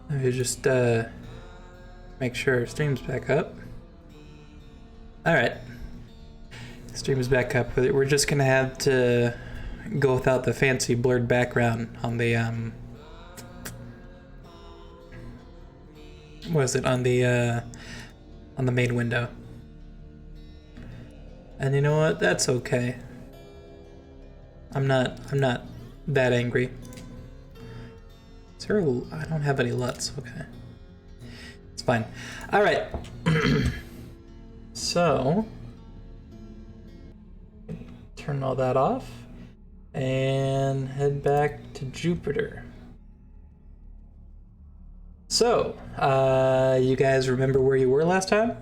Let me just make sure our stream's back up. Alright. Stream is back up. We're just gonna have to go without the fancy blurred background on the what is it, on the main window. And you know what? That's okay. I'm not that angry. Is there I don't have any LUTs, okay. It's fine. Alright. So turn all that off and head back to Jupiter. So, you guys remember where you were last time?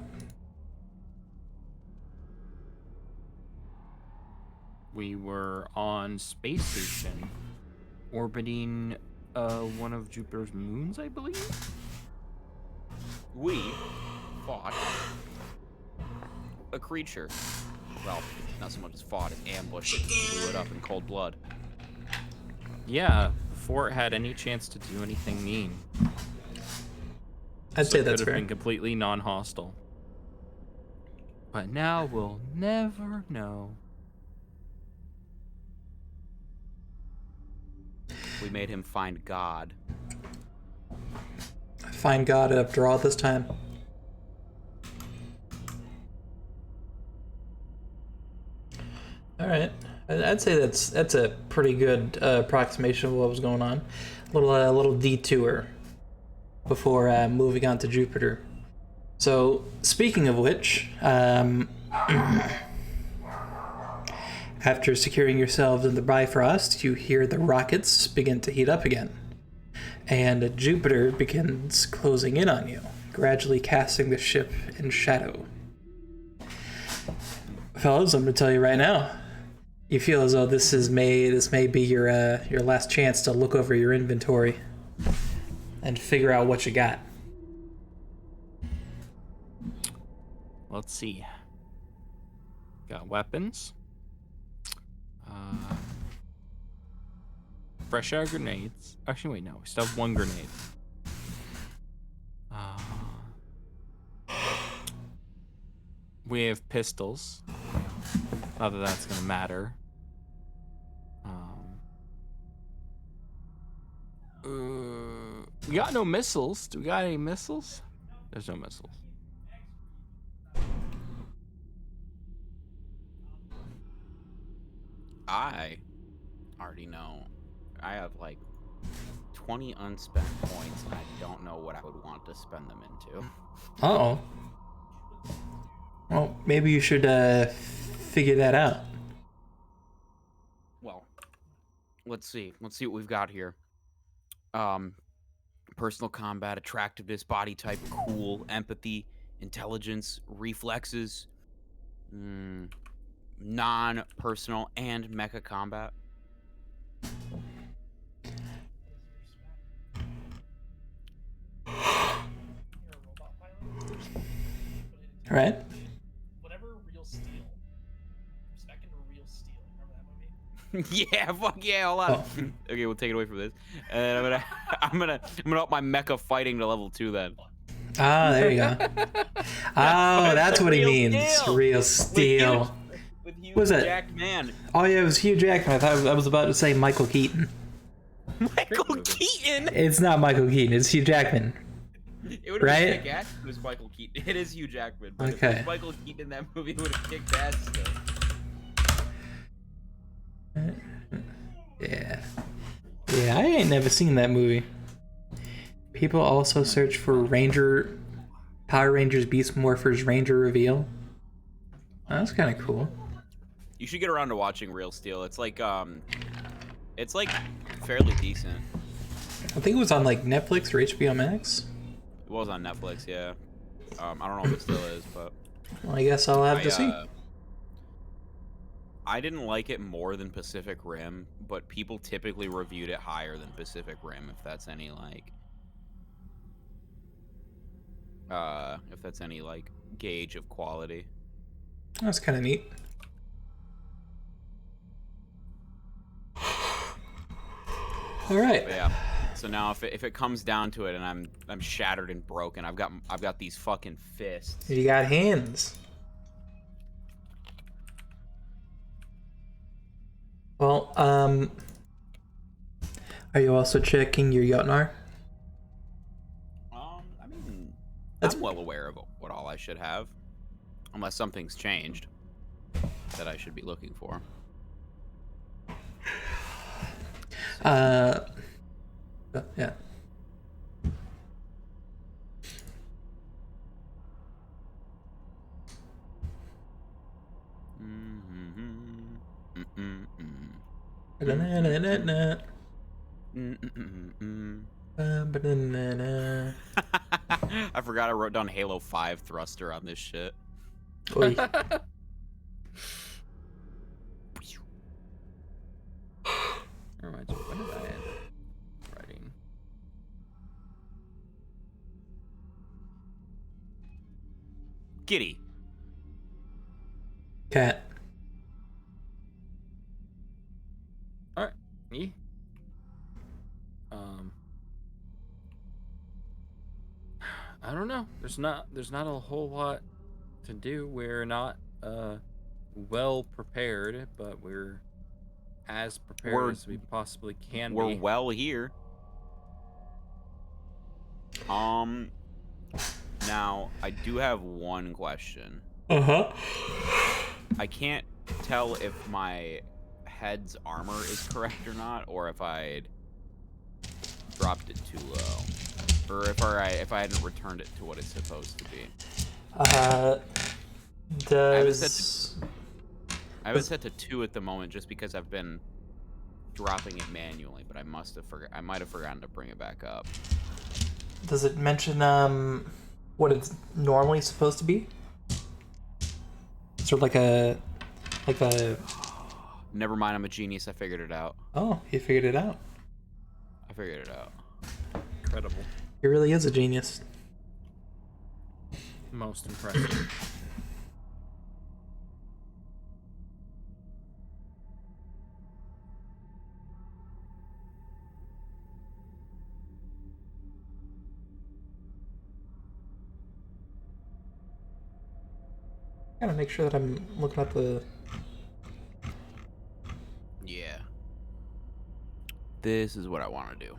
We were on space station, orbiting one of Jupiter's moons, I believe. We fought a creature. Well, not so much as fought as ambushed it, blew it up in cold blood. Yeah, before it had any chance to do anything mean. I'd say It that's could have fair. been completely non-hostile. But now we'll never know. We made him find God. Find God after all this time. All right, I'd say that's a pretty good approximation of what was going on. Little detour before moving on to Jupiter. So, speaking of which, after securing yourselves in the Bifrost, you hear the rockets begin to heat up again, and Jupiter begins closing in on you, gradually casting the ship in shadow. Fellas, I'm gonna tell you right now, you feel as though this may be your last chance to look over your inventory and figure out what you got. Let's see. Got weapons. Fresh air grenades. Actually, wait, no. We still have one grenade. We have pistols. Not that that's gonna matter. We got no missiles. Do we got any missiles? There's no missiles. I already know. I have like 20 unspent points, and I don't know what I would want to spend them into. Uh-oh. Well, maybe you should figure that out. Well, let's see. Let's see what we've got here. Personal combat, attractiveness, body type, cool, empathy, intelligence, reflexes, non-personal, and mecha combat. All right. Whatever Real Steel. Respect into Real Steel. Remember that movie? Yeah, fuck yeah, hold on. Oh. Okay, we'll take it away from this. And I'm gonna up my mecha fighting to level 2 then. Ah, there you go. Oh, that's what he means. Real Steel. With Hugh Was it? Jacked Man. Oh yeah, it was Hugh Jackman. I was about to say Michael Keaton. Michael Keaton. It's not Michael Keaton. It's Hugh Jackman. It would have Right? been kick ass if it was Michael Keaton. It is Hugh Jackman, but if it Okay. was Michael Keaton in that movie, it would have kicked ass still. Yeah. Yeah, I ain't never seen that movie. People also search for Power Rangers Beast Morphers Ranger reveal. Oh, that's kind of cool. You should get around to watching Real Steel. It's like fairly decent. I think it was on like Netflix or HBO Max. It was on Netflix, yeah. I don't know if it still is, but Well, I guess I'll have to see. I didn't like it more than Pacific Rim, but people typically reviewed it higher than Pacific Rim, if that's any gauge of quality. That's kind of neat. All right. But yeah, So now if it comes down to it and I'm shattered and broken, I've got these fucking fists. You got hands. Well, are you also checking your Jotnar? I mean, That's- I'm well aware of what all I should have, unless something's changed that I should be looking for. Yeah. Banana. Banana. I forgot I wrote down Halo 5 thruster on this shit. Oy. Reminds me, when did I end writing? Giddy. Cat. Alright, me? I don't know. There's not a whole lot to do. We're not well prepared, but we're as prepared as we possibly can We're be. well here. Now I do have one question. I can't tell if my head's armor is correct or not, or if I'd dropped it too low, or if I hadn't returned it to what it's supposed to be. Does I have it set to 2 at the moment, just because I've been dropping it manually, but I might have forgotten to bring it back up. does it mention what it's normally supposed to be? Sort of like a Never mind, I'm a genius. I figured it out. oh, he figured it out. I figured it out. Incredible. He really is a genius. Most impressive. Gotta make sure that I'm looking at the. Yeah. This is what I want to do.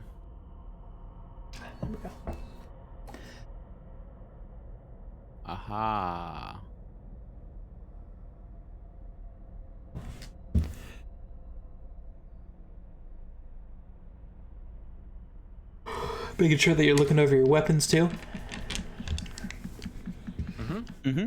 There we go. Aha. Making sure that you're looking over your weapons too. Mm-hmm.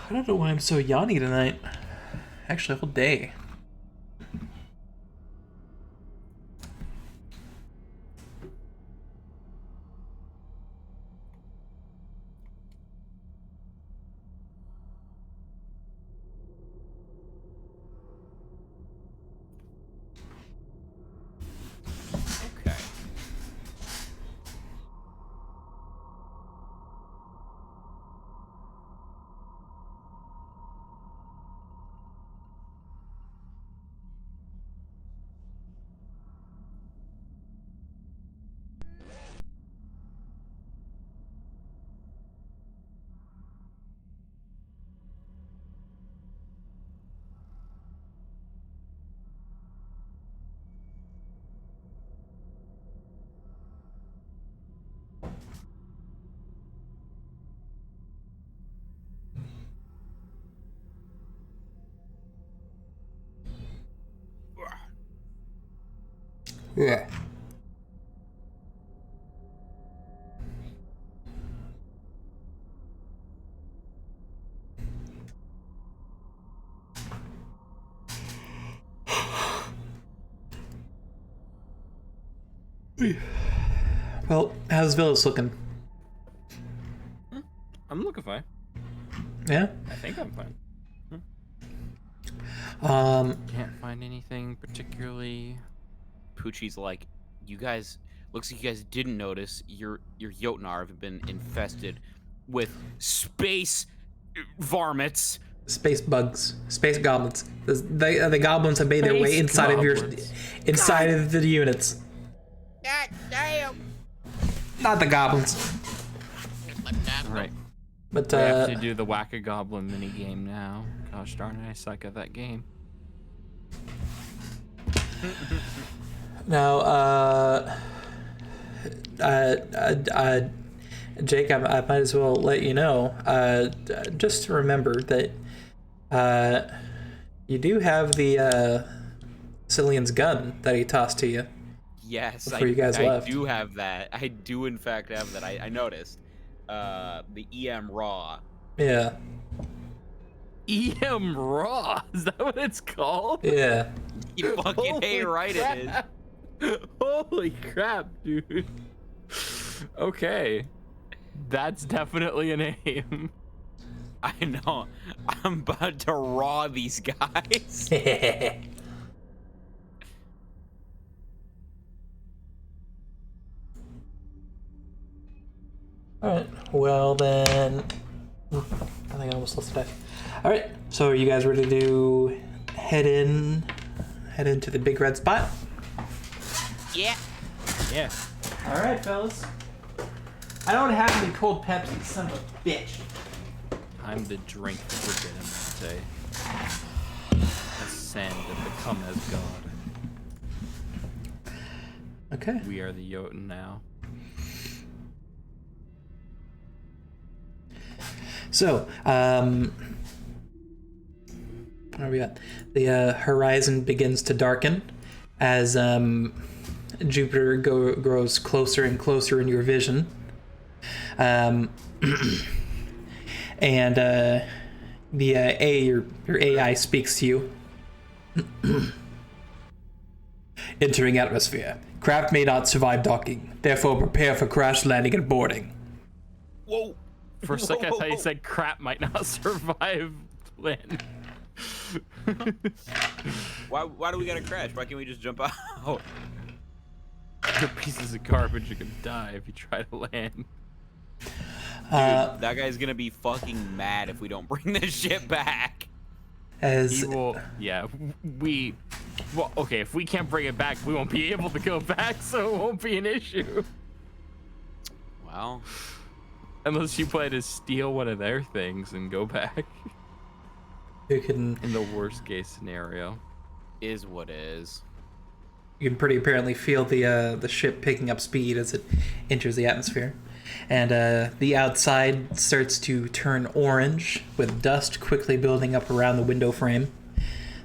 I don't know why I'm so yawny tonight. Actually, a whole day. Okay. Yeah. Well, how's Villas looking? I'm looking fine. Yeah. I think I'm fine. Can't find anything particularly. Poochie's like, you guys, looks like you guys didn't notice your Jotunn have been infested with space varmints. Space bugs, space goblins. The goblins have made their way inside of the units. God damn. Not the goblins, All right. but We have to do the Whack-A-Goblin mini game now. Gosh darn it, I suck at that game. now, Jake, I might as well let you know. Just to remember that you do have the Cillian's gun that he tossed to you. Yes, Before you guys left. I do have that. I do, in fact, have that. I noticed. The EM Raw. Yeah. EM Raw? Is that what it's called? Yeah. You fucking Holy right crap. it is. Holy crap, dude. Okay. That's definitely a name. I know. I'm about to raw these guys. Alright, well then... I think I almost lost the dice. Alright, so are you guys ready to head into the big red spot? Yeah. Yeah. Alright, fellas. I don't have any cold Pepsi, son of a bitch. Time to drink the forbidden latte. Ascend and become as God. Okay. We are the Jotunn now. So, where are we at? The horizon begins to darken as Jupiter grows closer and closer in your vision. And your AI speaks to you. Entering atmosphere. Craft may not survive docking. Therefore, prepare for crash landing and boarding. Whoa. For a second, I thought you said crap might not survive land. Why do we gotta crash? Why can't we just jump out? You're pieces of garbage. You're gonna die if you try to land. Dude, that guy's gonna be fucking mad if we don't bring this shit back. As He will. Yeah. Well, okay. If we can't bring it back, we won't be able to go back, so it won't be an issue. Well, Unless you plan to steal one of their things and go back. you can In the worst case scenario. is what is. You can pretty apparently feel the ship picking up speed as it enters the atmosphere. And the outside starts to turn orange, with dust quickly building up around the window frame.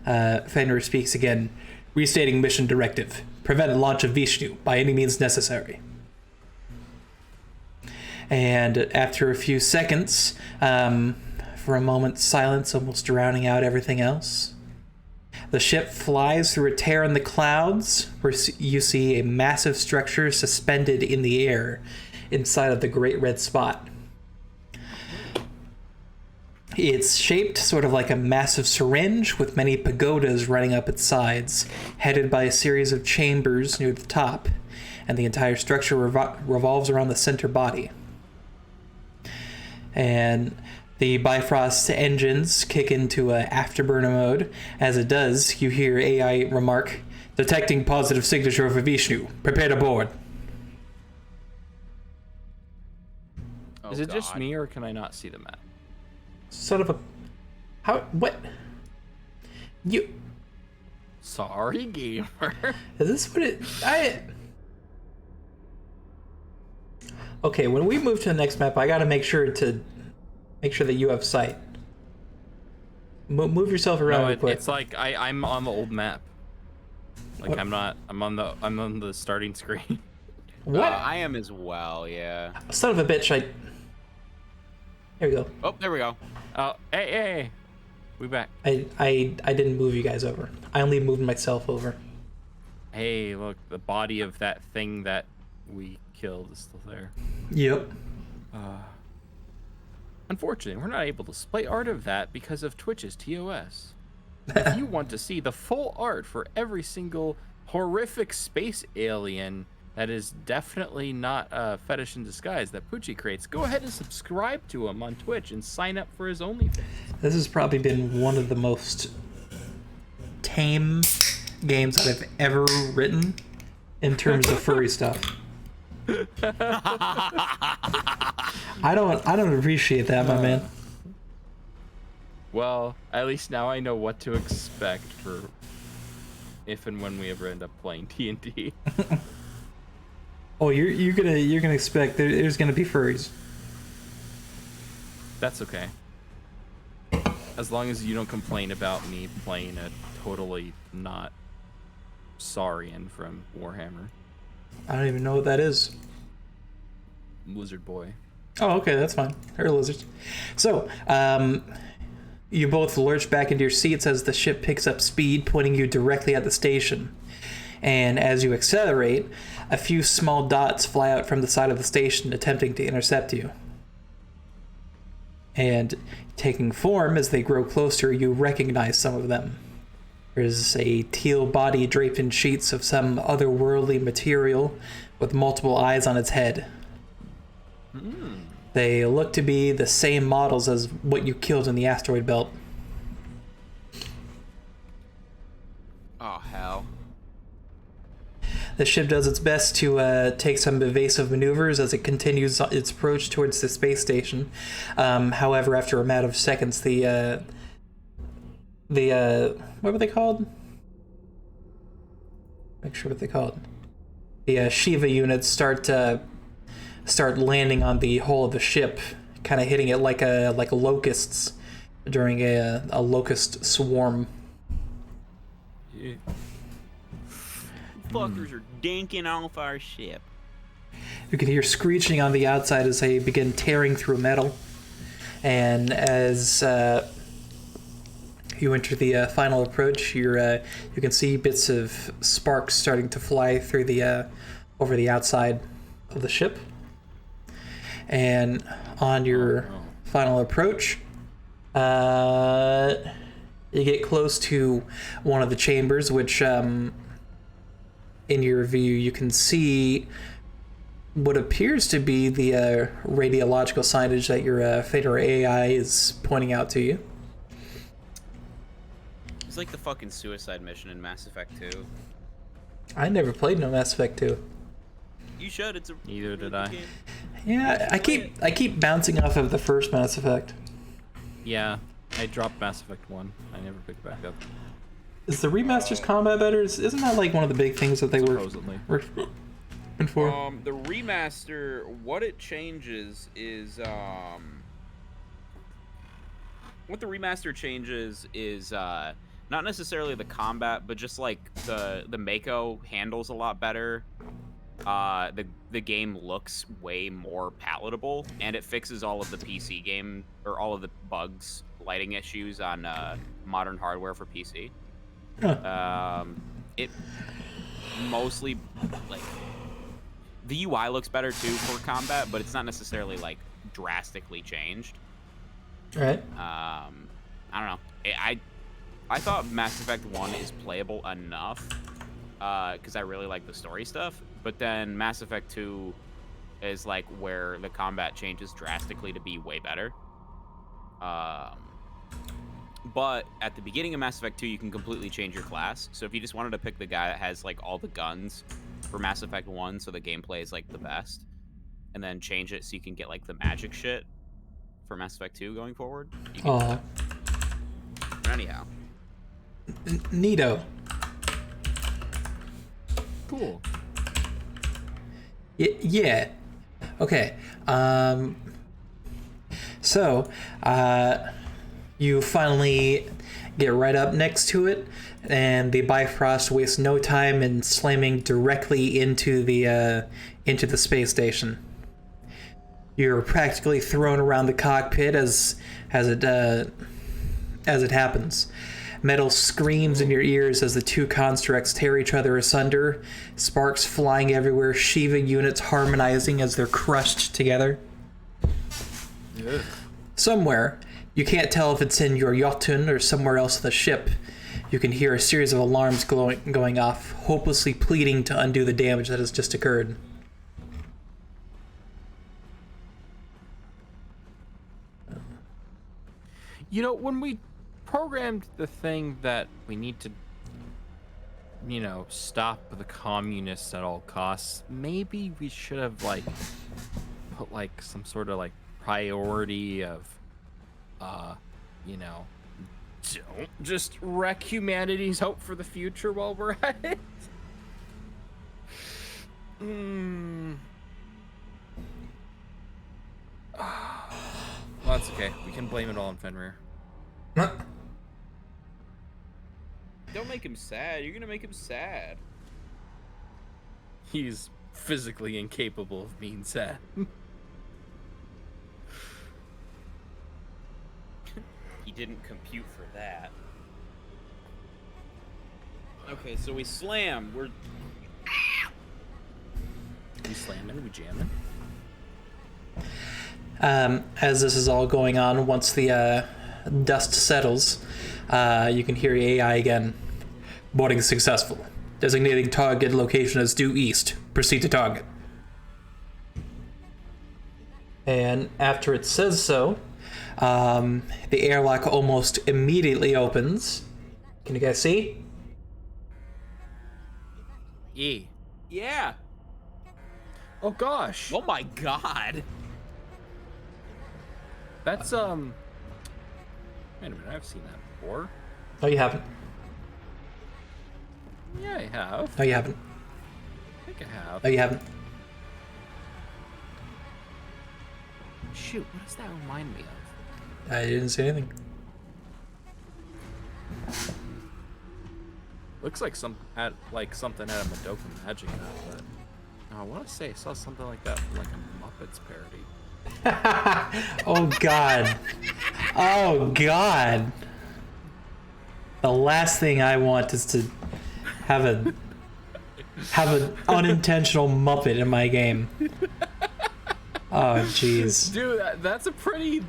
Fenrir speaks again, restating mission directive. Prevent launch of Vishnu by any means necessary. And after a few seconds, for a moment, silence almost drowning out everything else, the ship flies through a tear in the clouds where you see a massive structure suspended in the air inside of the Great Red Spot. It's shaped sort of like a massive syringe with many pagodas running up its sides, headed by a series of chambers near the top, and the entire structure revolves around the center body. And the Bifrost engines kick into afterburner mode. As it does, you hear AI remark, "Detecting positive signature of a Vishnu. Prepare to board." Oh, Is it just God. me, or can I not see the map? Son of a... How... What? You... Sorry, gamer. Is this what it... Okay, when we move to the next map, I gotta make sure that you have sight. Move yourself around No, real quick. it's like I'm on the old map. Like What? I'm on the starting screen. What? I am as well, yeah. Son of a bitch, Here we go. Oh, there we go. Oh, hey, we back. I didn't move you guys over. I only moved myself over. Hey, look, the body of that thing that we killed is still there. Yep. Unfortunately, we're not able to display art of that because of Twitch's TOS. If you want to see the full art for every single horrific space alien that is definitely not a fetish in disguise that Poochie creates, go ahead and subscribe to him on Twitch and sign up for his OnlyFans. This has probably been one of the most tame games that I've ever written in terms of furry stuff. I don't appreciate that, my man. Well, at least now I know what to expect for if and when we ever end up playing D&D. Oh, you're gonna expect there's gonna be furries. That's okay. As long as you don't complain about me playing a totally not Saurian from Warhammer. I don't even know what that is. Lizard boy. Oh, okay, that's fine. They're lizards. So, you both lurch back into your seats as the ship picks up speed, pointing you directly at the station. And as you accelerate, a few small dots fly out from the side of the station, attempting to intercept you. And taking form as they grow closer, you recognize some of them. There's a teal body draped in sheets of some otherworldly material with multiple eyes on its head. They look to be the same models as what you killed in the asteroid belt. Oh, hell. The ship does its best to take some evasive maneuvers as it continues its approach towards the space station. However, after a matter of seconds, the what were they called? Make sure what they called. The Shiva units start landing on the hull of the ship, kind of hitting it like locusts during a locust swarm. Yeah. Fuckers are dinking off our ship. You can hear screeching on the outside as they begin tearing through metal. And as you enter the final approach, you can see bits of sparks starting to fly through the over the outside of the ship. And on your final approach, you get close to one of the chambers, which in your view you can see what appears to be the radiological signage that your Fedora AI is pointing out to you. It's like the fucking suicide mission in Mass Effect 2. I never played no Mass Effect 2. You should. It's a Neither really did good I. game. Yeah, I keep bouncing off of the first Mass Effect. Yeah, I dropped Mass Effect 1. I never picked it back up. Is the remaster's combat better? Isn't that like one of the big things that they Supposedly. were looking for? The remaster, what it changes is what the remaster changes is not necessarily the combat, but just like the Mako handles a lot better. The game looks way more palatable, and it fixes all of the PC game or all of the bugs, lighting issues on modern hardware for PC. It mostly like the UI looks better too for combat, but it's not necessarily like drastically changed. Right. I don't know. I thought Mass Effect 1 is playable enough because I really like the story stuff, but then Mass Effect 2 is like where the combat changes drastically to be way better. But at the beginning of Mass Effect 2, you can completely change your class. So if you just wanted to pick the guy that has like all the guns for Mass Effect 1, so the gameplay is like the best, and then change it so you can get like the magic shit for Mass Effect 2 going forward, you can do that. But anyhow. Neato. Cool. Yeah. Okay. So, you finally get right up next to it, and the Bifrost wastes no time in slamming directly into the space station. You're practically thrown around the cockpit as it happens. Metal screams in your ears as the two constructs tear each other asunder, sparks flying everywhere, Shiva units harmonizing as they're crushed together. Yeah. Somewhere, you can't tell if it's in your Jotunn or somewhere else on the ship, you can hear a series of alarms going off, hopelessly pleading to undo the damage that has just occurred. You know, when we programmed the thing that we need to, you know, stop the communists at all costs, maybe we should have, like, put, like, some sort of, like, priority of, you know, don't just wreck humanity's hope for the future while we're at it. Well, that's okay. We can blame it all on Fenrir. Don't make him sad. You're gonna make him sad. He's physically incapable of being sad. He didn't compute for that. Okay, so we slam. We're We slamming? We jamming? As this is all going on, once the dust settles, you can hear the AI again. Boarding successful. Designating target location as due east. Proceed to target. And after it says so, the airlock almost immediately opens. Can you guys see? yeah. Oh gosh. Oh my god. That's wait a minute, I've seen that before. Oh, you haven't. Yeah, I have. No, you haven't. I think I have. No, you haven't. Shoot, what does that remind me of? I didn't see anything. Looks like something out of Madoka Magic, but I want to say I saw something like that from like a Muppets parody. Oh god. Oh god. The last thing I want is to have an unintentional Muppet in my game. Oh jeez. Dude, that's a pretty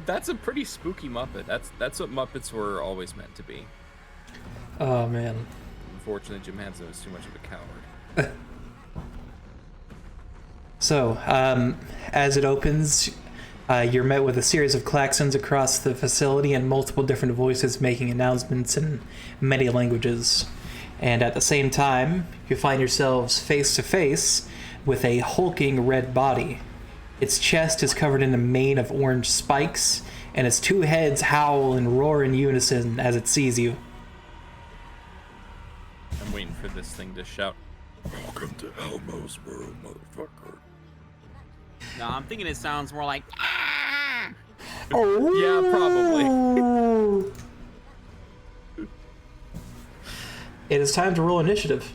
spooky Muppet. That's what Muppets were always meant to be. Oh man. Unfortunately, Jim Henson was too much of a coward. So, as it opens, you're met with a series of klaxons across the facility and multiple different voices making announcements in many languages. And at the same time, you find yourselves face to face with a hulking red body. Its chest is covered in a mane of orange spikes, and its two heads howl and roar in unison as it sees you. I'm waiting for this thing to shout, Welcome to Elmo's world, motherfucker. No, I'm thinking it sounds more like. yeah, probably. It is time to roll initiative.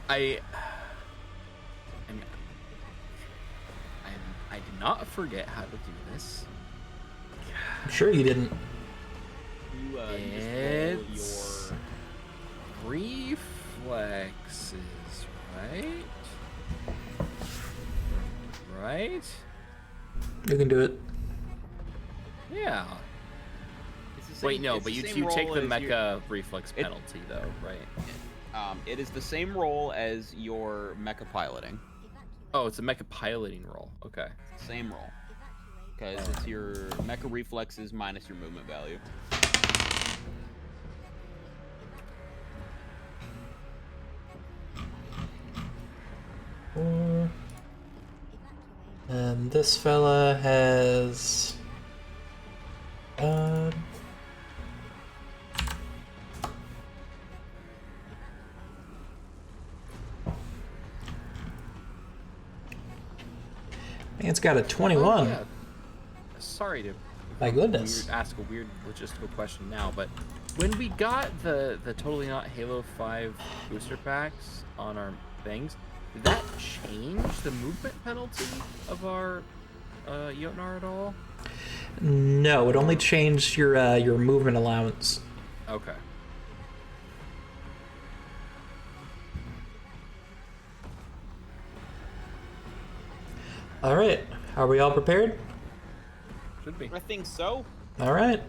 I did not forget how to do this. I'm sure you didn't. You It's just roll your. reflexes, right? Right? You can do it. Yeah. It's the same- Wait, no, it's but the you same take roll the as your- mecha reflex penalty, though, right? It is the same roll as your mecha piloting. Oh, it's a mecha piloting roll. Okay. Same roll. Because it's your mecha reflexes minus your movement value. And this fella has... Man, it's got a 21. Oh, yeah. Sorry to My goodness. ask a weird logistical question now, but when we got the Totally Not Halo 5 booster packs on our things, did that change the movement penalty of our Jotunn at all? No, it only changed your movement allowance. Okay. All right. Are we all prepared? Should be. I think so. All right.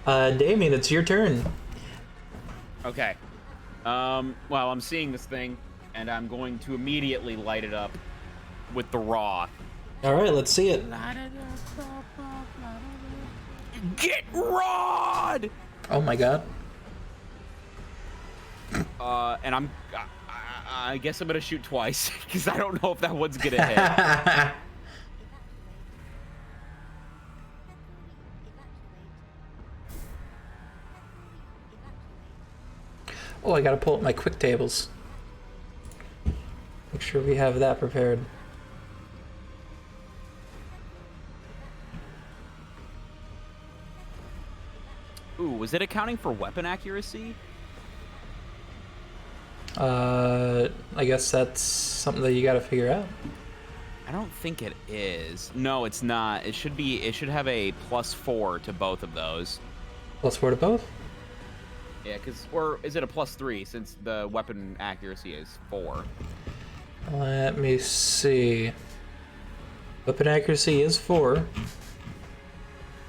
Damien, it's your turn. Okay. Well, I'm seeing this thing, and I'm going to immediately light it up with the raw. All right, let's see it. Get rawed! Oh my god. And I guess I'm gonna shoot twice because I don't know if that one's gonna hit. Oh, I gotta pull up my quick tables. Make sure we have that prepared. Ooh, was it accounting for weapon accuracy? I guess that's something that you gotta figure out. I don't think it is. No, it's not. It should be. It should have a +4 to both of those. +4 to both? Yeah, or is it a +3 since the weapon accuracy is 4? Let me see. Weapon accuracy is 4.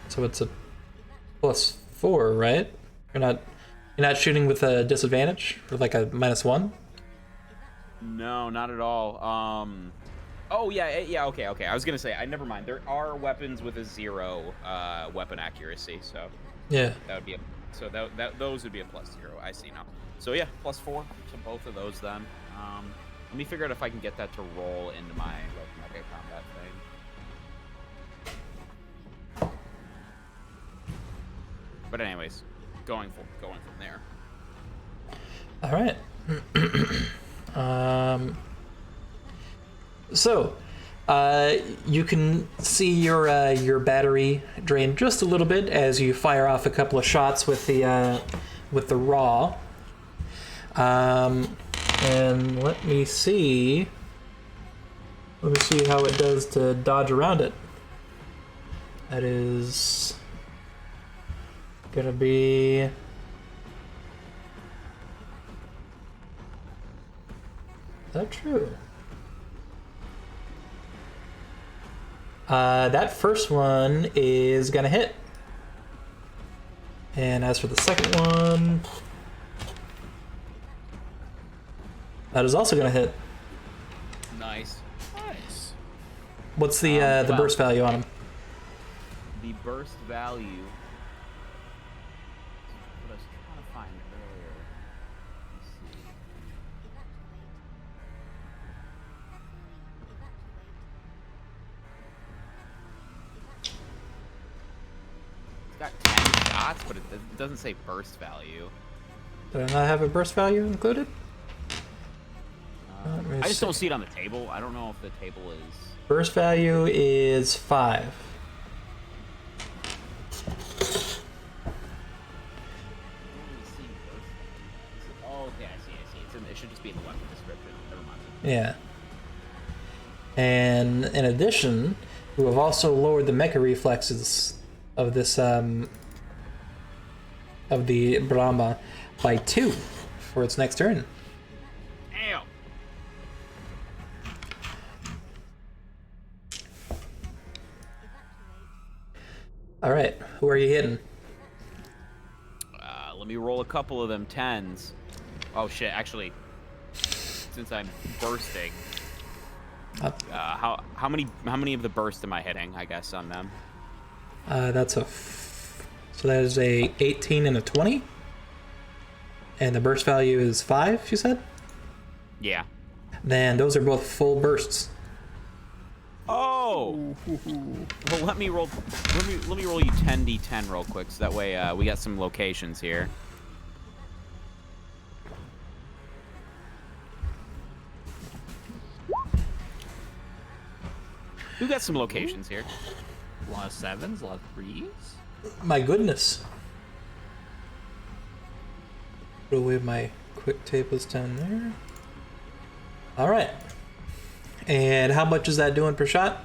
So it's a +4, right? You're not shooting with a disadvantage or like a -1? No, not at all. Oh yeah, okay. I was gonna say, never mind. There are weapons with a 0 weapon accuracy, so Yeah. that would be those would be a +0. I see now. So yeah, +4 to both of those then. Let me figure out if I can get that to roll into my melee combat thing. But anyways, going from there. All right. So, you can see your battery drain just a little bit as you fire off a couple of shots with the raw. And let me see how it does to dodge around it. That is gonna be. Is that true? That first one is gonna hit. And as for the second one, that is also gonna hit. Nice. What's the Well, burst value on him? The burst value. What I was trying to find earlier. Let's see. It's got 10 shots, but it doesn't say burst value. Did I not have a burst value included? Let me I just see. don't see it on the table. I don't know if the table is. Burst value is 5. Oh, okay, I see. It should just be in the weapon description. Never mind. Yeah. And in addition, we have also lowered the mecha reflexes of this of the Brahma by 2 for its next turn. Damn. All right, who are you hitting? Let me roll a couple of them 10s. Oh shit! Actually, since I'm bursting, how many of the burst am I hitting? I guess on them. That's so that is a 18 and a 20, and the burst value is 5. You said? Yeah. Then those are both full bursts. Oh. Well, let me roll you 10d10 real quick, so that way we got some locations here. We got some locations here. A lot of 7s, a lot of 3s. My goodness. Put away my quick tables down there. All right. And how much is that doing per shot?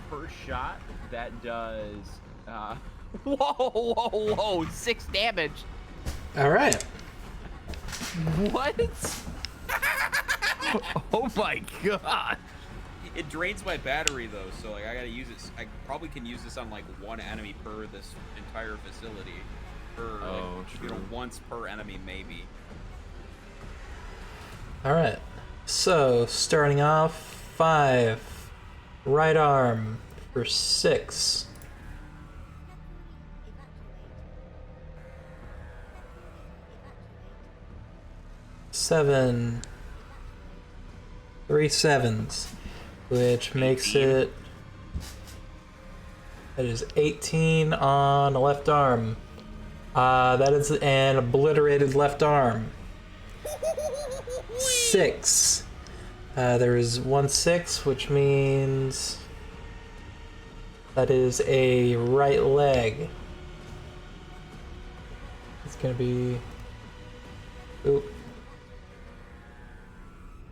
Per shot, that does. Whoa! 6 damage. All right. What? Oh my god. It drains my battery though, so like I gotta use it. I probably can use this on like one enemy per this entire facility, or once per enemy maybe. All right. So starting off, 5 right arm for 6. 7. 3 7s, which makes 18. it. That is 18 on the left arm. That is an obliterated left arm. 6. There is 1 6, which means that is a right leg. It's gonna be. Oop.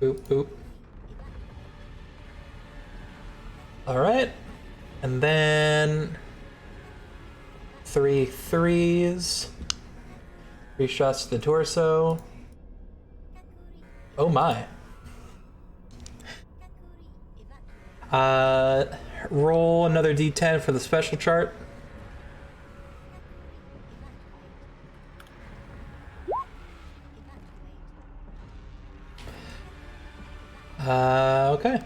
Oop, oop. Alright. And then 3 3s. 3 shots to the torso. Oh my. Roll another d10 for the special chart. Okay.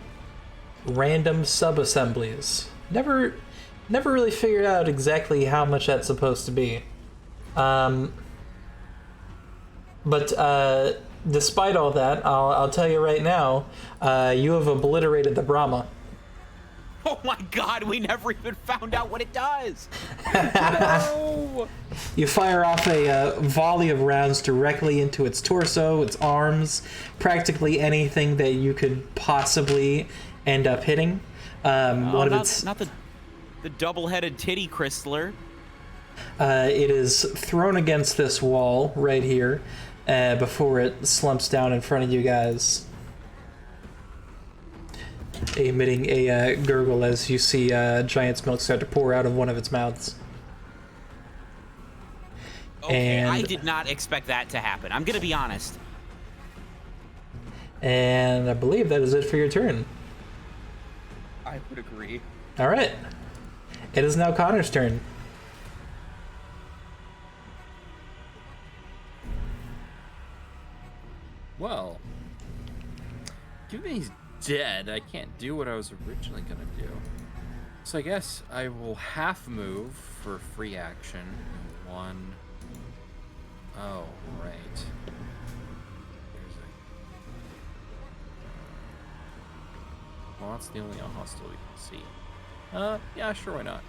Random sub-assemblies. Never really figured out exactly how much that's supposed to be. But despite all that, I'll tell you right now, you have obliterated the Brahma. Oh my god, we never even found out what it does! No! You fire off a volley of rounds directly into its torso, its arms, practically anything that you could possibly end up hitting. Not the double-headed titty crystler. It is thrown against this wall right here before it slumps down in front of you guys, emitting a gurgle as you see giant smoke start to pour out of one of its mouths. Okay, And I did not expect that to happen. I'm gonna be honest. And I believe that is it for your turn. I would agree. All right. It is now Connor's turn. Well, given he's dead, I can't do what I was originally gonna do. So I guess I will half move for free action. 1. Oh, right. Well, that's the only hostile we can see. Yeah, sure, why not?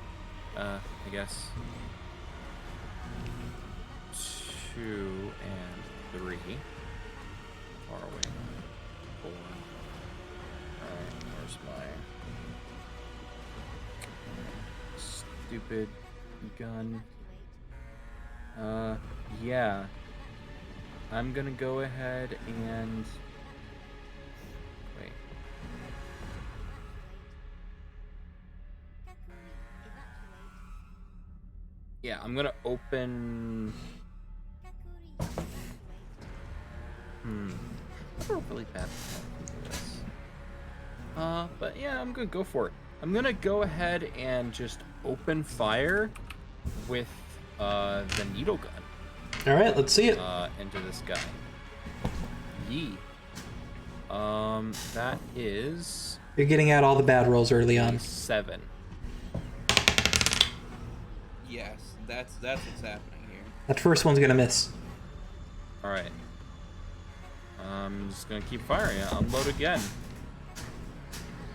I guess 2 and 3. Far away. 4. Alright, where's my stupid gun? Yeah. I'm gonna go ahead and wait. Yeah, I'm gonna open. I feel really bad for this. But yeah, I'm gonna go for it. I'm gonna go ahead and just open fire with the needle gun. All right, let's see it. Into this guy. Yee. That is You're getting out all the bad rolls early on. 7. Yes, that's what's happening here. That first one's gonna miss. All right. I'm just gonna keep firing. Unload again.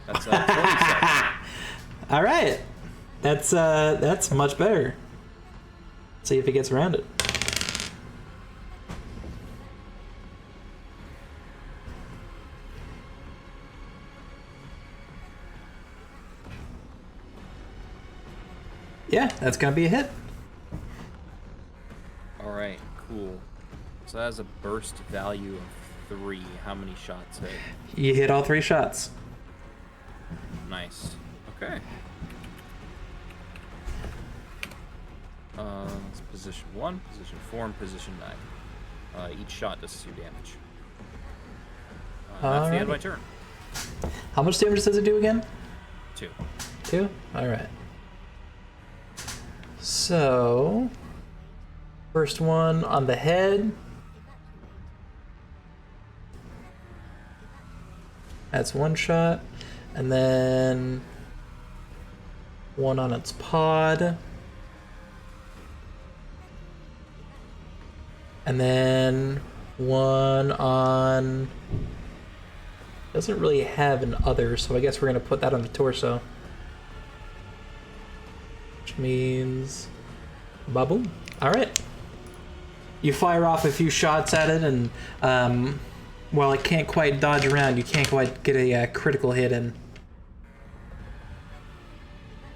That's 27. All right, that's much better. See if it gets around it. Yeah, that's gonna be a hit. All right, cool. So that has a burst value of 3. How many shots hit? You hit all 3 shots. Nice. Okay. It's position 1, position 4, and position 9. Each shot does 2 damage. That's the end of my turn. How much damage does it do again? 2. 2? Alright. So, first one on the head. That's one shot. And then one on its pod. And then one on... Doesn't really have an other, so I guess we're going to put that on the torso. Which means... Baboom. Alright. You fire off a few shots at it, and while it can't quite dodge around, you can't quite get a critical hit in.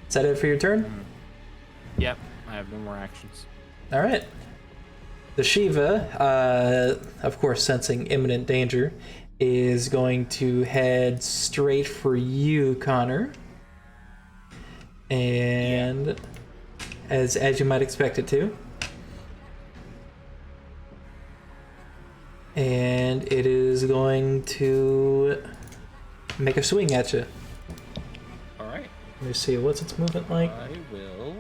Is that it for your turn? Yep, I have no more actions. Alright. The Shiva, of course sensing imminent danger, is going to head straight for you, Connor. And as you might expect it to. And it is going to make a swing at you. Alright. Let me see, what's its movement like? I will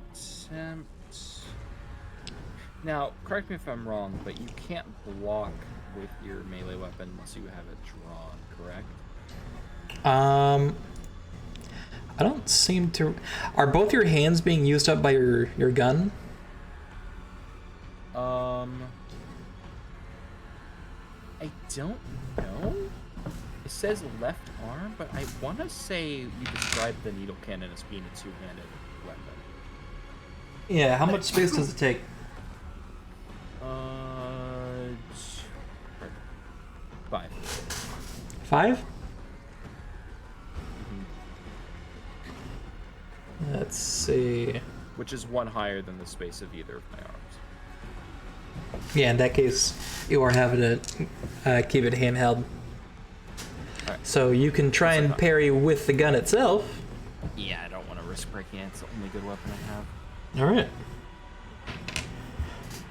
attempt. Now, correct me if I'm wrong, but you can't block with your melee weapon unless you have it drawn, correct? I don't seem to... Are both your hands being used up by your gun? I don't know. It says left arm, but I want to say you described the needle cannon as being a two-handed weapon. Yeah, how much space does it take? Uh, 5. 5? Let's see. Which is 1 higher than the space of either of my arms. Yeah, in that case, you are having to keep it handheld. Alright. So you can try and parry with the gun itself. Yeah, I don't want to risk breaking it. It's the only good weapon I have. Alright.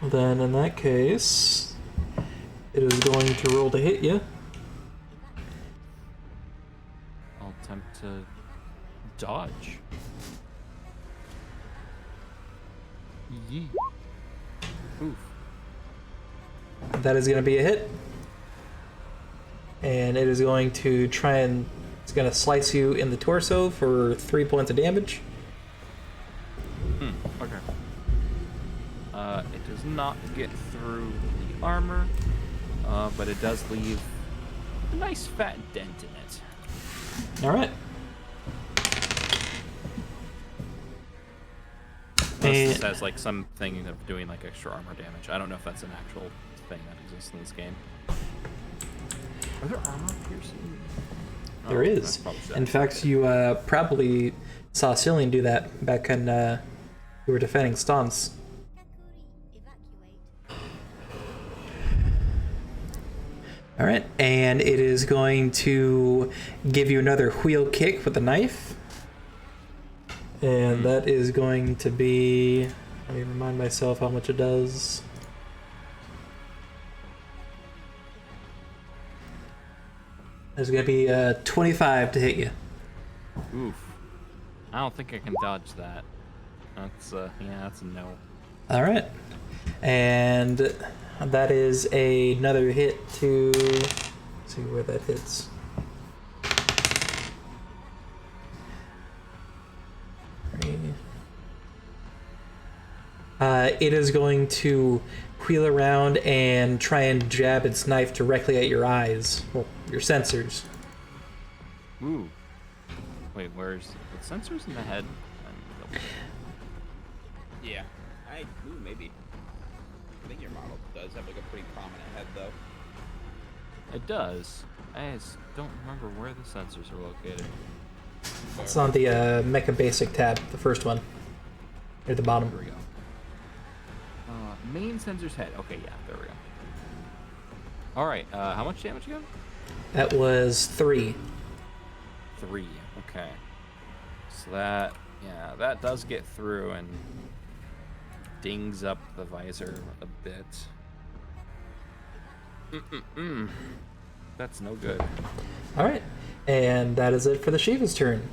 Well then, in that case, it is going to roll to hit you. I'll attempt to dodge. Yee. Oof. That is going to be a hit. And it is going to try and... It's going to slice you in the torso for 3 points of damage. Okay. It does not get through the armor, but it does leave a nice fat dent in it. Alright. Unless this has like something of doing like extra armor damage. I don't know if that's an actual thing that exists in this game. Are there armor piercing? There is. In fact, you probably saw Cillian do that back when you were defending Stance. Alright, and it is going to give you another wheel kick with a knife. And that is going to be... Let me remind myself how much it does. There's going to be 25 to hit you. Oof. I don't think I can dodge that. That's that's a no. Alright. And that is another hit to... Let's see where that hits. It is going to wheel around and try and jab its knife directly at your eyes. Well, your sensors. Ooh. Wait, where's the sensors in the head? Yeah. Maybe. I think your model does have like a pretty prominent head though. It does. I just don't remember where the sensors are located. It's on the Mecha Basic tab, the first one. Near the bottom. Here we go. Main sensor's head. Okay, yeah, there we go. Alright, how much damage again? That was 3. 3, okay. So that, yeah, that does get through and dings up the visor a bit. That's no good. All right, and that is it for the Shiva's turn.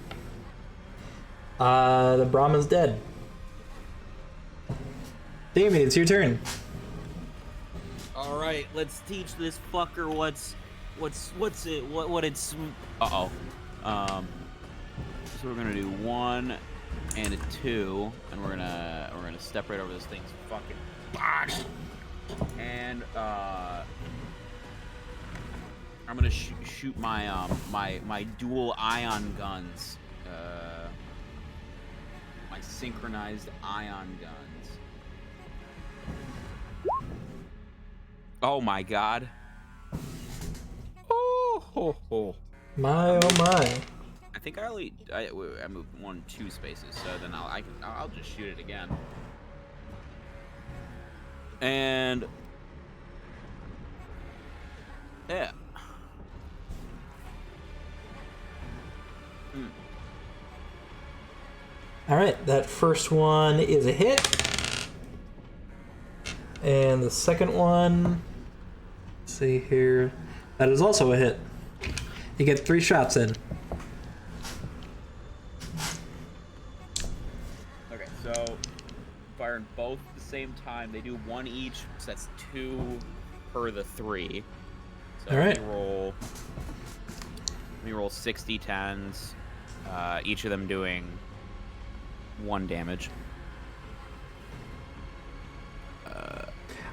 The Brahma's dead. Damien, it's your turn. All right, let's teach this fucker what's it what it's. So we're gonna do 1 and a 2, and we're gonna step right over this thing's fucking body. And I'm gonna shoot my my dual ion guns, my synchronized ion guns. Oh my god. Oh ho ho. My oh my. I think I moved 2 spaces, so then I'll just shoot it again. And yeah. All right, that first one is a hit. And the second one, let's see here, that is also a hit. You get 3 shots in. Okay, so firing both at the same time. They do 1 each, so that's 2 per the 3. So all right. Let me roll 60 10s, each of them doing 1 damage.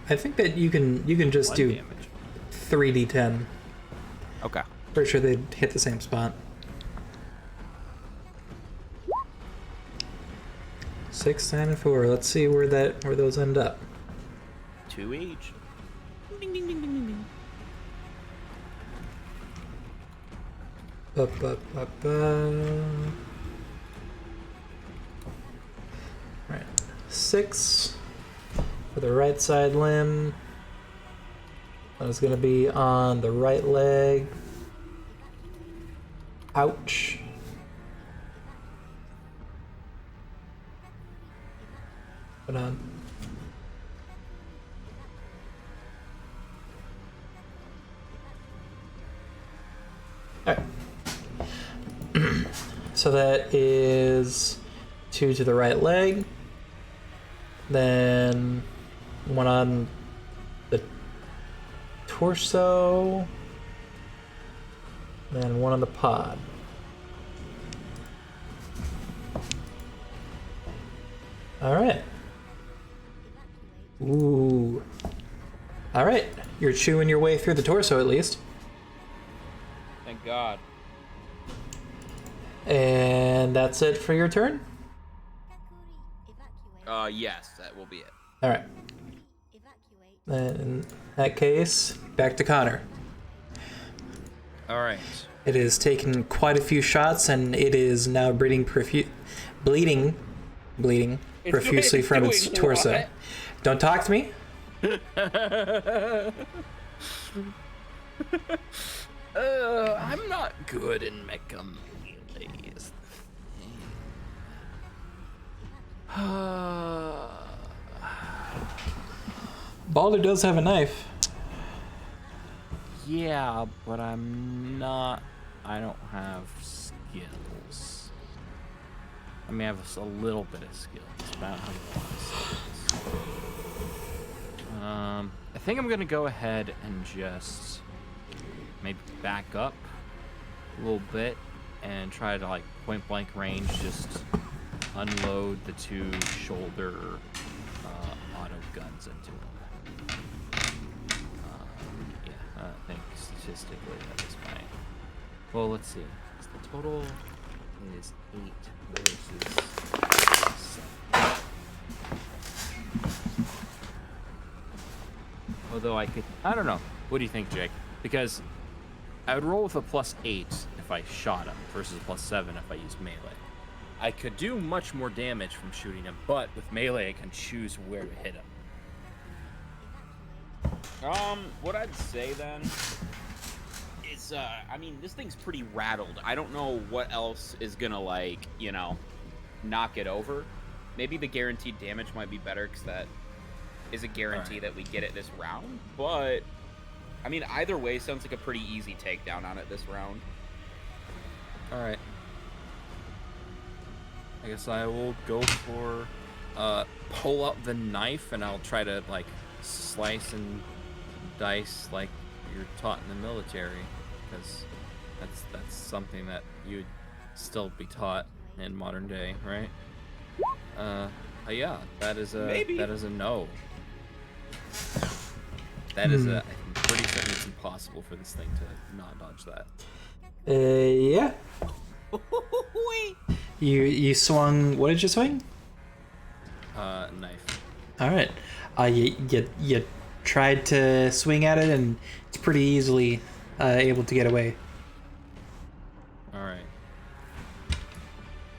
I think that you can just 1 do damage. 3d10. Okay. Pretty sure they'd hit the same spot. 6, 9, and 4. Let's see where those end up. 2 each. Ding ding ding ding ding ding. Ba, ba, ba, ba. Right. 6 for the right side limb. That is going to be on the right leg. Ouch. Hold on. Alright. So that is 2 to the right leg. Then 1 on the torso. Then 1 on the pod. Alright. Ooh. Alright. You're chewing your way through the torso at least. Thank God. And that's it for your turn? Yes, that will be it. Alright. Then in that case, back to Connor. All right. It has taken quite a few shots and it is now bleeding profusely from its torso. What? Don't talk to me. I'm not good in mecha melee. is the thing. Baldur does have a knife. Yeah, but I don't have skills. I mean, I have a little bit of skills, but I don't have a lot of skills. I think I'm gonna go ahead and just maybe back up a little bit and try to, like, point blank range, just unload the 2 shoulder auto guns into him. I think statistically that is fine. Well, let's see. So the total is 8 versus 7. Although I don't know. What do you think, Jake? Because I would roll with a +8 if I shot him versus a +7 if I used melee. I could do much more damage from shooting him, but with melee I can choose where to hit him. What I'd say then is, I mean, this thing's pretty rattled. I don't know what else is gonna, like, you know, knock it over. Maybe the guaranteed damage might be better, because that is a guarantee that we get it this round, but I mean, either way sounds like a pretty easy takedown on it this round. All right. I guess I will go for pull up the knife, and I'll try to like slice and dice like you're taught in the military, because that's something that you'd still be taught in modern day, right? Yeah, that is a Maybe. that is a no. That is a. I'm pretty certain it's impossible for this thing to not dodge that. Yeah. You swung. What did you swing? Knife. All right. You tried to swing at it, and it's pretty easily able to get away. All right.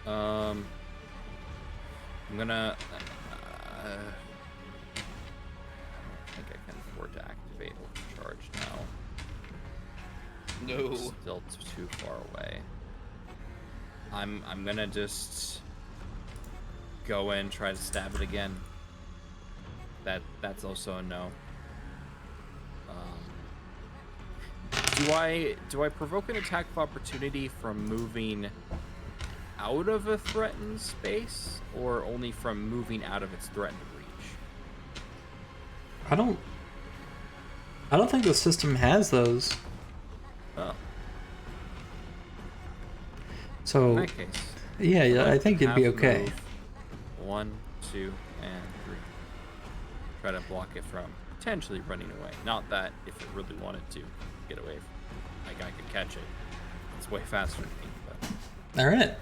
I'm gonna. I don't think I can afford to activate overcharge now. No. Still too far away. I'm gonna just go in, try to stab it again. That's also a no. Do I provoke an attack of opportunity from moving out of a threatened space, or only from moving out of its threatened reach? I don't think the system has those. Oh. So In that case, yeah, I think you'd be have okay. move 1, 2, and 3. Try to block it from potentially running away. Not that if it really wanted to get away, like I could catch it. It's way faster than me. But All right.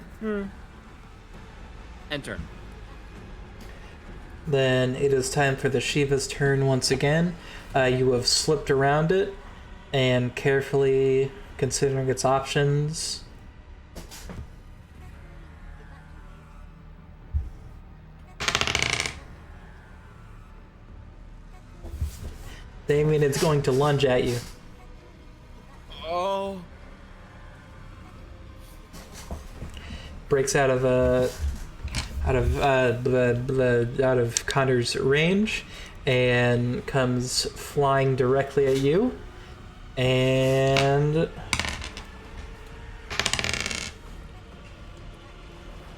end turn. Then it is time for the Shiva's turn once again. You have slipped around it, and carefully considering its options. Damien, it's going to lunge at you. Oh. Breaks out of Connor's range and comes flying directly at you. And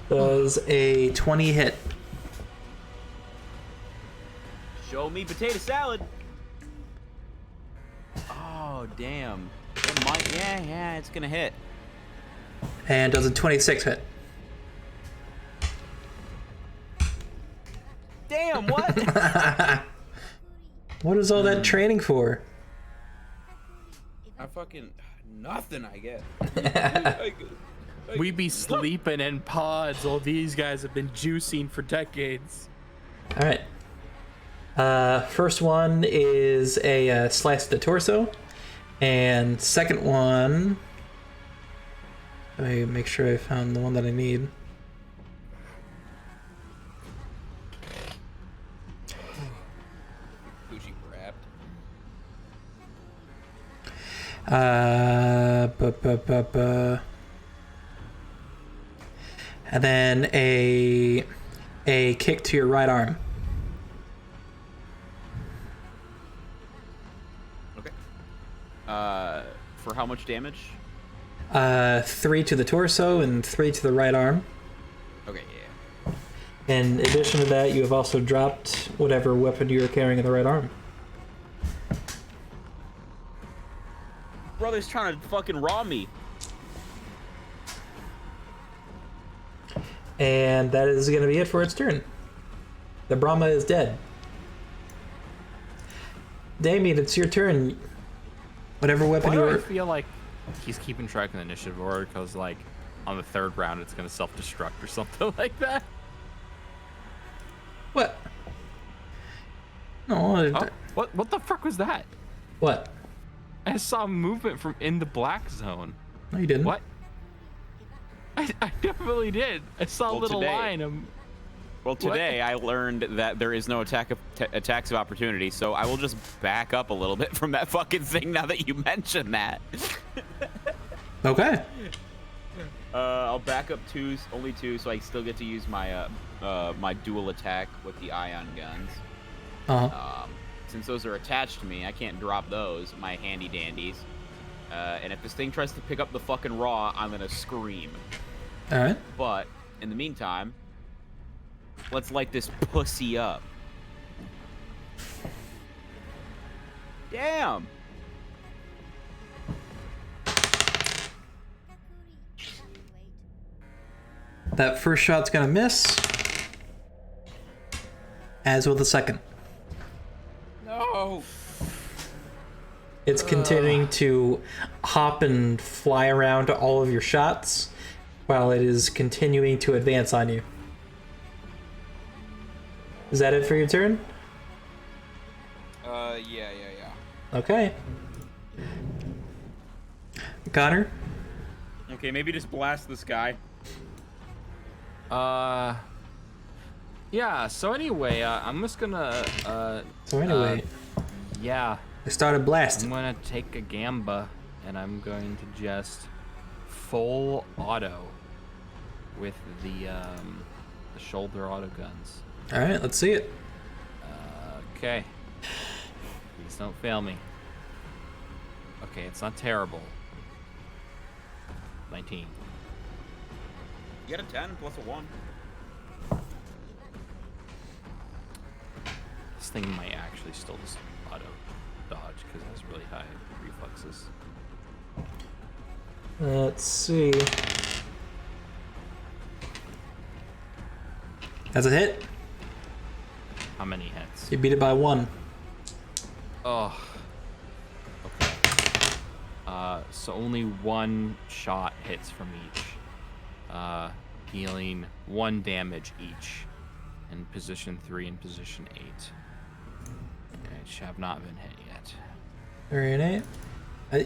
does a 20 hit. Show me potato salad. Oh, damn. It might, yeah, it's gonna hit. And does a 26 hit. Damn, what? What is all that training for? I fucking, nothing I get. We be sleeping in pods while these guys have been juicing for decades. All right. First one is a slice to the torso, and second one. Let me make sure I found the one that I need. Gucci wrapped. And then a kick to your right arm. Okay. For how much damage? 3 to the torso and 3 to the right arm. Okay, yeah. In addition to that, you have also dropped whatever weapon you are carrying in the right arm. Brother's trying to fucking raw me. And that is going to be it for its turn. The Brahma is dead. Damien, it's your turn. Whatever weapon Why you do I were... feel like he's keeping track of the initiative order? Because like on the third round, it's gonna self-destruct or something like that. What? No. Oh, what the fuck was that? What? I saw movement from in the black zone. No, you didn't. What? I definitely did. I saw a Well, little today- line. Well, today I learned that there is no attacks of opportunity, so I will just back up a little bit from that fucking thing now that you mentioned that. Okay. I'll back up only two, so I still get to use my my dual attack with the ion guns. Uh-huh. since those are attached to me, I can't drop those, my handy dandies. And if this thing tries to pick up the fucking raw, I'm gonna scream. Alright. But, in the meantime, let's light this pussy up. Damn! That first shot's gonna miss. As will the second. No! It's continuing to hop and fly around all of your shots while it is continuing to advance on you. Is that it for your turn? Yeah. Okay. Connor? Okay, maybe just blast this guy. Yeah, so anyway, I'm just gonna, yeah, I started I'm blasting. gonna take a gamba, and I'm going to just full auto with the shoulder auto guns. Alright, let's see it. Okay. Please don't fail me. Okay, it's not terrible. 19. You get a 10 plus a 1. This thing might actually still just auto dodge because it has really high reflexes. Let's see. That's a hit. How many hits? You beat it by 1. Oh. Okay. So only 1 shot hits from each. Dealing 1 damage each. In position 3 and position 8. Which have not been hit yet. Very nice.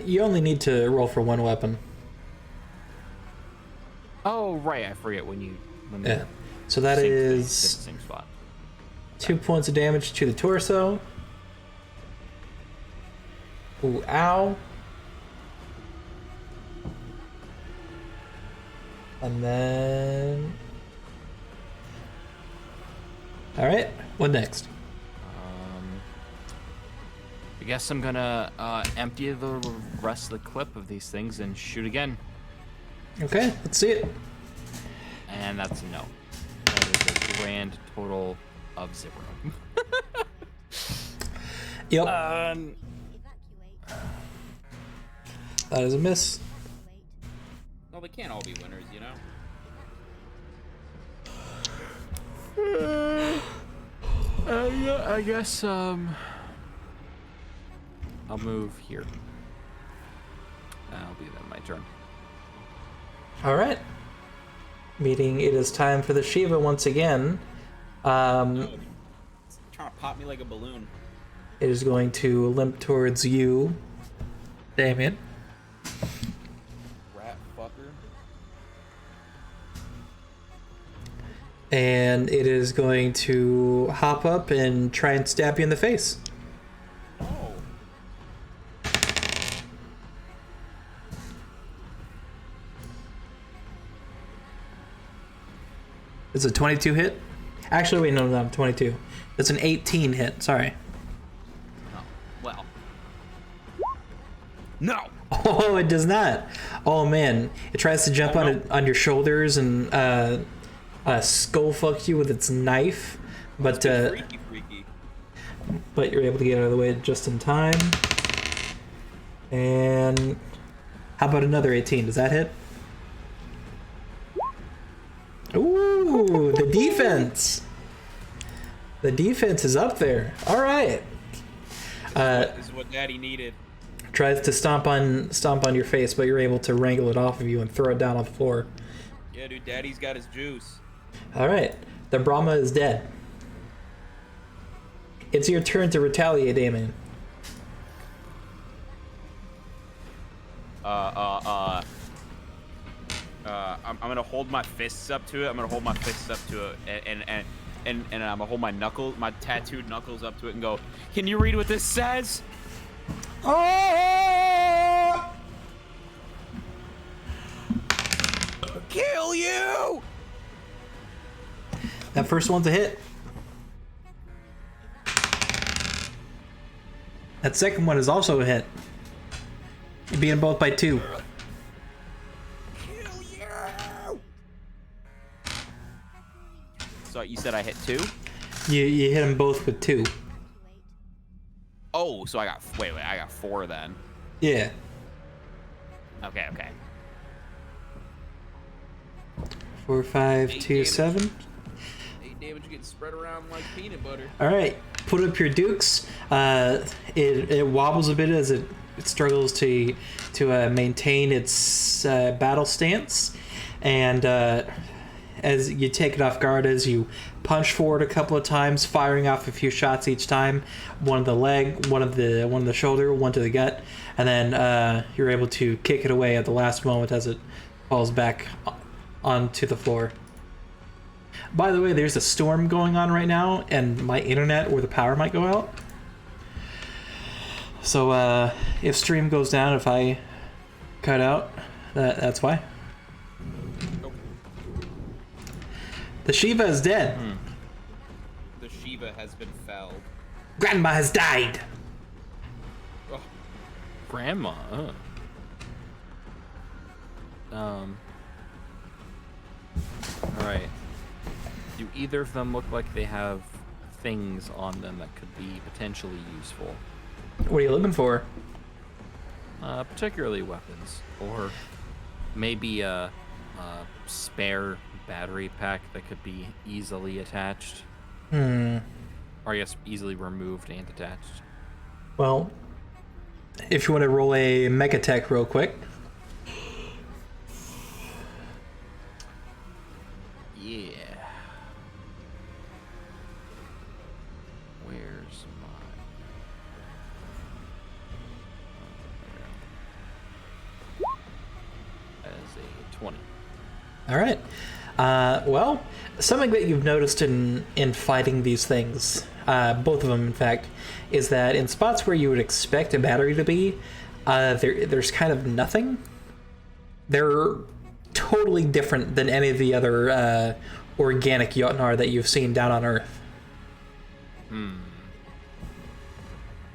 You only need to roll for 1 weapon. Oh right, I forget when you. Yeah. So that is sing spot. 2 points of damage to the torso. Ooh, ow. And then... Alright, what next? I guess I'm gonna empty the rest of the clip of these things and shoot again. Okay, let's see it. And that's a no. That is a grand total of 0. Yep, Evacuate. that is a miss. Well, they can't all be winners, you know? Yeah, I guess I'll move here. That'll be then my turn. Alright. Meaning it is time for the Shiva once again. It's trying to pop me like a balloon. It is going to limp towards you, Damien. Rat fucker. And it is going to hop up and try and stab you in the face. Oh. It's a 22 hit? Actually, wait, no, 22. It's an 18 hit, sorry. Oh. Well. No! Oh, it does not. Oh, man. It tries to jump on your shoulders and skull fuck you with its knife. But Freaky. but you're able to get out of the way just in time. And how about another 18? Does that hit? Ooh, the defense. The defense is up there. All right. This is what Daddy needed. Tries to stomp on your face, but you're able to wrangle it off of you and throw it down on the floor. Yeah, dude, Daddy's got his juice. All right. The Brahma is dead. It's your turn to retaliate, Damon. I'm gonna hold my fists up to it. I'm gonna hold my fists up to it, and I'm gonna hold my tattooed knuckles up to it, and go, "Can you read what this says?" Oh! Kill you! That first one's a hit. That second one is also a hit. You're beating both by 2. So you said I hit 2? You hit them both with 2. Oh, so I got wait, I got 4 then. Yeah. Okay. 4, 5, 2, damage. 7. 8 damage getting spread around like peanut butter. All right, put up your dukes. It wobbles a bit as it struggles to maintain its battle stance, and as you take it off guard, as you punch forward a couple of times, firing off a few shots each time, one of the leg, one of the shoulder, one to the gut, and then you're able to kick it away at the last moment as it falls back onto the floor. By the way, there's a storm going on right now, and my internet or the power might go out. So if stream goes down, if I cut out, that's why. The Shiva is dead. The Shiva has been felled. Grandma has died. Oh, Grandma. Alright. Do either of them look like they have things on them that could be potentially useful? What are you looking for? Particularly weapons. Or maybe a spare battery pack that could be easily attached. Or I guess easily removed and attached. Well, if you want to roll a Mega Tech real quick. Yeah. Where's my... As a 20. All right. Well, something that you've noticed in fighting these things, both of them, in fact, is that in spots where you would expect a battery to be, there's kind of nothing. They're totally different than any of the other organic Jotnar that you've seen down on Earth.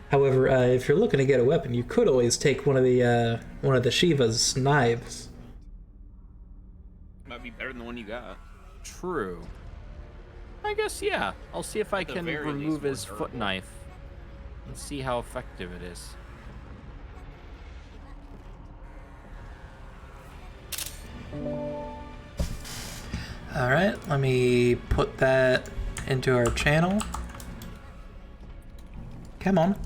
However, if you're looking to get a weapon, you could always take one of the Shiva's knives. might be better than the one you got. True. I guess, yeah. I'll see if I At the can very remove least, more his foot durable. knife and see how effective it is. All right, let me put that into our channel. Come on.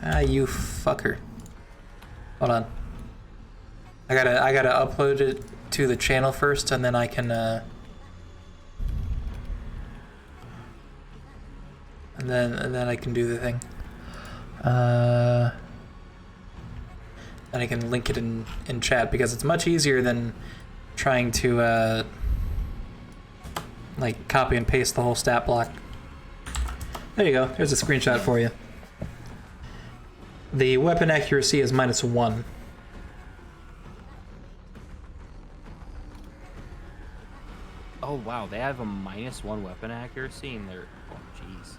Ah, you fucker. Hold on. I gotta upload it to the channel first, and then I can and then I can do the thing. Then I can link it in chat, because it's much easier than trying to like copy and paste the whole stat block. There you go. There's a screenshot for you. The weapon accuracy is -1. Oh, wow. They have a -1 weapon accuracy in their... Oh, jeez.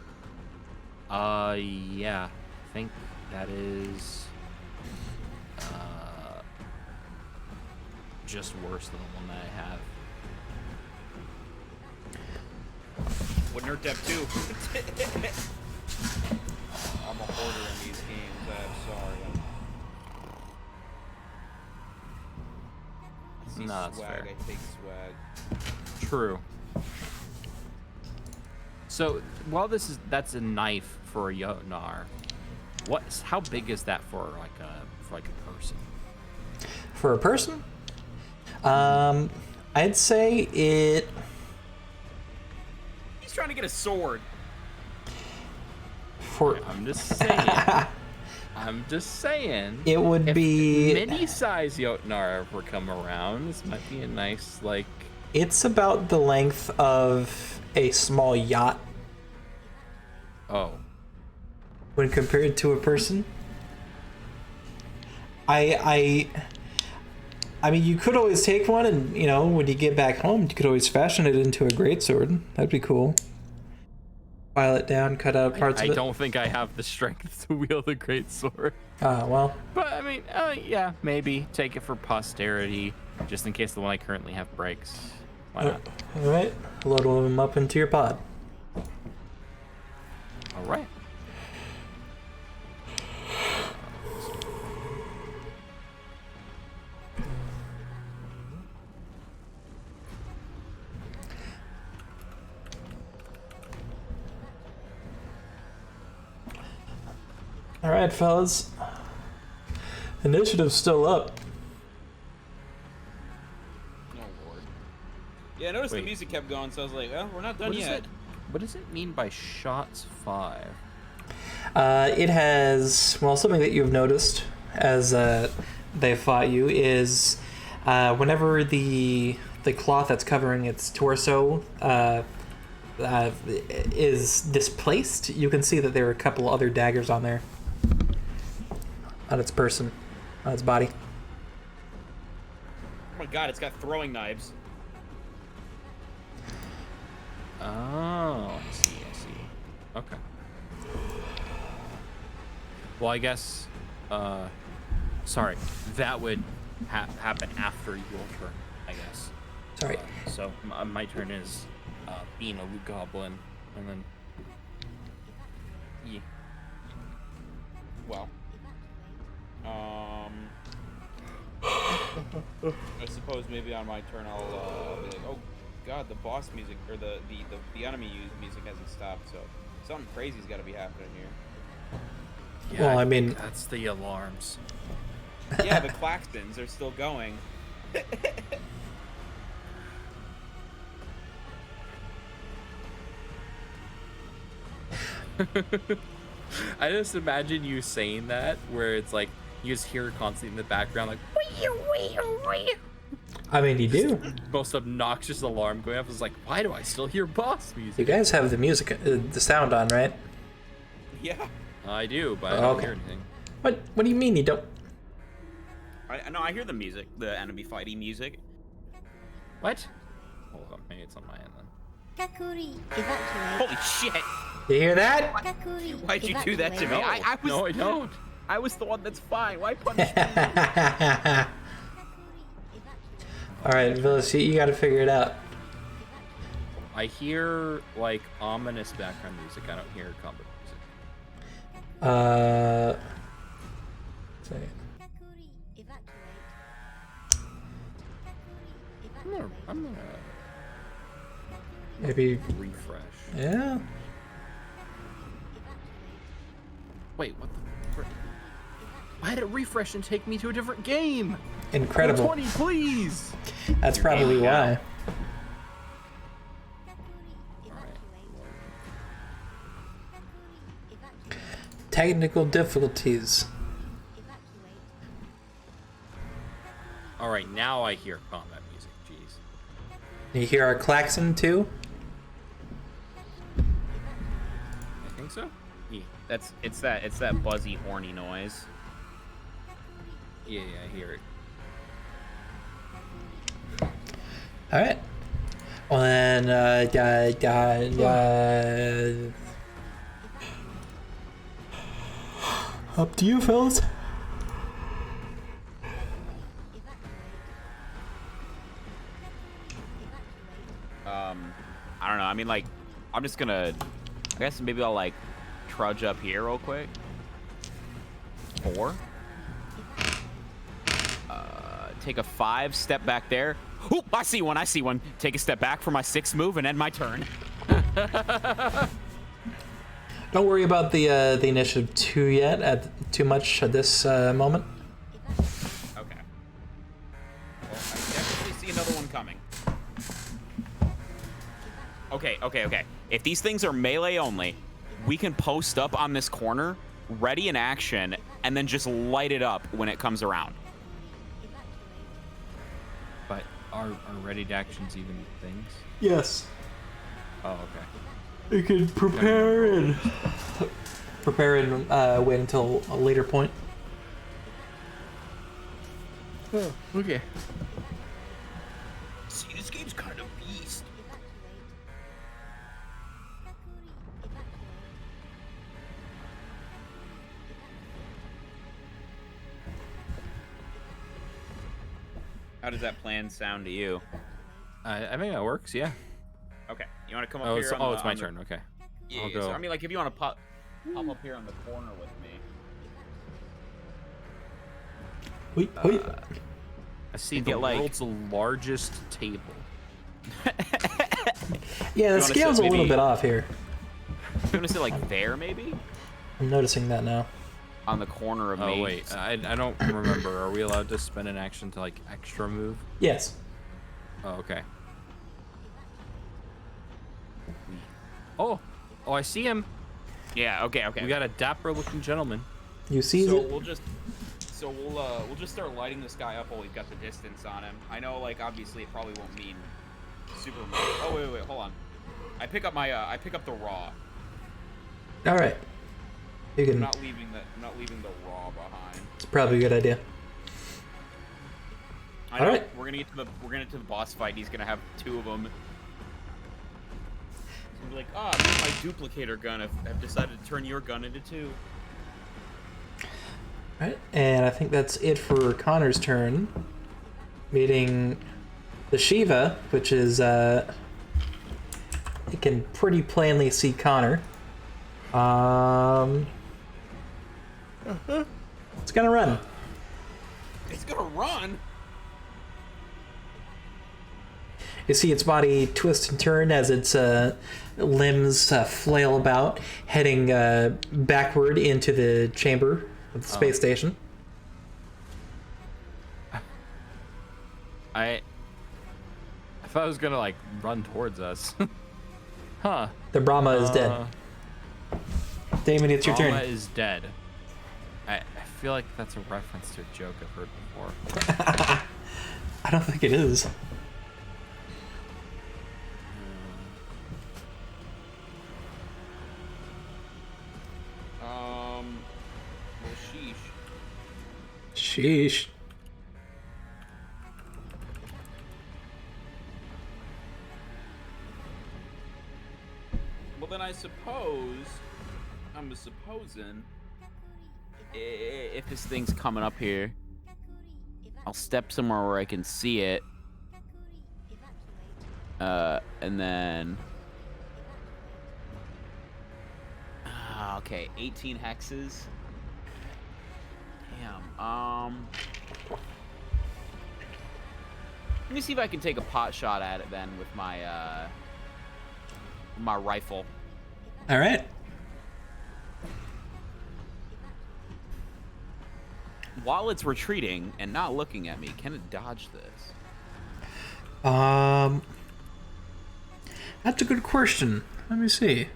Yeah. I think that is... just worse than the one that I have. Wouldn't hurt to have 2. I'm a hoarder in these games. I'm sorry. I see No, that's swag, fair. I take swag. True. So, while that's a knife for a Jotnar, how big is that for like a person? For a person? I'd say it... He's trying to get a sword. For... I'm just saying. I'm just saying. It would be... mini-size Jotnar ever come around, this might be a nice, like... It's about the length of a small yacht Oh. when compared to a person. I mean, you could always take one, and when you get back home, you could always fashion it into a greatsword. That'd be cool. file it down, cut out parts I of it? don't think I have the strength to wield a great sword. Well, But I mean, yeah, maybe take it for posterity, just in case the one I currently have breaks. Why not? all right. Load them up into your pod. All right. All right, fellas. Initiative's still up. Oh lord. Yeah, I noticed Wait. the music kept going, so I was like, well, we're not done yet. What does it mean by shots 5? It has, well, something that you've noticed as they fought you is whenever the cloth that's covering its torso is displaced, you can see that there are a couple other daggers on there. On its person, on its body. Oh my god, it's got throwing knives. Oh, I see. Okay. Well, I guess, sorry, that would happen after your turn, I guess. Sorry. So my turn is being a loot goblin, and then yeah. Well. I suppose maybe on my turn I'll be like, oh god, the boss music, or the enemy music hasn't stopped, so something crazy's got to be happening here. Yeah, Well, I think mean- that's the alarms. Yeah, the claxons are still going. I just imagine you saying that, where it's like you just hear it constantly in the background, like I mean, you do. most obnoxious alarm going off. It's like, why do I still hear boss You music? guys have the music, the sound on, right? Yeah. I do, but I don't Okay. hear anything. What do you mean you don't? I know, I hear the music, the enemy fighting music. What? Hold on, maybe it's on my end then. Kakuri, evacuate. Holy shit! You hear that? Kakuri, Why'd you do that to me? I was, No, I don't. I was the one that's fine. Why punish me? All right, Villas, you got to figure it out. I hear like ominous background music. I don't hear combat music. Second. Kakuri, evacuate. I'm gonna Maybe. refresh. Yeah. Wait, what the frick? Why did it refresh and take me to a different game? Incredible. 20, please. That's probably why. Technical difficulties. All right, now I hear combat music. Jeez. You hear our klaxon too? I think so. Yeah, It's that buzzy, horny noise. yeah, I hear it. All right. Well then, up to you, fellas. I don't know. I mean, like, I'm just gonna. I guess maybe I'll like trudge up here real quick. 4. Take a 5, step back there. Oop! I see one. Take a step back for my 6th move and end my turn. Don't worry about the initiative too much at this moment. Okay. Well, I definitely see another one coming. Okay. If these things are melee only, we can post up on this corner, ready in action, and then just light it up when it comes around. But are ready actions even things? Yes. Oh, okay. You can prepare and wait until a later point. Oh, okay. See, this game's kind of beast. How does that plan sound to you? I think that works. Yeah. Okay, you want to come up Oh, here? it's my turn. Okay. Yeah, I'll yeah, so, go. I mean, like, if you want to pop up here on the corner with me. Wait. I see and the get, like- world's largest table. Yeah, the wanna scale's a sit little maybe- bit off here. You want to sit like there, maybe? I'm noticing that now. On the corner of me. Oh wait, I don't remember. Are we allowed to spend an action to like extra move? Yes. Oh, okay. Oh, I see him. Yeah. Okay. We got a dapper-looking gentleman. You see So it? we'll just start lighting this guy up while we've got the distance on him. I know, like, obviously it probably won't mean super much. Oh wait, hold on. I pick up the raw. All right. You I'm can. not leaving the raw behind. It's probably a good idea. I know, Alright. We're gonna get to the boss fight. He's gonna have two of them. He's gonna be like, my duplicator gun. I've decided to turn your gun into two. All right, and I think that's it for Connor's turn. Meeting the Shiva, which is it can pretty plainly see Connor. It's gonna run. It's gonna run. You see its body twist and turn as its limbs flail about, heading backward into the chamber of the space station. I thought it was gonna like run towards us. Huh. The Brahma is dead. Damon, it's your Brahma turn. is dead. I feel like that's a reference to a joke I've heard before. I don't think it is. Well, sheesh. Sheesh. Well, then I suppose I'm supposing if this thing's coming up here, I'll step somewhere where I can see it. And then okay, 18 hexes. Damn. Let me see if I can take a pot shot at it then with my my rifle. All right. While it's retreating and not looking at me, can it dodge this? That's a good question. Let me see.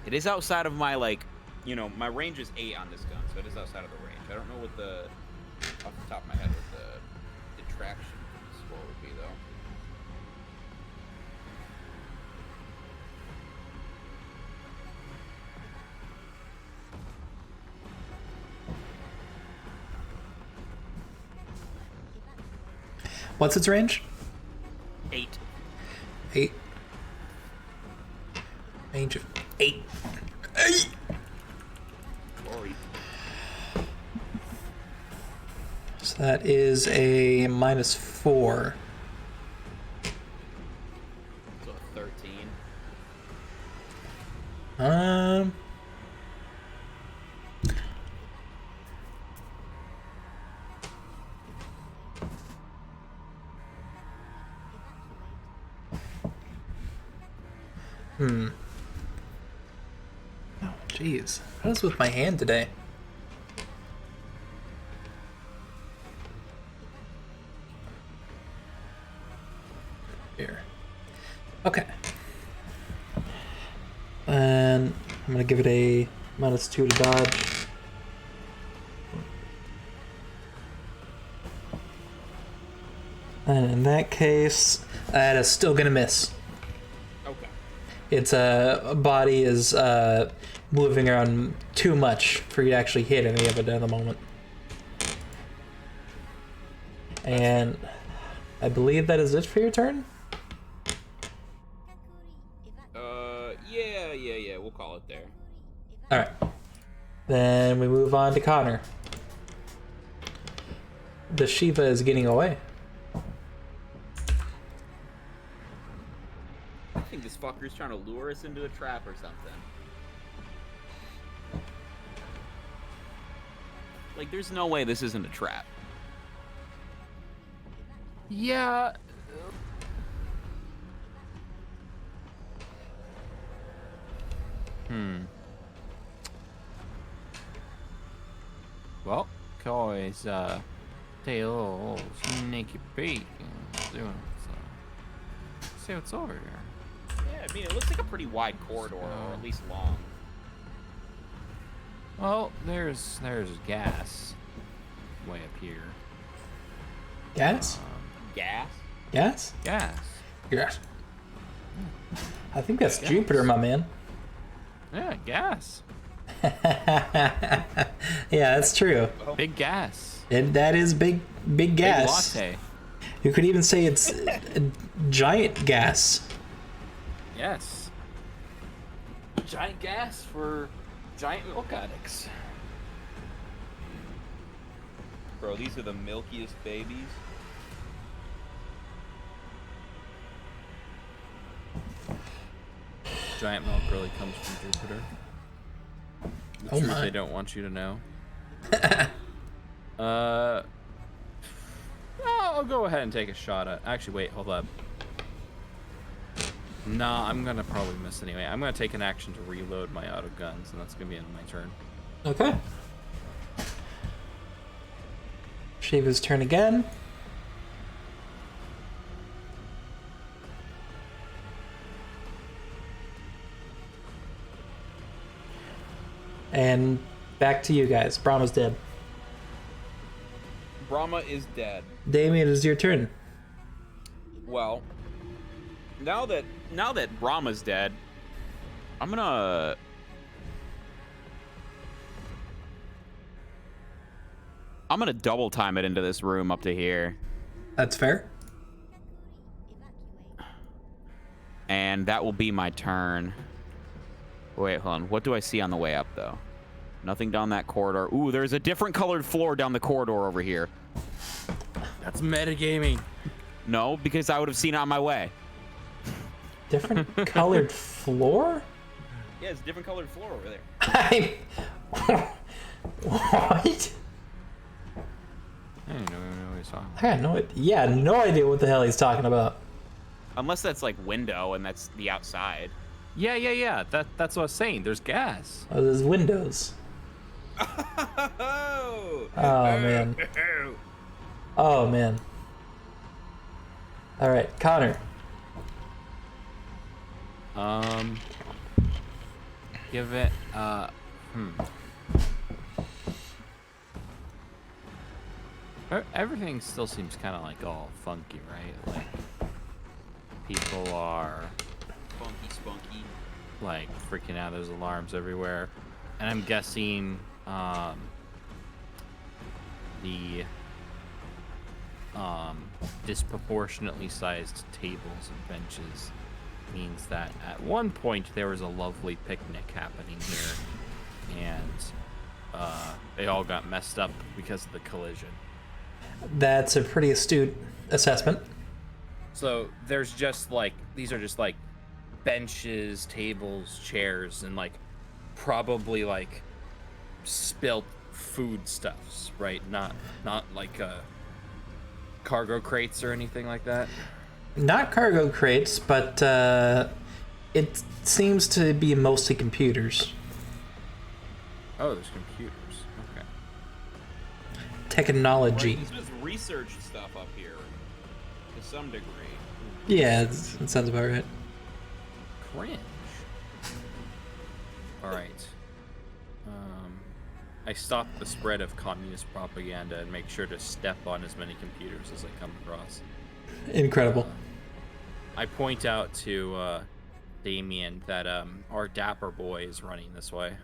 It is outside of my, like, you know, my range is 8 on this gun, so it is outside of the range. I don't know what the, off the top of my head, what the detraction from the score would be, though. What's its range? 8. 8. Range of 8. 8. Sorry. So that is a -4. So 13. Oh, jeez. What is with my hand today? Here. Okay. And I'm gonna give it a -2 to dodge. And in that case, that is still gonna miss. Okay. Its body is moving around too much for you to actually hit any of it at the moment. And I believe that is it for your turn? Yeah, we'll call it there. Alright. Then we move on to Connor. The Shiva is getting away. fuckers trying to lure us into a trap or something. Like, there's no way this isn't a trap. Yeah. Well, can always take a little sneaky peek and see what's over here. Yeah, I mean, it looks like a pretty wide corridor, or at least long. Well, there's gas way up here. Gas? Gas? Gas? Gas. Yes. I think that's Jupiter, my man. Yeah, gas. Yeah, that's true. Big gas. And that is big gas. Big latte. You could even say it's a giant gas. Yes. Giant gas for giant milk addicts. Bro, these are the milkiest babies. Giant milk really comes from Jupiter. The Oh truth my. they don't want you to know. I'll go ahead and take a shot at. Actually, wait, hold up. Nah, I'm gonna probably miss anyway. I'm gonna take an action to reload my auto guns, and that's gonna be the end of my turn. Okay. Shiva's turn again. And back to you guys. Brahma's dead. Brahma is dead. Damien, it is your turn. Well, now that Brahma's dead, I'm gonna double time it into this room up to here. That's fair. And that will be my turn. Wait, hold on. What do I see on the way up, though? Nothing down that corridor. Ooh, there's a different colored floor down the corridor over here. That's metagaming. No, because I would have seen it on my way. Different colored floor? Yeah, it's a different colored floor over there. What? I don't know what he's talking I got no idea what the hell he's talking about. Unless that's like window and that's the outside. Yeah. That's what I was saying. There's gas. Oh, there's windows. Oh, man. Oh, man. All right, Connor. Give it, Everything still seems kind of like all funky, right? Like, people are Funky, spunky. like freaking out. There's alarms everywhere. And I'm guessing, the, disproportionately sized tables and benches means that at one point there was a lovely picnic happening here, and they all got messed up because of the collision. That's a pretty astute assessment. So there's just like, these are just like benches, tables, chairs, and like probably like spilt foodstuffs, right? Not like cargo crates or anything like that. Not cargo crates, but it seems to be mostly computers. Oh, there's computers. Okay. Technology. Right, this was research stuff up here, to some degree. Yeah, that sounds about right. Cringe. All right. I stop the spread of communist propaganda and make sure to step on as many computers as I come across. Incredible. I point out to Damien that our dapper boy is running this way.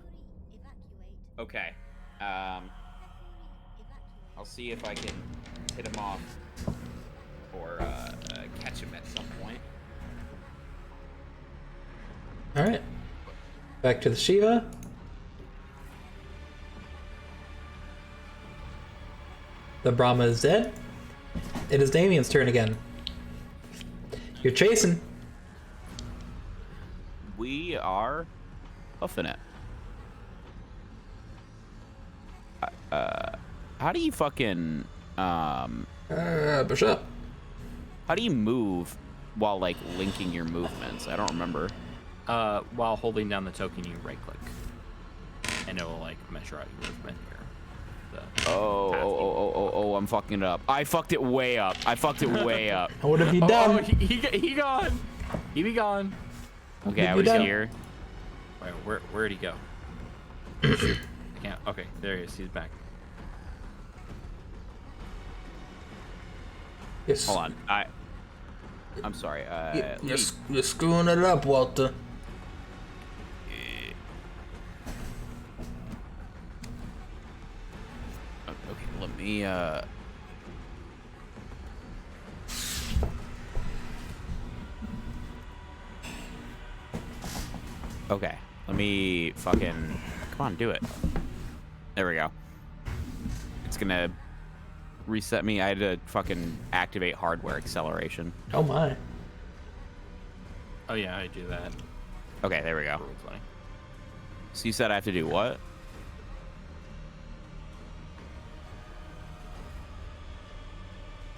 Okay. I'll see if I can hit him off or catch him at some point. All right. Back to the Shiva. The Brahma is dead. It is Damien's turn again. You're chasing. Huffing it. How do you fucking Bishop. how do you move while like linking your movements? I don't remember. While holding down the token, you right click, and it will like measure out your movement here. Oh, I'm fucking it up. I fucked it way up. What have you done? He gone. He be gone. Okay, I you was done? here. Wait, where'd he go? Shoot. I can't. Okay, there he is. He's back. Yes. Hold on. I'm sorry. You're screwing it up, Walter. Okay, let me Okay, let me fucking come on, do it. There we go. It's gonna reset me. I had to fucking activate hardware acceleration. Oh my. Oh yeah, I do that. Okay, there we go. Really funny. So you said I have to do what?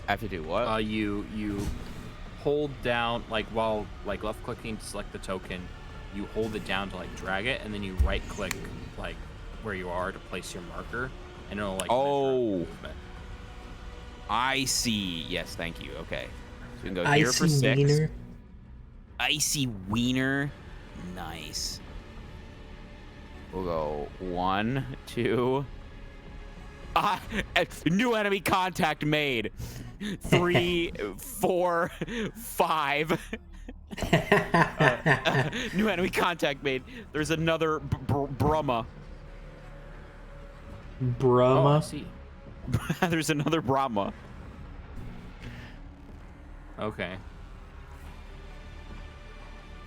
I have to do what? You hold down like while like left clicking to select the token, you hold it down to like drag it, and then you right click like where you are to place your marker, and it'll like measure out your movement. I see. Yes, thank you. Okay. So we can go here Icy for 6. wiener. Icy wiener. Nice. We'll go 1, 2. New enemy contact made. 3, 4, 5. New enemy contact made. There's another Brahma. Brahma. Oh, I see. There's another Brahma. Okay.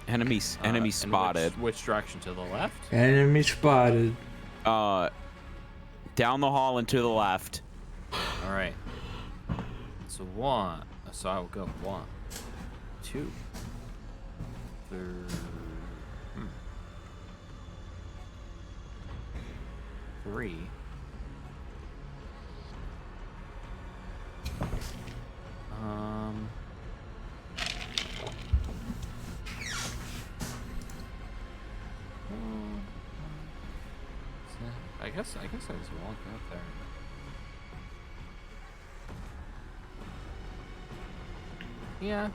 Enemy And spotted. Which direction? To the left? Enemy spotted. Down the hall and to the left. All right. So 1. So I will go 1, 2, 3. 3. I guess I just walk up there. Yeah.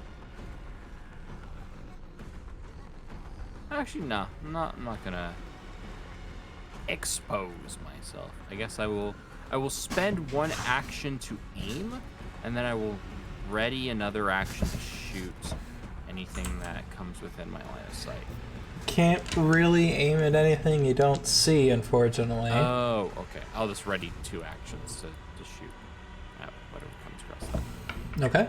Actually, no. I'm not gonna expose myself. I guess I will spend one action to aim, and then I will ready another action to shoot anything that comes within my line of sight. Can't really aim at anything you don't see, unfortunately. Oh, okay. I'll just ready 2 actions to shoot at whatever comes across that. Okay.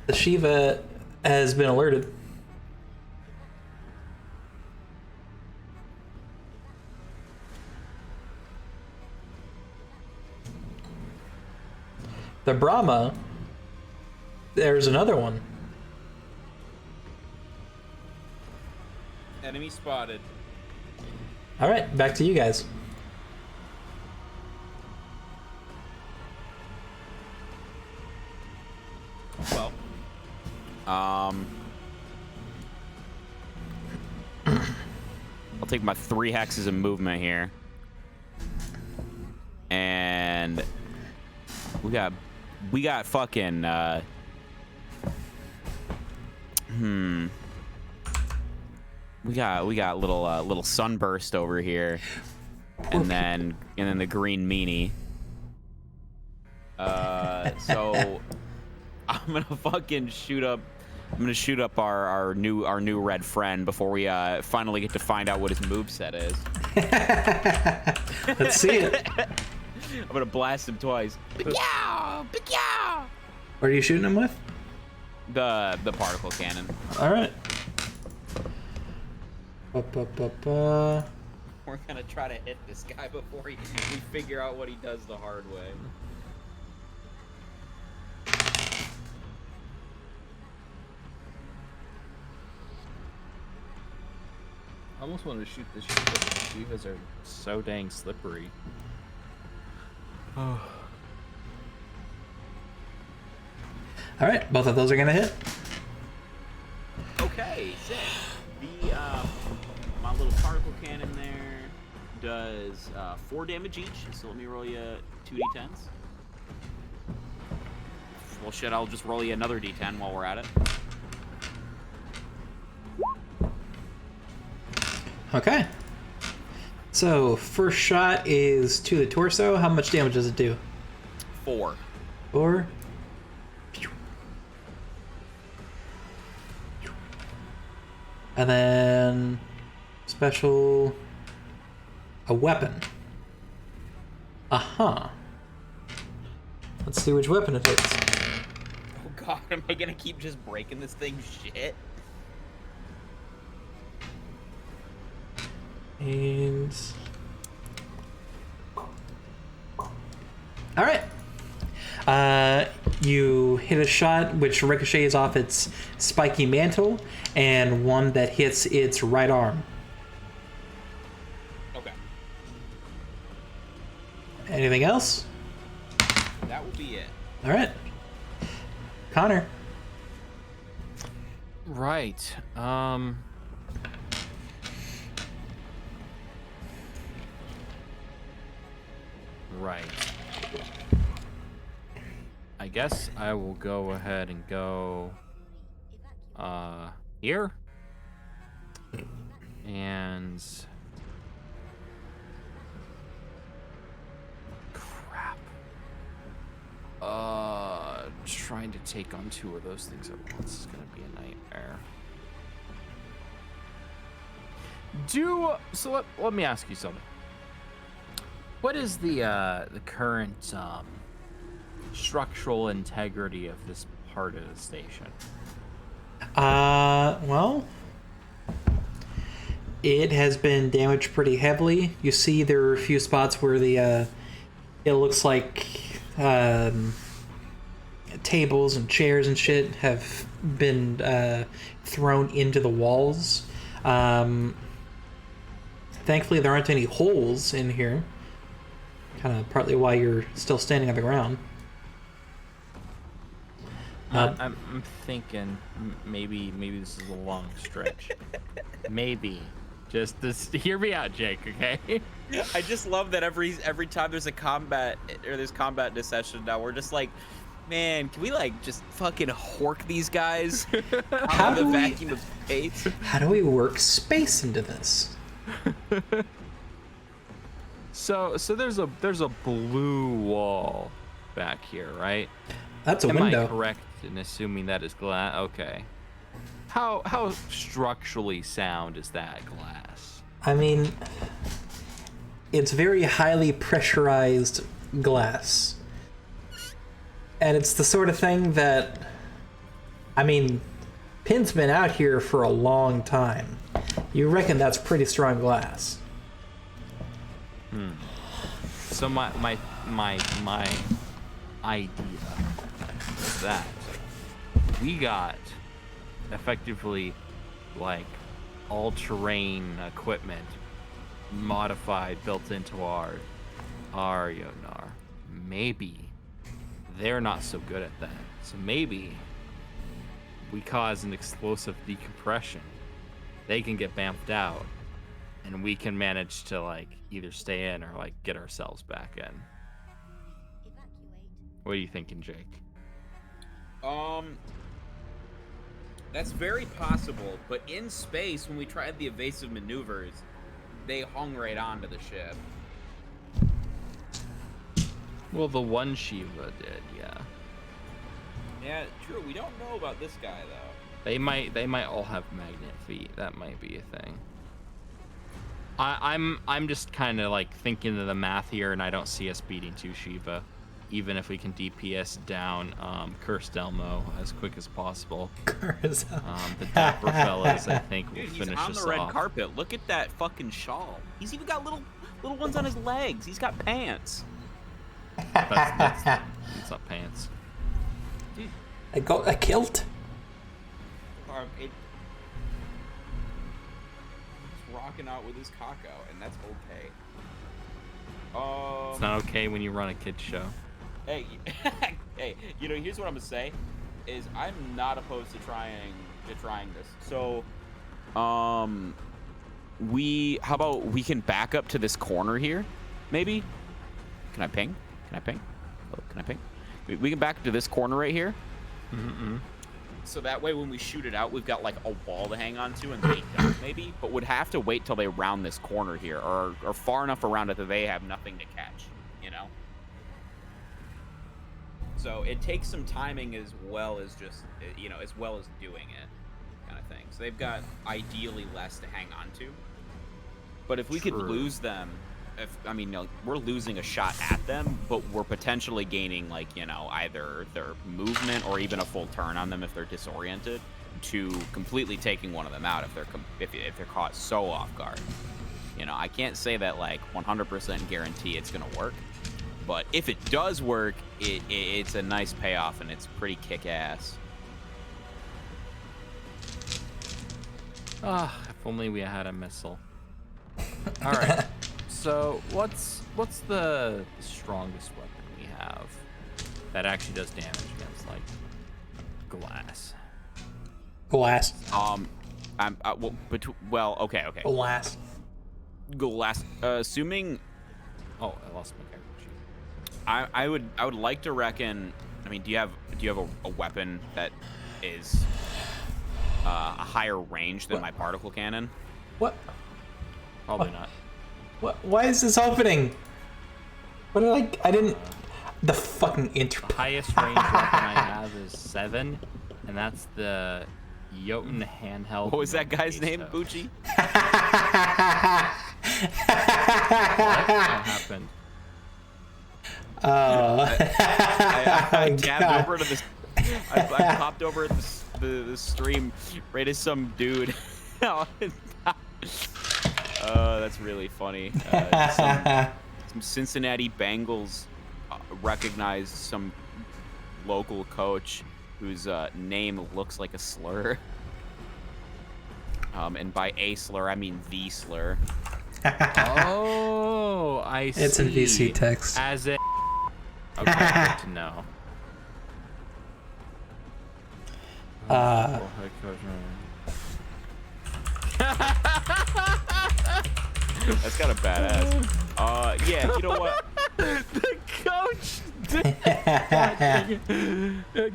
The Shiva has been alerted. The Brahma, there's another one. Enemy spotted. All right, back to you guys. Well, I'll take my 3 hexes of movement here. And we got fucking we got little sunburst over here. And then the green meanie. So I'm gonna fucking shoot up our new red friend before we finally get to find out what his moveset is. Let's see it. I'm gonna blast him twice. Ba-yow! Ba-yow! What are you shooting him with? The particle cannon. All right. Ba-ba-ba-ba. we're gonna try to hit this guy before we figure out what he does the hard way. I almost wanted to shoot this shit, but the Shivas are so dang slippery. All right, both of those are gonna hit. Okay, sick. The my little particle cannon there does 4 damage each. So let me roll you 2d10s. Well, shit, I'll just roll you another d10 while we're at it. Okay. So first shot is to the torso. How much damage does it do? 4. 4. And then special, a weapon. Uh-huh. Let's see which weapon it hits. Oh god, am I gonna keep just breaking this thing's shit? And all right. You hit a shot which ricochets off its spiky mantle, and one that hits its right arm. Okay. Anything else? That will be it. All right. Connor. Right. Right. I guess I will go ahead and go here. And crap. Trying to take on 2 of those things at once is gonna be a nightmare. So let me ask you something. What is the current structural integrity of this part of the station? Well, it has been damaged pretty heavily. You see there are a few spots where the it looks like tables and chairs and shit have been thrown into the walls. Thankfully there aren't any holes in here. Kind of partly why you're still standing on the ground. I'm thinking maybe this is a long stretch. Maybe. Just this. Hear me out, Jake. Okay. I just love that every time there's a combat or there's combat in this session now, we're just like, man, can we like just fucking hork these guys out of the vacuum of space? How do we work space into this? So there's a blue wall back here, right? That's a Am window. I correct in assuming that is glass? Okay. How structurally sound is that glass? I mean, it's very highly pressurized glass. And it's the sort of thing that, I mean, Pin's been out here for a long time. You reckon that's pretty strong glass. So my idea is that we got effectively like all-terrain equipment modified, built into our Yonar. Maybe they're not so good at that. So maybe we cause an explosive decompression. They can get bamfed out, and we can manage to like either stay in or like get ourselves back in. What are you thinking, Jake? That's very possible, but in space, when we tried the evasive maneuvers, they hung right onto the ship. Well, the one Shiva did, yeah. Yeah, true. We don't know about this guy though. They might all have magnet feet. That might be a thing. I'm just kind of like thinking of the math here, and I don't see us beating 2 Shiva, even if we can DPS down Cursed Elmo as quick as possible. The Dapper fellas, I think, will Dude, he's finish on us the red off. carpet. Look at that fucking shawl. He's even got little ones on his legs. He's got pants. That's not pants. I got a kilt. It's rocking out with his cock out, and that's okay. It's not okay when you run a kids show. Hey, hey, you know, here's what I'm gonna say, is I'm not opposed to trying this. So, how about we can back up to this corner here, maybe? Can I ping? Can I ping? Oh, can I ping? We can back up to this corner right here. So that way when we shoot it out, we've got like a wall to hang on to and they don't maybe, but would have to wait till they round this corner here or far enough around it that they have nothing to catch, you know? So it takes some timing as well as just, you know, as well as doing it kind of thing. So they've got ideally less to hang on to. But if we could lose them, I mean, we're losing a shot at them, but we're potentially gaining, like, you know, either their movement or even a full turn on them if they're disoriented, to completely taking one of them out if they're caught so off guard. You know, I can't say that like 100% guarantee it's gonna work, but if it does work, it's a nice payoff and it's pretty kick-ass. Ah, if only we had a missile. All right. So what's the strongest weapon we have that actually does damage against like glass? Glass. Okay. Glass. Glass. Assuming. Oh, I lost my character sheet. I would like to reckon. I mean, do you have a weapon that is a higher range than my particle cannon? What? Probably not. What? Why is this opening? What did I didn't. The fucking intro. The highest range weapon I have is 7, and that's the Jotunn handheld. What was that guy's name, Bucci? What happened? I tabbed over to this. I popped over at the stream right as some dude. That's really funny. Some Cincinnati Bengals recognized some local coach whose name looks like a slur. And by a slur, I mean the slur. Oh, I see. It's in VC text. As it. Okay, good to know. That's kind of badass. Yeah, you know what? The coach.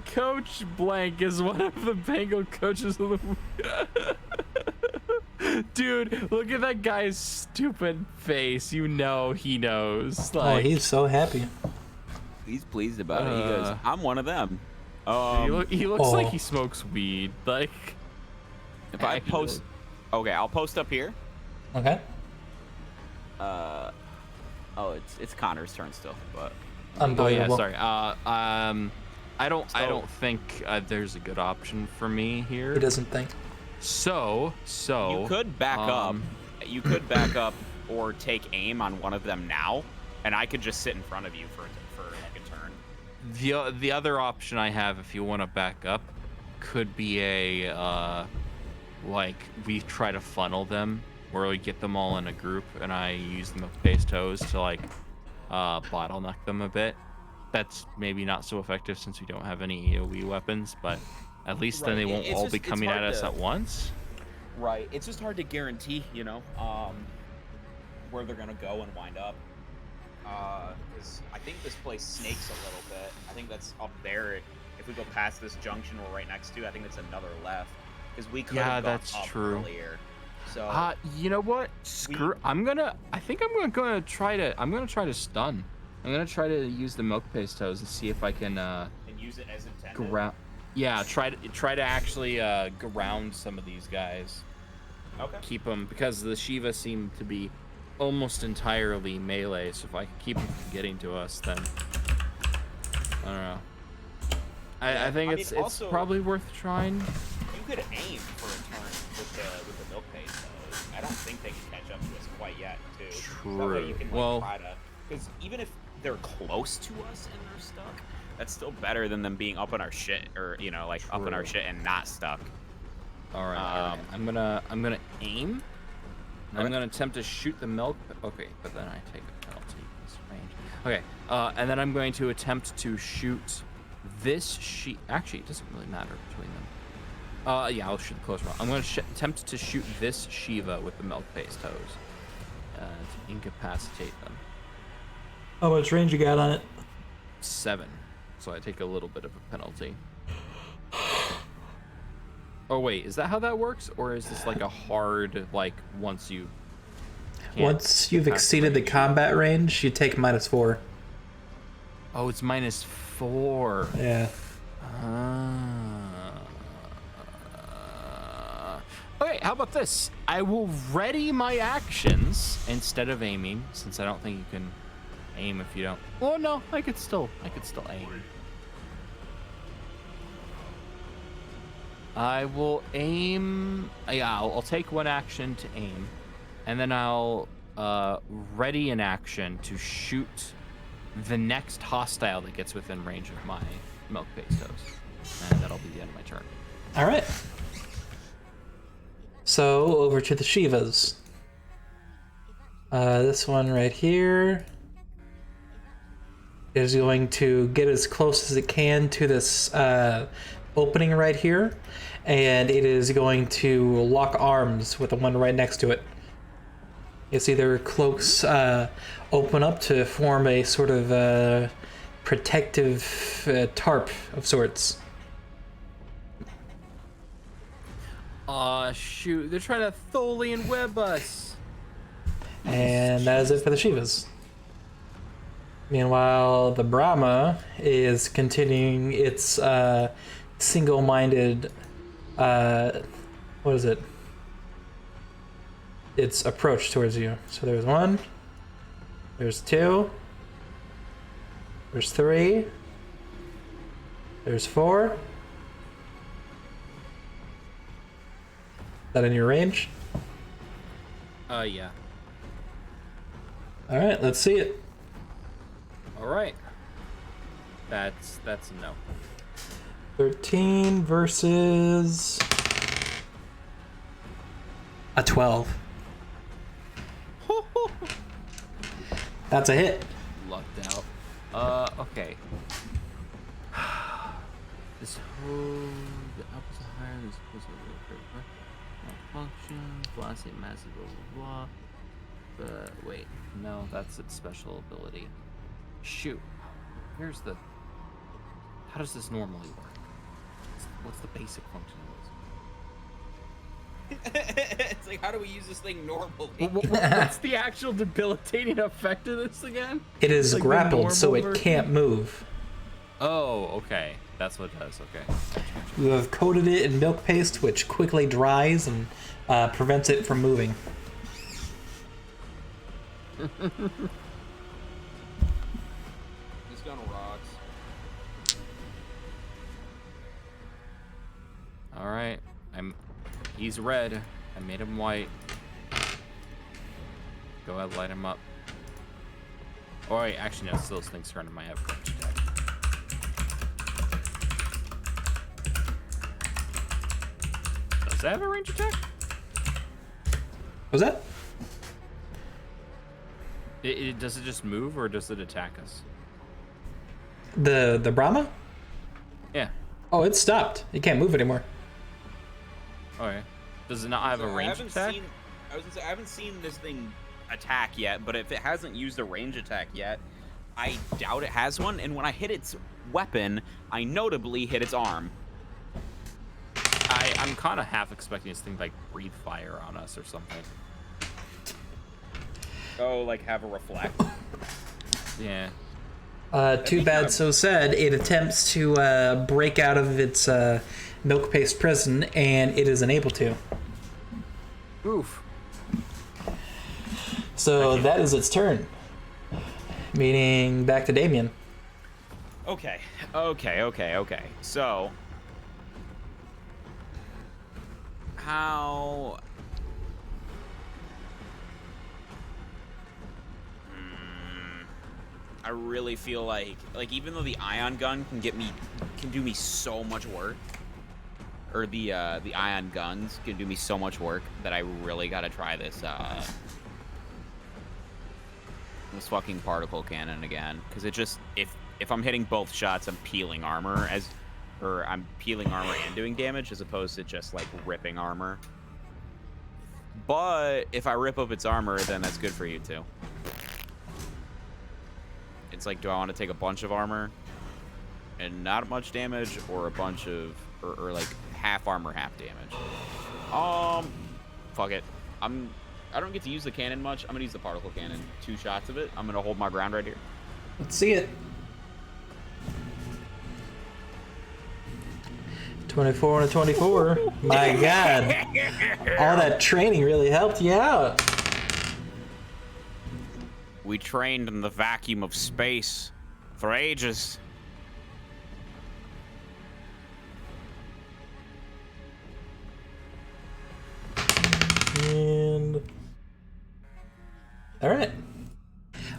Coach Blank is one of the Bengal coaches of the. Dude, look at that guy's stupid face. You know he knows. Oh, he's so happy. He's pleased about it. He goes, "I'm one of them." He looks like he smokes weed. Like, if I post, okay, I'll post up here. Okay. It's Connor's turn still, but. Unbelievable. Oh yeah, sorry. I don't think there's a good option for me here. He doesn't think. So you could back up. You could back up or take aim on one of them now, and I could just sit in front of you for like a turn. The other option I have, if you want to back up, could be a like we try to funnel them, where we get them all in a group, and I use them with base toes to like bottleneck them a bit. That's maybe not so effective since we don't have any AoE weapons, but at least then they won't all be coming at us at once. Right. It's just hard to guarantee, you know, where they're gonna go and wind up. Because I think this place snakes a little bit. I think that's up there. If we go past this junction we're right next to, I think it's another left. Because we could have gone up earlier. So. You know what? I'm gonna try to stun. I'm gonna try to use the milk paste toes and see if I can. And use it as intended. Yeah, try to actually ground some of these guys. Okay. Keep them, because the Shiva seem to be almost entirely melee. So if I can keep them from getting to us, then I don't know. I think it's also, probably worth trying. You could aim for a turn with the milk paste though. I don't think they can catch up to us quite yet, too. True. That way you can try to, because even if they're close to us and they're stuck, that's still better than them being up on our shit, or you know, like up on our shit and not stuck. All right. I'm gonna aim I'm gonna attempt to shoot the milk. Okay, but then I take a penalty. This range. Okay, and then I'm going to attempt to shoot this Actually, it doesn't really matter between them. Yeah, I'll shoot the close one. I'm going to attempt to shoot this Shiva with the milk paste hose to incapacitate them. How much range you got on it? 7. So I take a little bit of a penalty. Oh wait, is that how that works, or is this like a hard once you? Once you've exceeded the combat range, you take -4. Oh, it's -4. Yeah. Okay, how about this? I will ready my actions instead of aiming, since I don't think you can aim if you don't. Oh no, I could still aim. I will aim. Yeah, I'll take one action to aim, and then I'll ready an action to shoot the next hostile that gets within range of my milk paste hose, and that'll be the end of my turn. All right. So over to the Shivas. This one right here is going to get as close as it can to this opening right here, and it is going to lock arms with the one right next to it. You see their cloaks open up to form a sort of protective tarp of sorts. Aw, shoot. They're trying to Tholian web us. And that is it for the Shivas. Meanwhile, the Brahma is continuing its single-minded, what is it? Its approach towards you. So there's 1, there's 2, there's 3, there's 4. Is that in your range? Yeah. All right, let's see it. All right. That's a no. 13 versus a 12. That's a hit. Lucked out. Okay. This whole the uppers are higher. This was a function. Blast it massive blah blah blah. Wait, no, that's its special ability. Shoot. Here's the. How does this normally work? What's the basic function of this? It's like, how do we use this thing normally? What's the actual debilitating effect of this again? It is Like the grappled, so normal it version? can't move. Oh, okay. That's what it does. Okay. You have coated it in milk paste, which quickly dries and prevents it from moving. This gun rocks. All right. He's red. I made him white. Go ahead, light him up. Oh wait, actually no. Still, this thing's turning my range attack. Does that have a range attack? Was that? Does it just move or does it attack us? The Brahma? Yeah. Oh, it stopped. It can't move anymore. Okay. Does it not have a range attack? I haven't seen this thing attack yet, but if it hasn't used a range attack yet, I doubt it has one. And when I hit its weapon, I notably hit its arm. I'm kind of half expecting this thing to, like, breathe fire on us or something. Oh, like have a reflect. Yeah. Too bad, so sad. It attempts to break out of its milk paste prison, and it is unable to. Oof. So that is its turn. Meaning back to Damien. Okay. So, how? I really feel like even though the ion gun can do me so much work, or the ion guns can do me so much work that I really gotta try this this fucking particle cannon again, because it just if I'm hitting both shots, I'm peeling armor I'm peeling armor and doing damage as opposed to just like ripping armor. But if I rip up its armor, then that's good for you too. It's like, do I want to take a bunch of armor and not much damage, or a bunch of or like half armor, half damage? Fuck it. I don't get to use the cannon much. I'm gonna use the particle cannon. 2 shots of it. I'm gonna hold my ground right here. Let's see it. 24 and a 24. My God. All that training really helped you out. We trained in the vacuum of space for ages. And all right,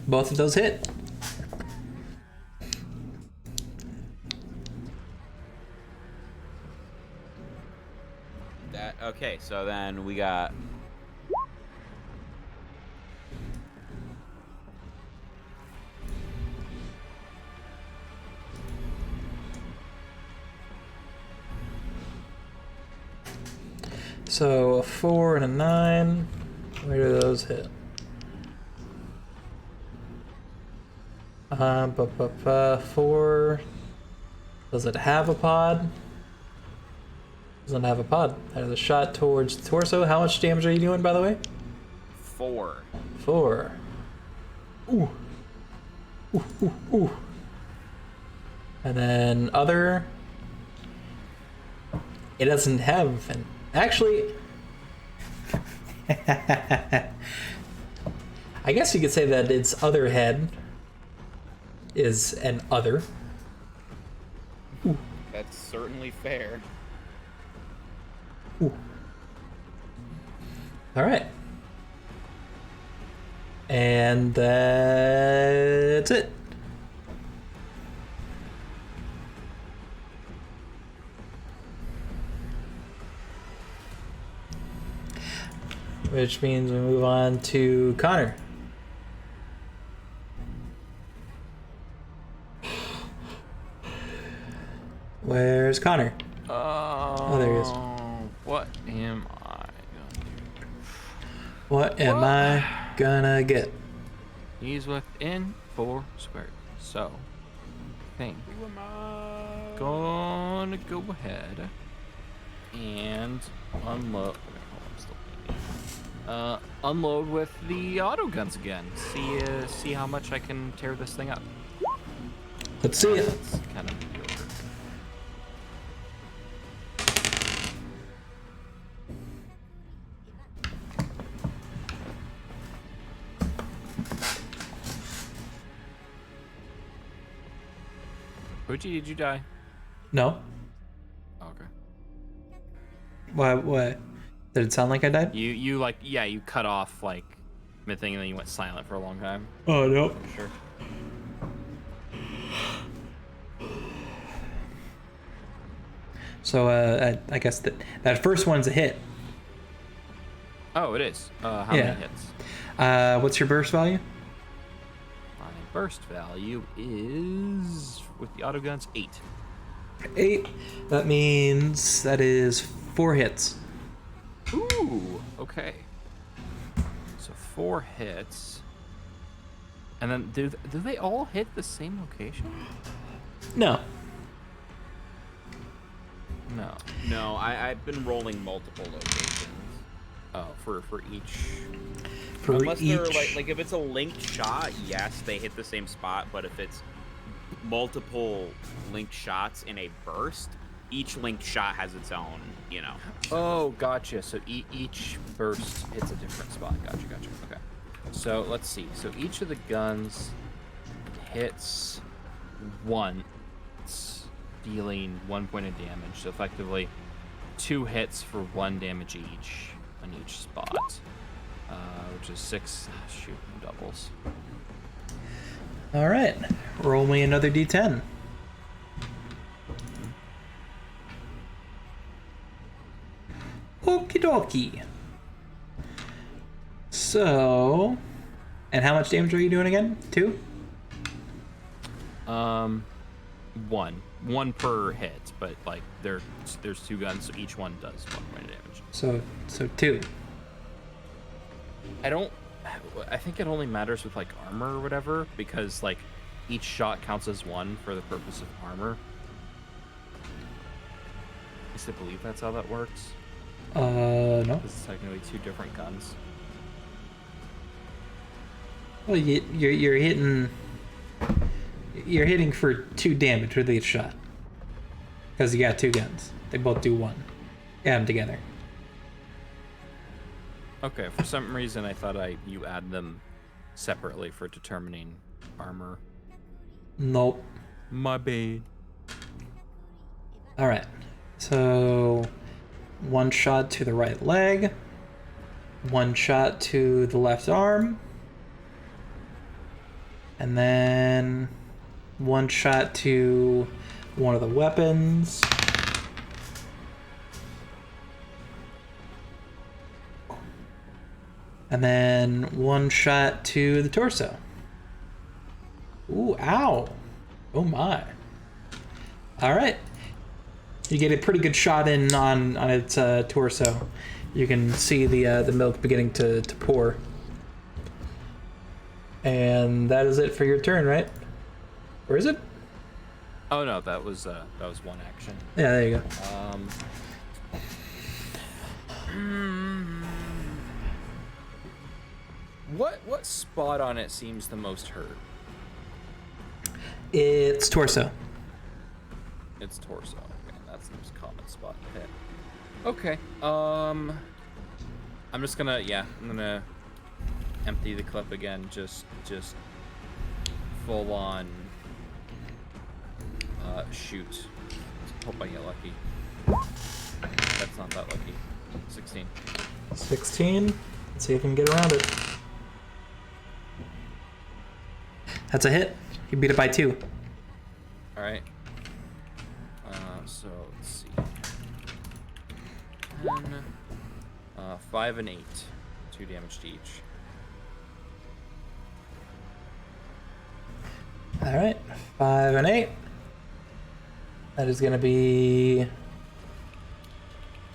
both of those hit. Okay, so then we got So a 4 and a 9. Where do those hit? 4. Does it have a pod? Doesn't have a pod. There's a shot towards the torso. How much damage are you doing, by the way? 4. 4. Ooh. Ooh, ooh, ooh. And then other. It doesn't have an. Actually. I guess you could say that its other head is an other. Ooh. That's certainly fair. Ooh. All right. And that's it. Which means we move on to Connor. Where's Connor? Oh, there he is. What am I gonna do? What am I gonna get? He's within 4 squares, so I think gonna go ahead and unload. Okay, hold on, I'm still thinking. Unload with the auto guns again. See how much I can tear this thing up. Let's see it. That's kind of mediocre. Poochie, did you die? No. Okay. Why? What? Did it sound like I died? You like, yeah, you cut off like mid thing and then you went silent for a long time. Oh no. Sure. So I guess that first one's a hit. Oh, it is. How Yeah. many hits? What's your burst value? My burst value is, with the auto guns, 8. 8. That means that is 4 hits. Ooh, okay. So 4 hits. And then do they all hit the same location? No. No. No, I've been rolling multiple locations. Oh, for each. For Unless each. they're like if it's a linked shot, yes, they hit the same spot. But if it's multiple linked shots in a burst, each linked shot has its own, you know. Oh, gotcha. So each burst hits a different spot. Gotcha. Okay. So let's see. So each of the guns hits once, dealing 1 point of damage. So effectively, 2 hits for 1 damage each on each spot, which is 6. Shoot, doubles. All right. Roll me another d10. dokie. So, and how much damage are you doing again? 2? One per hit, but like there's 2 guns, so each one does 1 point of damage. So 2. I think it only matters with like armor or whatever, because like each shot counts as 1 for the purpose of armor. At least I believe that's how that works. No. This is technically 2 different guns. Well, you're hitting for 2 damage with each shot. Because you got 2 guns. They both do 1. Add them together. Okay, for some reason I thought you add them separately for determining armor. Nope. My bad. Alright. So 1 shot to the right leg. 1 shot to the left arm. And then 1 shot to one of the weapons. And then 1 shot to the torso. Ooh, ow. Oh my. Alright. You get a pretty good shot in on its torso. You can see the milk beginning to pour. And that is it for your turn, right? Or is it? Oh no, that was 1 action. Yeah, there you go. What spot on it seems the most hurt? It's torso. It's torso. Okay, that's the most common spot to hit. Okay. I'm just gonna I'm gonna empty the clip again. Just full on shoot. Hope I get lucky. That's not that lucky. 16. 16. Let's see if we can get around it. That's a hit. You beat it by 2. All right. So let's see. 10, 5 and 8, 2 damage to each. All right, 5 and 8. That is gonna be.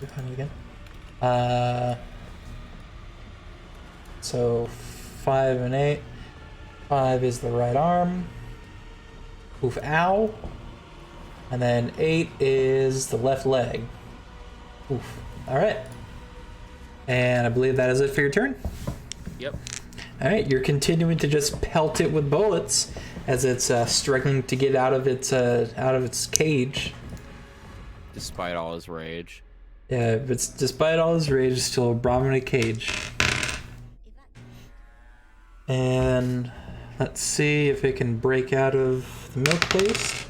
Find it again. So 5 and 8. 5 is the right arm. Oof, ow. And then 8 is the left leg. Oof. All right. And I believe that is it for your turn. Yep. All right, you're continuing to just pelt it with bullets as it's struggling to get out of its cage. Despite all his rage. Yeah, it's despite all his rage, it's still a Brahmin in a cage. And let's see if it can break out of the milk paste.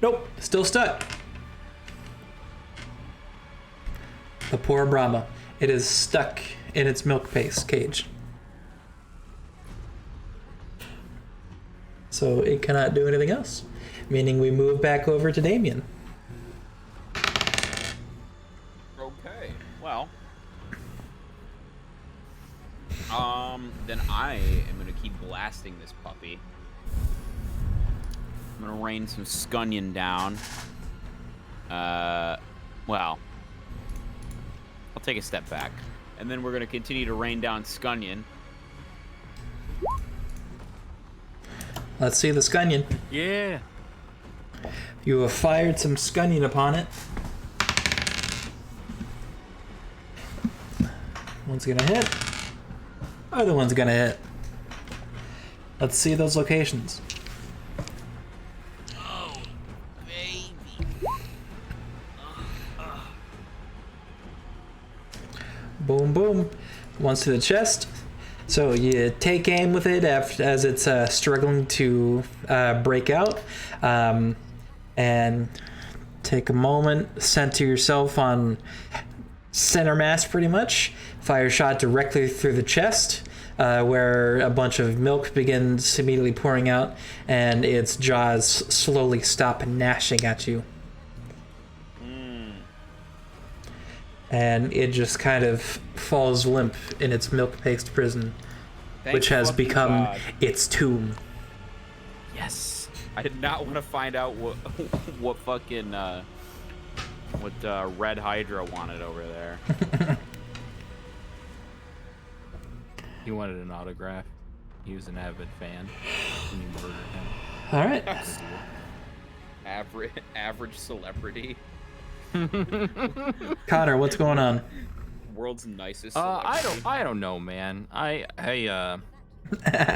Nope, still stuck. The poor Brahma. It is stuck in its milk paste cage. So it cannot do anything else. Meaning we move back over to Damien. Okay, well. Then I am gonna keep blasting this puppy. I'm gonna rain some Scunion down. Well, I'll take a step back. And then we're gonna continue to rain down Scunion. Let's see the Scunion. Yeah. You have fired some Scunion upon it. One's gonna hit. Other one's gonna hit. Let's see those locations. Oh, baby. Boom, boom. One's to the chest. So you take aim with it as it's struggling to break out. And take a moment, center yourself on center mass pretty much. Fire shot directly through the chest. where a bunch of milk begins immediately pouring out, and its jaws slowly stop gnashing at you. And it just kind of falls limp in its milk-paced prison, which has become its tomb. Yes. I did not want to find out what fucking Red Hydra wanted over there. He wanted an autograph. He was an avid fan. And you murdered him. All right. Average celebrity. Connor, what's going on? World's nicest celebrity. I don't know, man.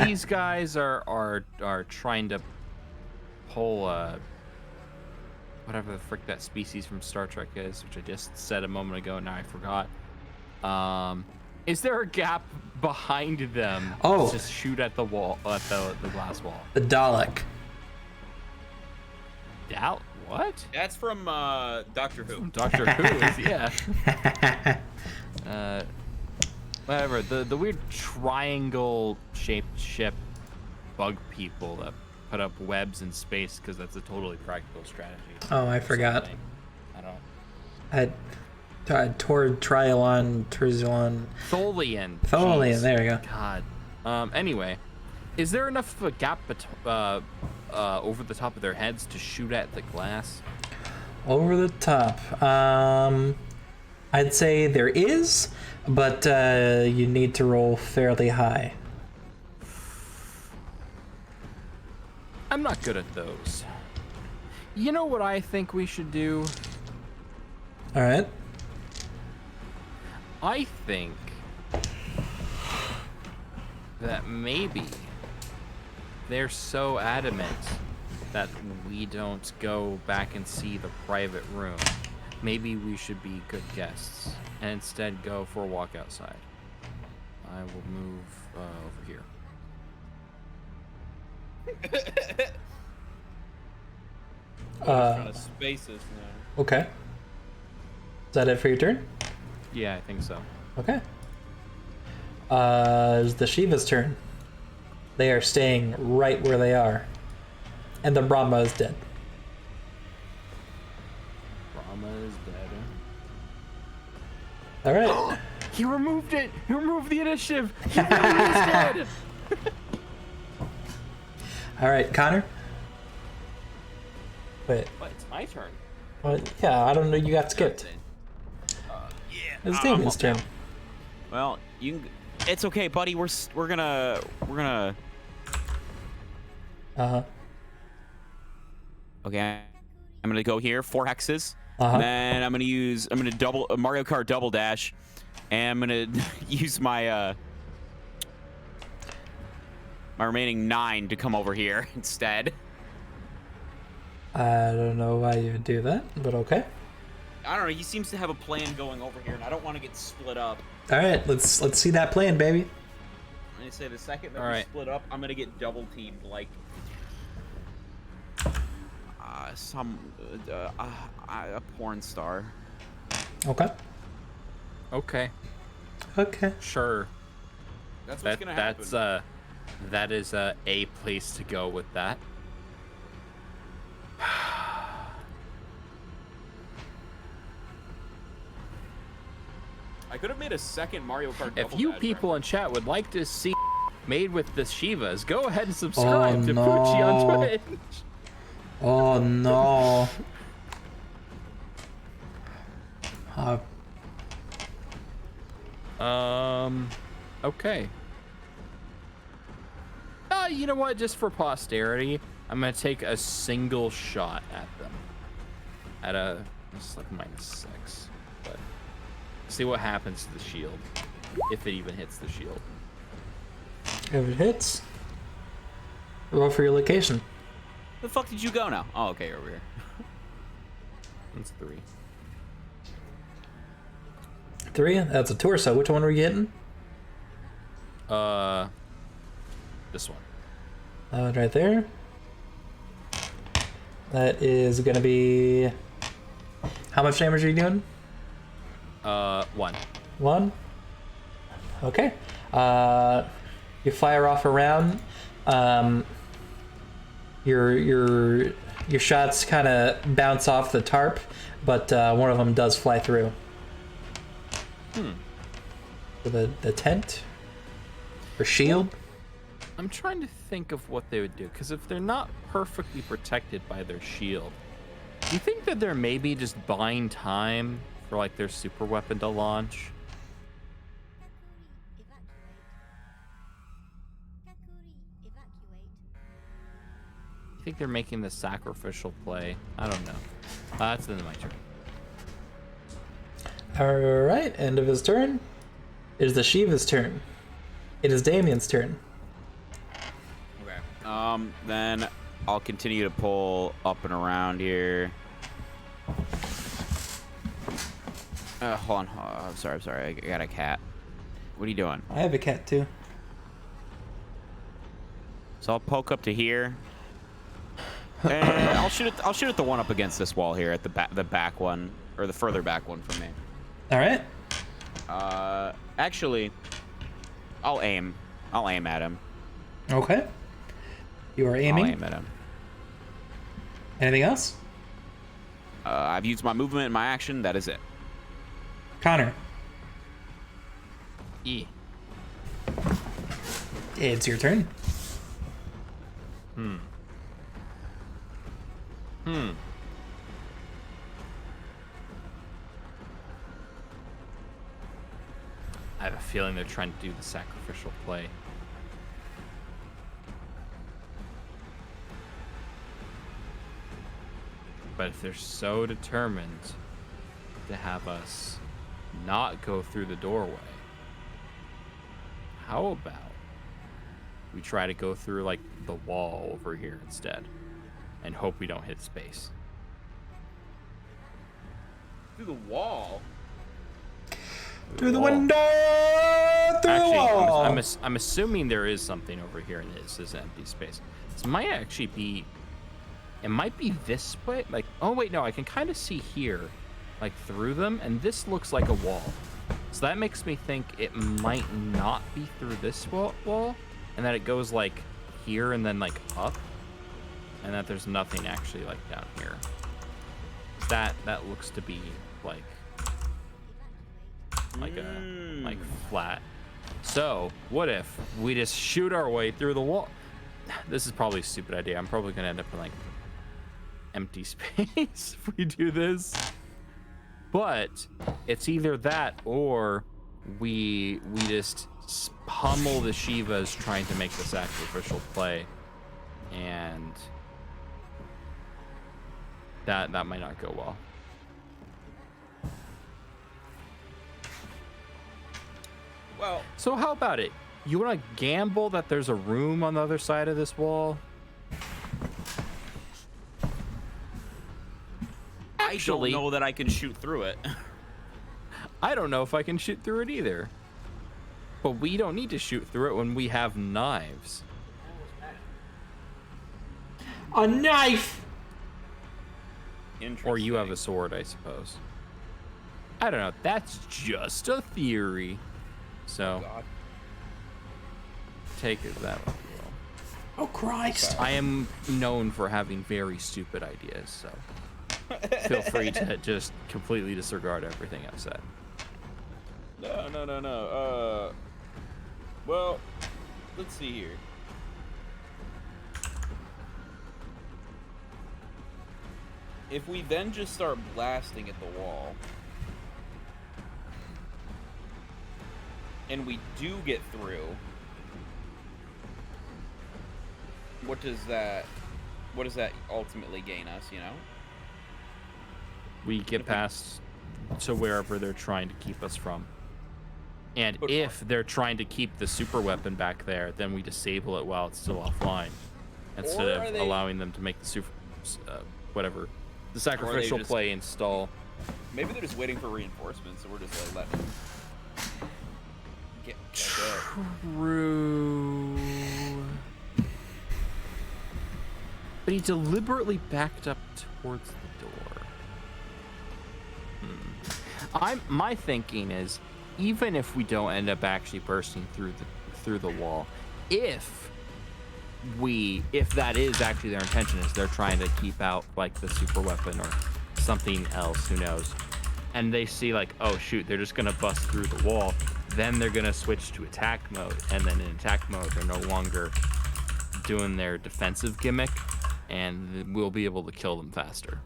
These guys are trying to pull whatever the frick that species from Star Trek is, which I just said a moment ago. Now I forgot. Is there a gap behind them? Oh. Just shoot at the wall, at the glass wall. The Dalek. What? That's from Doctor Who. Doctor Who is, yeah. Whatever. The weird triangle-shaped ship bug people that put up webs in space because that's a totally practical strategy. Oh, I forgot. I don't. Trialon. Tholian. Tholian, there you go. God. Anyway, is there enough of a gap over the top of their heads to shoot at the glass? Over the top. I'd say there is, but you need to roll fairly high. I'm not good at those. You know what I think we should do? All right. I think that maybe they're so adamant that we don't go back and see the private room. Maybe we should be good guests and instead go for a walk outside. I will move over here. Trying to space us now. Okay. Is that it for your turn? Yeah, I think so. Okay. It's the Shiva's turn. They are staying right where they are. And the Brahma is dead. Brahma is dead. All right. He removed it! He removed the initiative! He was dead! All right, Connor. Wait. What? It's my turn. What? Yeah, I don't know. You got skipped. Yeah. It's Damien's turn. Well, it's okay, buddy. We're gonna. Uh-huh. Okay. I'm gonna go here, 4 hexes. Uh-huh. Then I'm gonna double Mario Kart double dash, and I'm gonna use my my remaining 9 to come over here instead. I don't know why you would do that, but okay. I don't know. He seems to have a plan going over here, and I don't want to get split up. All right, let's see that plan, baby. I'm gonna say the second that All we right. split up, I'm gonna get double teamed like a porn star. Okay. Okay, Okay. sure. That's what's gonna happen. That is a place to go with that. I could have made a second Mario Kart. If double you dash people right in chat would like to see made with the Shivas, go ahead and subscribe to no. Poochie on Twitch. Oh no. Okay. You know what? Just for posterity, I'm gonna take a single shot at them. At it's like -6, but see what happens to the shield, if it even hits the shield. If it hits, roll for your location. The fuck did you go now? Oh, okay, over here. That's 3. 3. That's a torso. Which one were you getting? This one. Right there. That is gonna be. How much damage are you doing? 1. 1. Okay. You fire off a round. Your shots kind of bounce off the tarp, but one of them does fly through. The tent or shield. I'm trying to think of what they would do, because if they're not perfectly protected by their shield, do you think that they're maybe just buying time for like their super weapon to launch? I think they're making the sacrificial play. I don't know. That's the end of my turn. All right, end of his turn. It is the Shiva's turn. It is Damien's turn. Okay. Then I'll continue to pull up and around here. Hold on. I'm sorry. I got a cat. What are you doing? I have a cat too. So I'll poke up to here. And I'll shoot at the one up against this wall here, at the back one, or the further back one from me. All right. Actually, I'll aim at him. Okay. You are aiming. I'll aim at him. Anything else? I've used my movement and my action. That is it. Connor. E. It's your turn. I have a feeling they're trying to do the sacrificial play. But if they're so determined to have us not go through the doorway, how about we try to go through like the wall over here instead and hope we don't hit space? Through the wall. Through the wall. window. Through Actually, the wall. I'm assuming there is something over here and this is empty space. This might actually be, it might be this way. Like, oh wait, no, I can kind of see here, like through them, and this looks like a wall. So that makes me think it might not be through this wall, and that it goes like here and then like up, and that there's nothing actually like down here. That looks to be like a flat. So what if we just shoot our way through the wall? This is probably a stupid idea. I'm probably gonna end up in like empty space if we do this. But it's either that or we just pummel the Shivas trying to make the sacrificial play, and that might not go well. Well, So how about it? You want to gamble that there's a room on the other side of this wall? I don't know that I can shoot through it. I don't know if I can shoot through it either. But we don't need to shoot through it when we have knives. A knife. Or you have a sword, I suppose. I don't know. That's just a theory. So, God. take it that way. Oh Christ. I am known for having very stupid ideas, so feel free to just completely disregard everything I've said. No. Well, let's see here. If we then just start blasting at the wall, and we do get through, what does that ultimately gain us, you know? We get past to wherever they're trying to keep us from. And Good if they're trying to keep the super weapon back there, then we disable it while it's still offline, instead Or are of they- allowing them to make the the sacrificial just- play install. Maybe they're just waiting for reinforcements, so we're just like letting them get True. But he deliberately backed up towards the door. My thinking is, even if we don't end up actually bursting through the wall, if that is actually their intention, is they're trying to keep out like the super weapon or something else, who knows, and they see like, oh shoot, they're just gonna bust through the wall, then they're gonna switch to attack mode, and then in attack mode they're no longer doing their defensive gimmick, and we'll be able to kill them faster.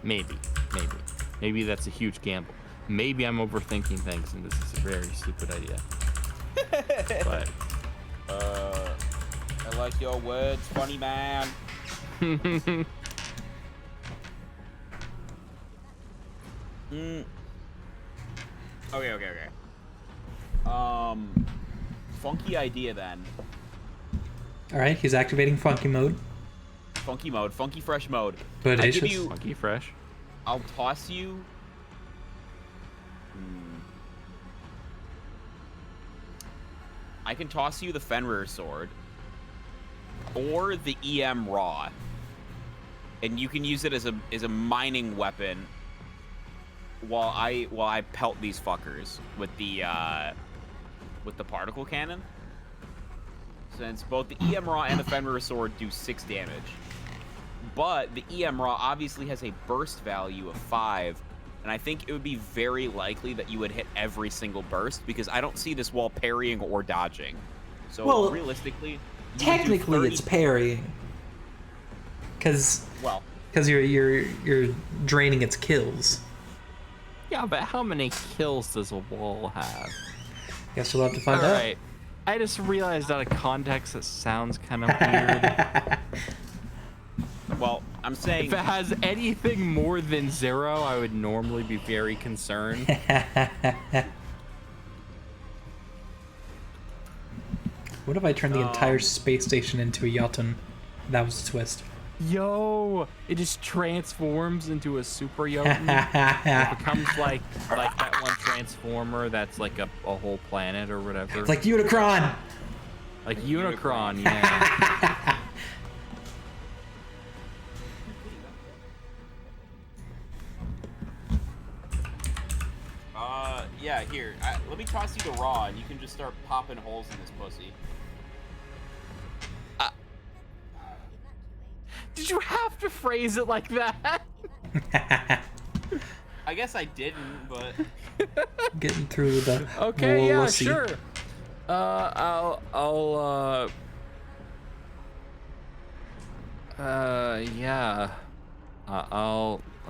Maybe that's a huge gamble. Maybe I'm overthinking things and this is a very stupid idea. But I like your words, funny man. Okay. Funky idea then. All right, he's activating funky mode. Funky mode, funky fresh mode. But I'll give you, funky fresh. I'll toss you. I can toss you the Fenrir sword or the EM raw, and you can use it as a mining weapon while I pelt these fuckers with the particle cannon. Since both the EM raw and the Fenrir sword do 6 damage, but the EM raw obviously has a burst value of 5. And I think it would be very likely that you would hit every single burst because I don't see this wall parrying or dodging. So well, realistically, technically it's parrying, because you're draining its kills. Yeah, but how many kills does a wall have? Guess we'll have to find out. All right. I just realized out of context that sounds kind of weird. Well, I'm saying if it has anything more than 0, I would normally be very concerned. What if I turned the entire space station into a Jotunn? That was a twist. Yo, it just transforms into a super Jotunn. It becomes like that one transformer that's like a whole planet or whatever. It's like Unicron. Like Unicron, yeah. Yeah, here. Let me toss you the raw, and you can just start popping holes in this pussy. Did you have to phrase it like that? I guess I didn't, but Getting through the okay, yeah, we'll see. sure. I'm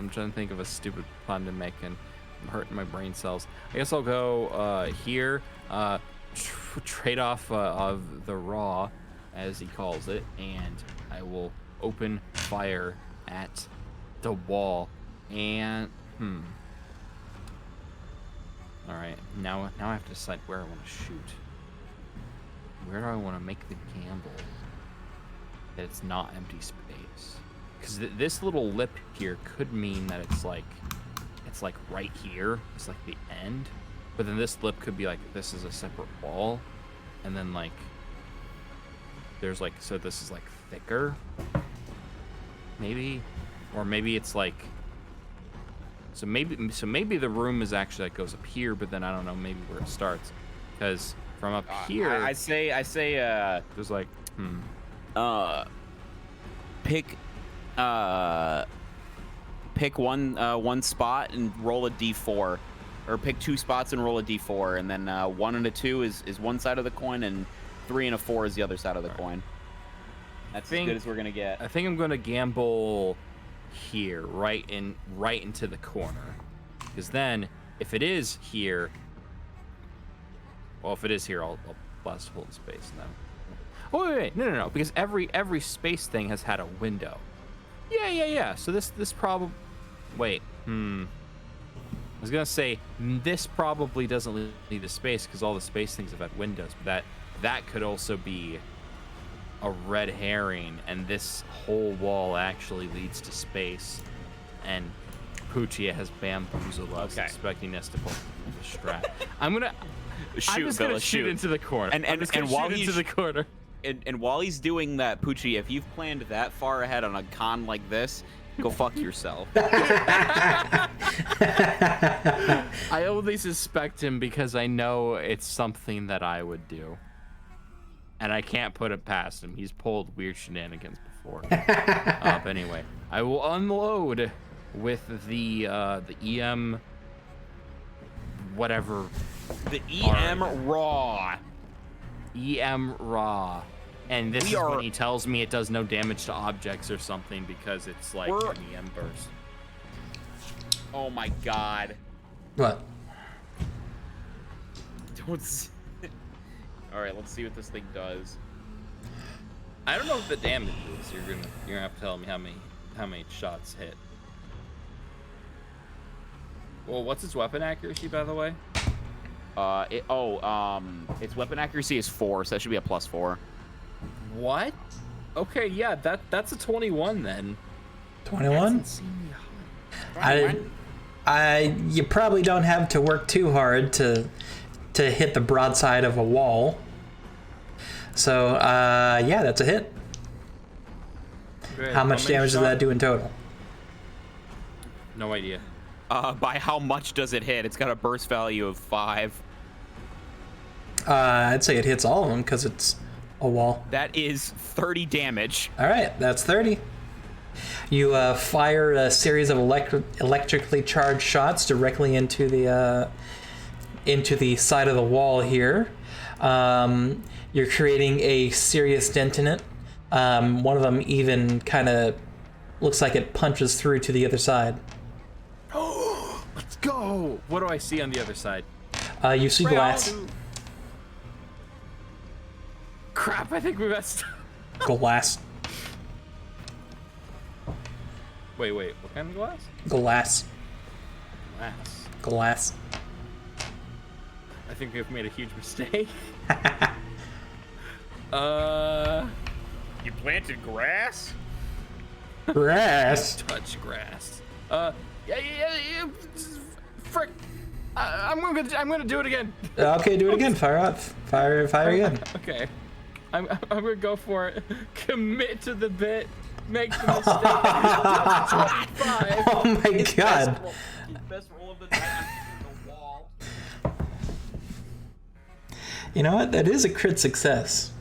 trying to think of a stupid pun to make, and I'm hurting my brain cells. I guess I'll go here, trade off of the raw, as he calls it, and I will open fire at the wall. And all right, now I have to decide where I want to shoot. Where do I want to make the gamble that it's not empty space? Because this little lip here could mean that it's like right here. It's like the end. But then this lip could be like, this is a separate wall. And then like, there's like, so this is like thicker. Maybe. Or maybe it's like, so maybe the room is actually like goes up here, but then I don't know maybe where it starts. Because from up here. I say there's like, pick one spot and roll a d4, or pick 2 spots and roll a d4, and then 1 and a 2 is one side of the coin, and 3 and a 4 is the other side of the coin. That's as good as we're gonna get. I think I'm gonna gamble here, right into the corner, because then if it is here, well, if it is here, I'll blast a hole in space now. Oh wait, no, because every space thing has had a window. Yeah. So this probably, wait, I was gonna say this probably doesn't lead to space because all the space things have had windows, but that could also be a red herring, and this whole wall actually leads to space, and Puccia has bamboozled us, expecting us to pull the strap. I'm just gonna shoot into the corner. And while he's into the corner. and while he's doing that, Poochie, if you've planned that far ahead on a con like this, go fuck yourself. I only suspect him because I know it's something that I would do. And I can't put it past him. He's pulled weird shenanigans before. But anyway, I will unload with the EM whatever. The EM raw. EM raw. And this We is are- when he tells me it does no damage to objects or something because it's like We're- an EM burst. Oh my god. What? Don't. All right, let's see what this thing does. I don't know what the damage is. You're gonna have to tell me how many shots hit. Well, what's its weapon accuracy, by the way? Its weapon accuracy is 4, so that should be a +4. What? Okay, yeah, that's a 21 then. 21? You probably don't have to work too hard to hit the broadside of a wall. So, yeah, that's a hit. Great. How much many damage does that shots? do in total? No idea. By how much does it hit? It's got a burst value of 5. I'd say it hits all of them because it's a wall. That is 30 damage. All right, that's 30. You fire a series of electrically charged shots directly into the side of the wall here. You're creating a serious dent in it. One of them even kind of looks like it punches through to the other side. Let's go! What do I see on the other side? You see glass. Crap, I think we messed up. Glass. Wait, what kind of glass? Glass. Glass. Glass. I think we've made a huge mistake. You planted grass? Grass. Touch grass. Yeah. Frick. I'm gonna do it again. Okay, do it again. Fire up. Fire again. Okay. I'm gonna go for it. Commit to the bit. Make the mistake. 25. Oh my god. Best roll of the night on the wall. You know what? That is a crit success.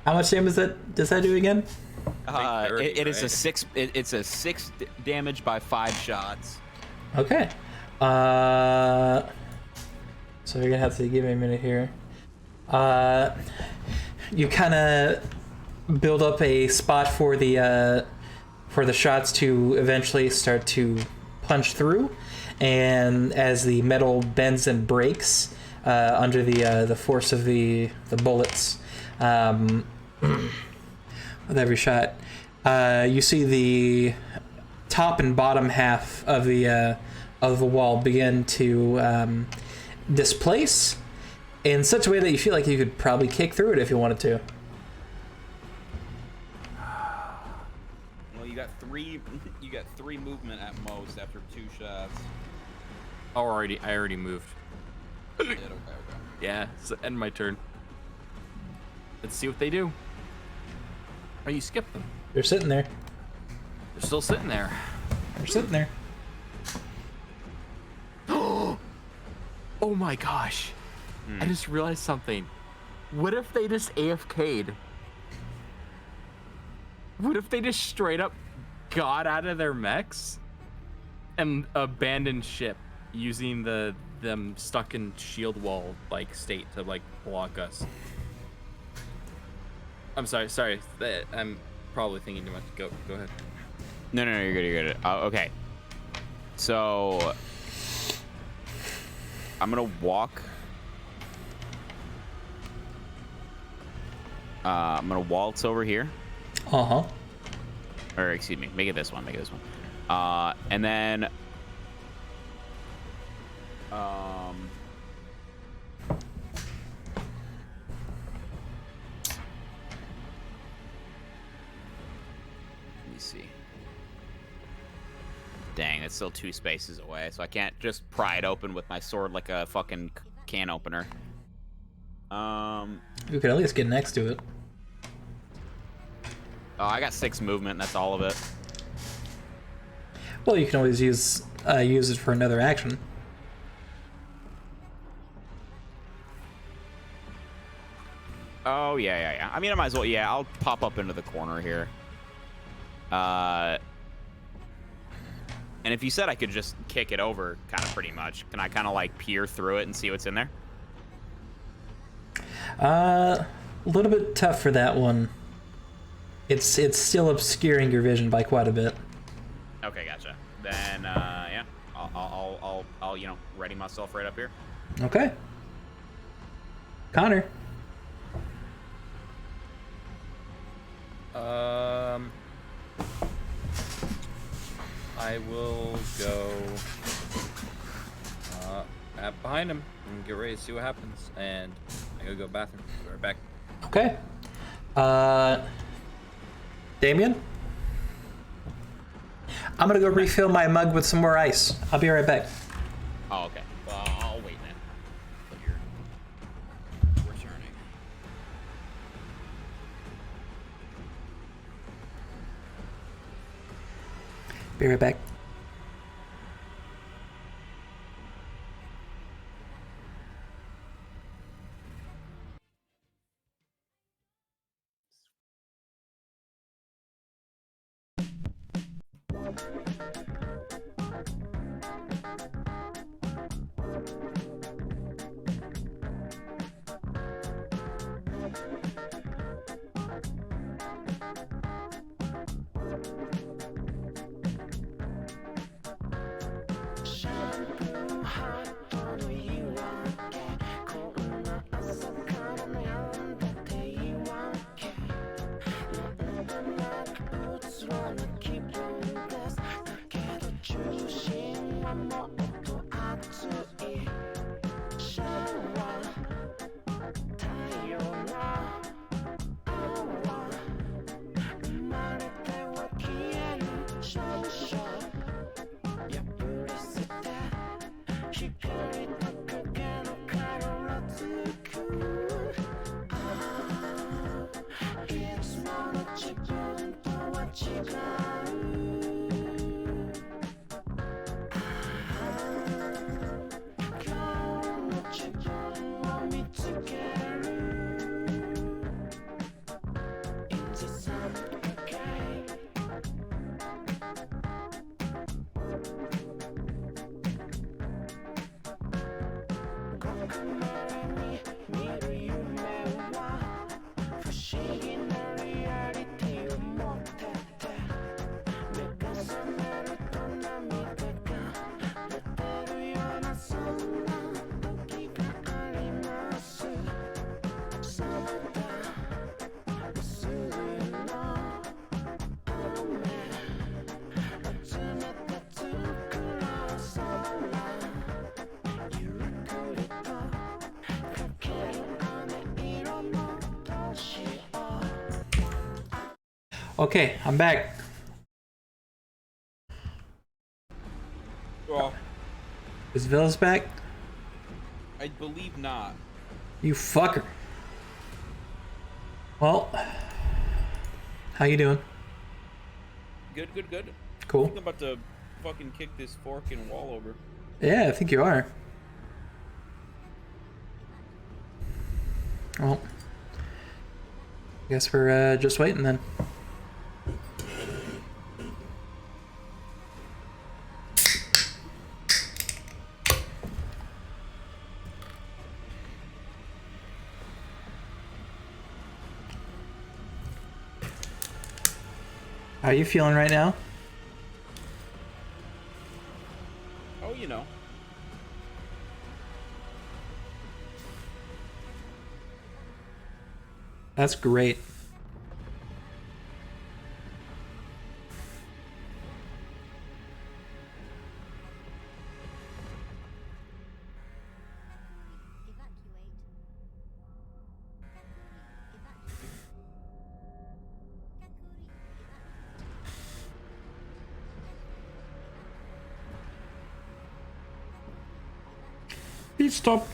How much damage does that do again? It is a right? 6. It's a 6 damage by 5 shots. Okay. So you're gonna have to give me a minute here. You kind of build up a spot for the shots to eventually start to punch through, and as the metal bends and breaks under the force of the bullets, with every shot, you see the top and bottom half of the wall begin to displace in such a way that you feel like you could probably kick through it if you wanted to. Well, you got 3. You got 3 movement at most after 2 shots. Oh, I already moved. Okay. Yeah, it's the end of my turn. Let's see what they do. Oh, you skipped them. They're sitting there. They're still sitting there. They're sitting there. Oh my gosh. I just realized something. What if they just AFK'd? What if they just straight up got out of their mechs and abandoned ship using them stuck in shield wall like state to like block us? I'm sorry. I'm probably thinking too much. Go ahead. No, you're good. Okay. So I'm gonna walk. I'm gonna waltz over here. Uh-huh. Or excuse me, make it this one. And then let me see. Dang, it's still 2 spaces away, so I can't just pry it open with my sword like a fucking can opener. You could at least get next to it. Oh, I got 6 movement, and that's all of it. Well, you can always use it for another action. Oh, yeah. I mean, I might as well, yeah, I'll pop up into the corner here. And if you said I could just kick it over, kind of pretty much, can I kind of like peer through it and see what's in there? A little bit tough for that one. It's still obscuring your vision by quite a bit. Okay, gotcha. Then, yeah, I'll you know, ready myself right up here. Okay. Connor. I will go behind him and get ready to see what happens. And I gotta go to the bathroom. Be right back. Okay. Damien? I'm gonna go refill my mug with some more ice. I'll be right back. Oh, okay. Well, I'll wait then. But you're returning. Be right back. Okay, I'm back. Well, Is Villas back? I believe not. You fucker. Well, how you doing? Good. Cool. I'm about to fucking kick this fork and wall over. Yeah, I think you are. Well, guess we're just waiting then. How are you feeling right now? Oh, you know. That's great. Please stop.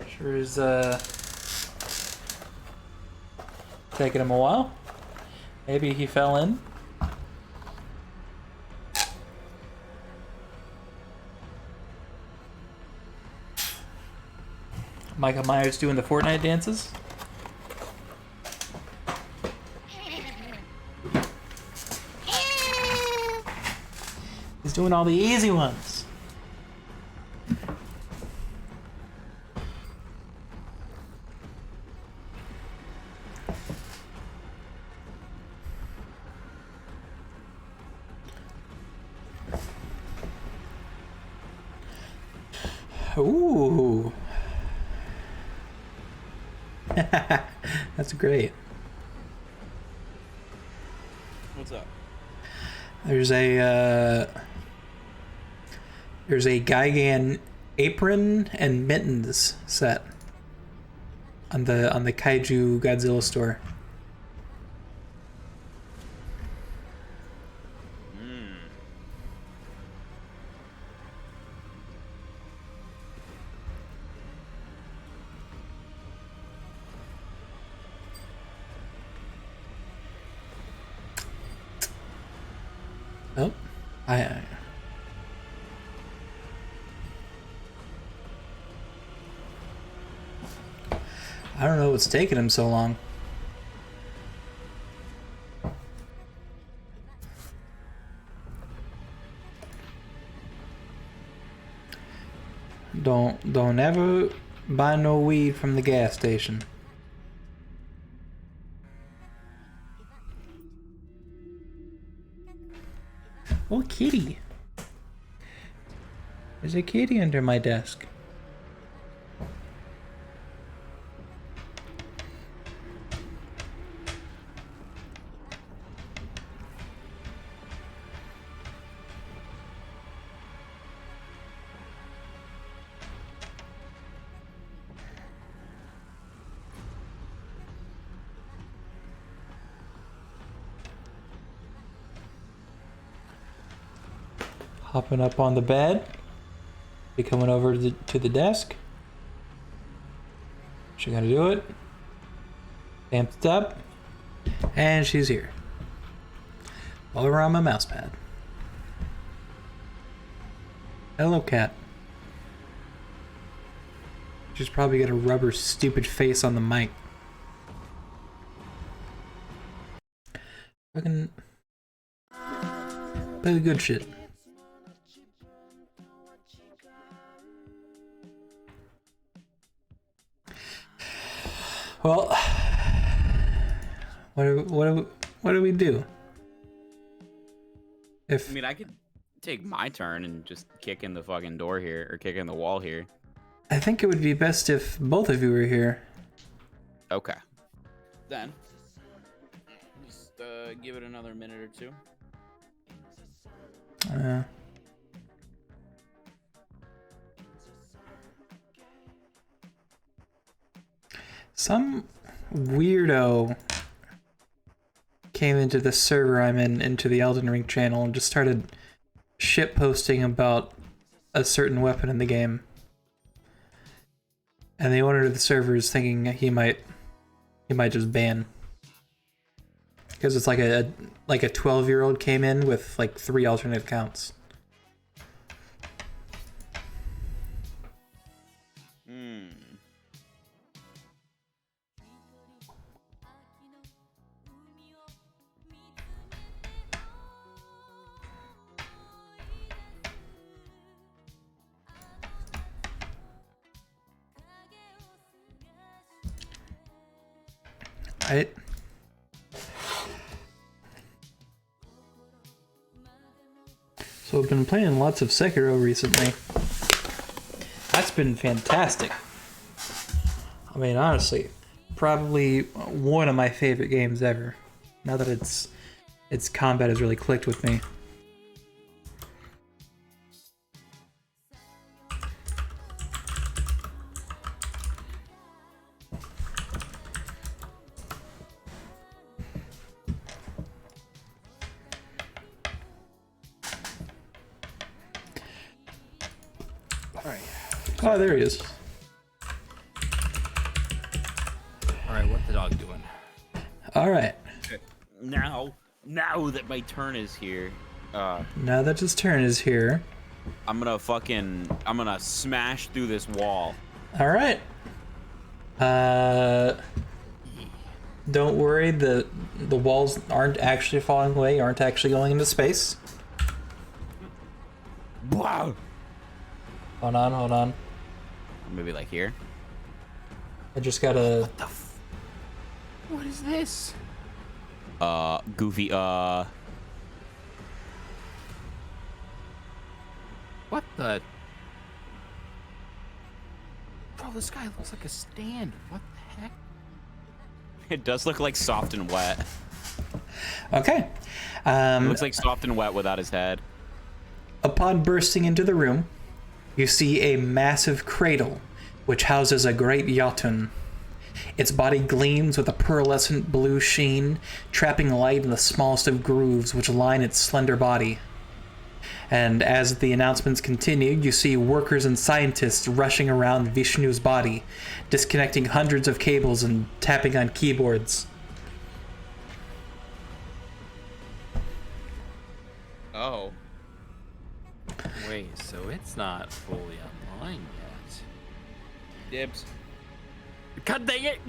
Sure is taking him a while. Maybe he fell in. Michael Myers doing the Fortnite dances. He's doing all the easy ones. Ooh. That's great. What's up? There's a Gigan apron and mittens set on the Kaiju Godzilla store. Oh, I don't know what's taking him so long. Don't ever buy no weed from the gas station. Oh, kitty. There's a kitty under my desk. Hopping up on the bed. Be coming over to the desk. She's gonna do it. Stamped up. And she's here. All around my mouse pad. Hello, cat. She's probably gonna rub her stupid face on the mic. Fucking... play the good shit. Well, what do we do? I mean, I could take my turn and just kick in the fucking door here, or kick in the wall here. I think it would be best if both of you were here. Okay. Then, just give it another minute or two. Some weirdo came into the server I'm in, into the Elden Ring channel, and just started shit posting about a certain weapon in the game. And the owner of the server is thinking he might just ban. Because it's like a 12-year-old came in with like 3 alternate accounts. Right. So I've been playing lots of Sekiro recently. That's been fantastic. I mean, honestly, probably one of my favorite games ever. Now that its combat has really clicked with me. Oh, there he is. All right, what's the dog doing? All right. Now that my turn is here, Now that his turn is here. I'm gonna smash through this wall. All right. Don't worry. The walls aren't actually falling away. Aren't actually going into space. Wow. Hold on. Maybe like here. I just gotta. What is this? Goofy. What the? Bro, this guy looks like a stand. What the heck? It does look like soft and wet. Okay. It looks like soft and wet without his head. Upon bursting into the room, you see a massive cradle, which houses a great Jotunn. Its body gleams with a pearlescent blue sheen, trapping light in the smallest of grooves which line its slender body. And as the announcements continue, you see workers and scientists rushing around Vishnu's body, disconnecting hundreds of cables and tapping on keyboards. Oh. Wait, so it's not fully online yet. Dibs. God dang it!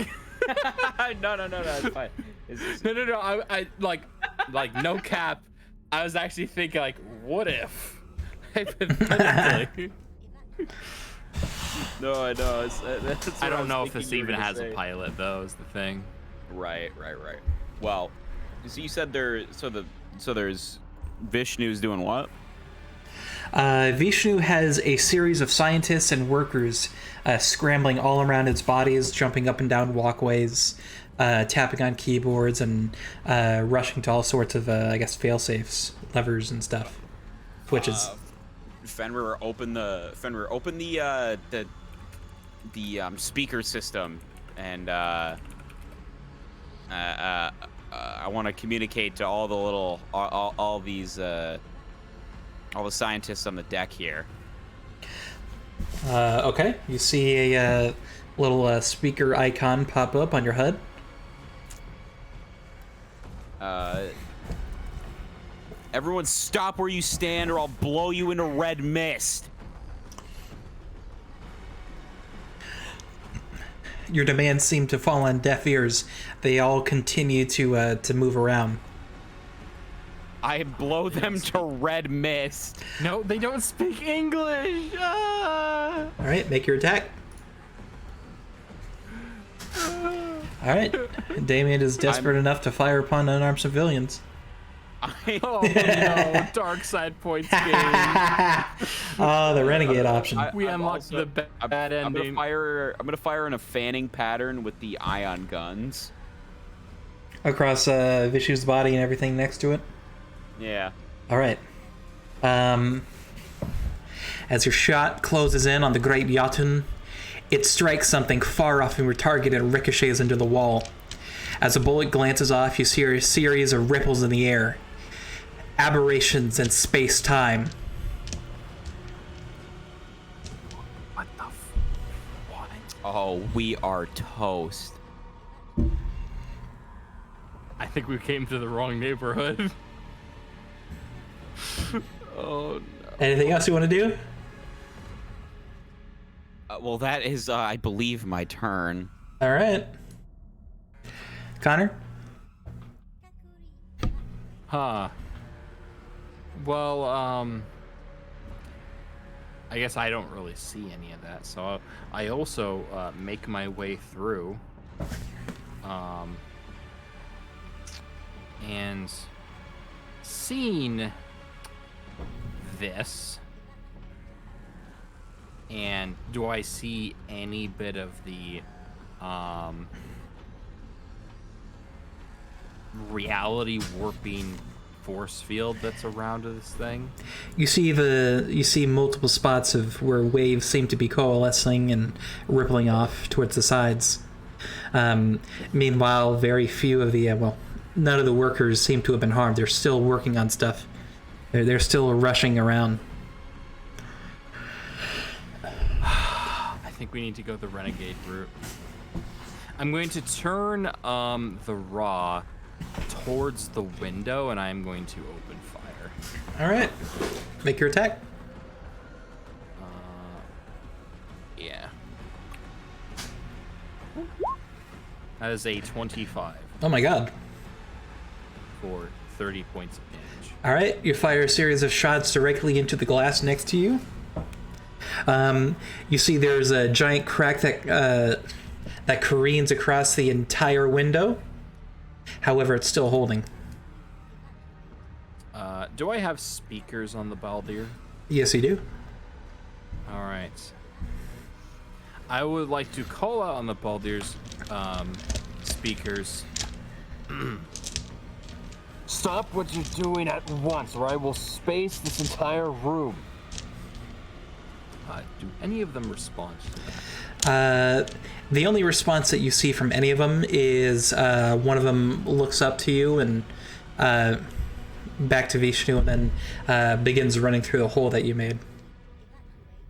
No, it's fine. No. I like no cap. I was actually thinking like, what if? Hypothetically. No, I know. That's what I don't was know if thinking this you were even gonna has say. a pilot though. Is the thing. Right. Well, so you said there's Vishnu's doing what? Vishnu has a series of scientists and workers scrambling all around its bodies, jumping up and down walkways, tapping on keyboards, and rushing to all sorts of, fail-safes, levers and stuff. Switches. Fenrir, open the speaker system, and I want to communicate to all the little all these all the scientists on the deck here. Okay, you see a little speaker icon pop up on your HUD. Everyone stop where you stand or I'll blow you into red mist. Your demands seem to fall on deaf ears. They all continue to move around. I blow them to red mist. No, they don't speak English. Ah! All right, make your attack. All right, Damien is desperate enough to fire upon unarmed civilians. Oh no, dark side points game. Oh, the renegade option. We unlocked the bad ending. I'm gonna fire in a fanning pattern with the ion guns. Across Vishnu's body and everything next to it. Yeah. All right. As your shot closes in on the great Jotunn, it strikes something far off from your target and ricochets into the wall. As a bullet glances off, you see a series of ripples in the air. Aberrations in space-time. What the what? Oh, we are toast. I think we came to the wrong neighborhood. Oh no. Anything else you want to do? Well, that is, I believe, my turn. All right. Connor? Huh. Well, I guess I don't really see any of that, so I also make my way through, and seeing this, and do I see any bit of the reality warping force field that's around this thing? You see multiple spots of where waves seem to be coalescing and rippling off towards the sides. Meanwhile, very few of the none of the workers seem to have been harmed. They're still working on stuff. They're still rushing around. think we need to go the renegade route. I'm going to turn the Raw towards the window, and I'm going to open fire. All right. Make your attack. Yeah. That is a 25 Oh my god. for 30 points of damage. All right. You fire a series of shots directly into the glass next to you. You see there's a giant crack that careens across the entire window. However, it's still holding. Do I have speakers on the Baldir? Yes, you do. All right. I would like to call out on the Baldir's speakers. Stop what you're doing at once, or I will space this entire room. Do any of them respond to that? The only response that you see from any of them is one of them looks up to you and back to Vishnu, and then begins running through the hole that you made.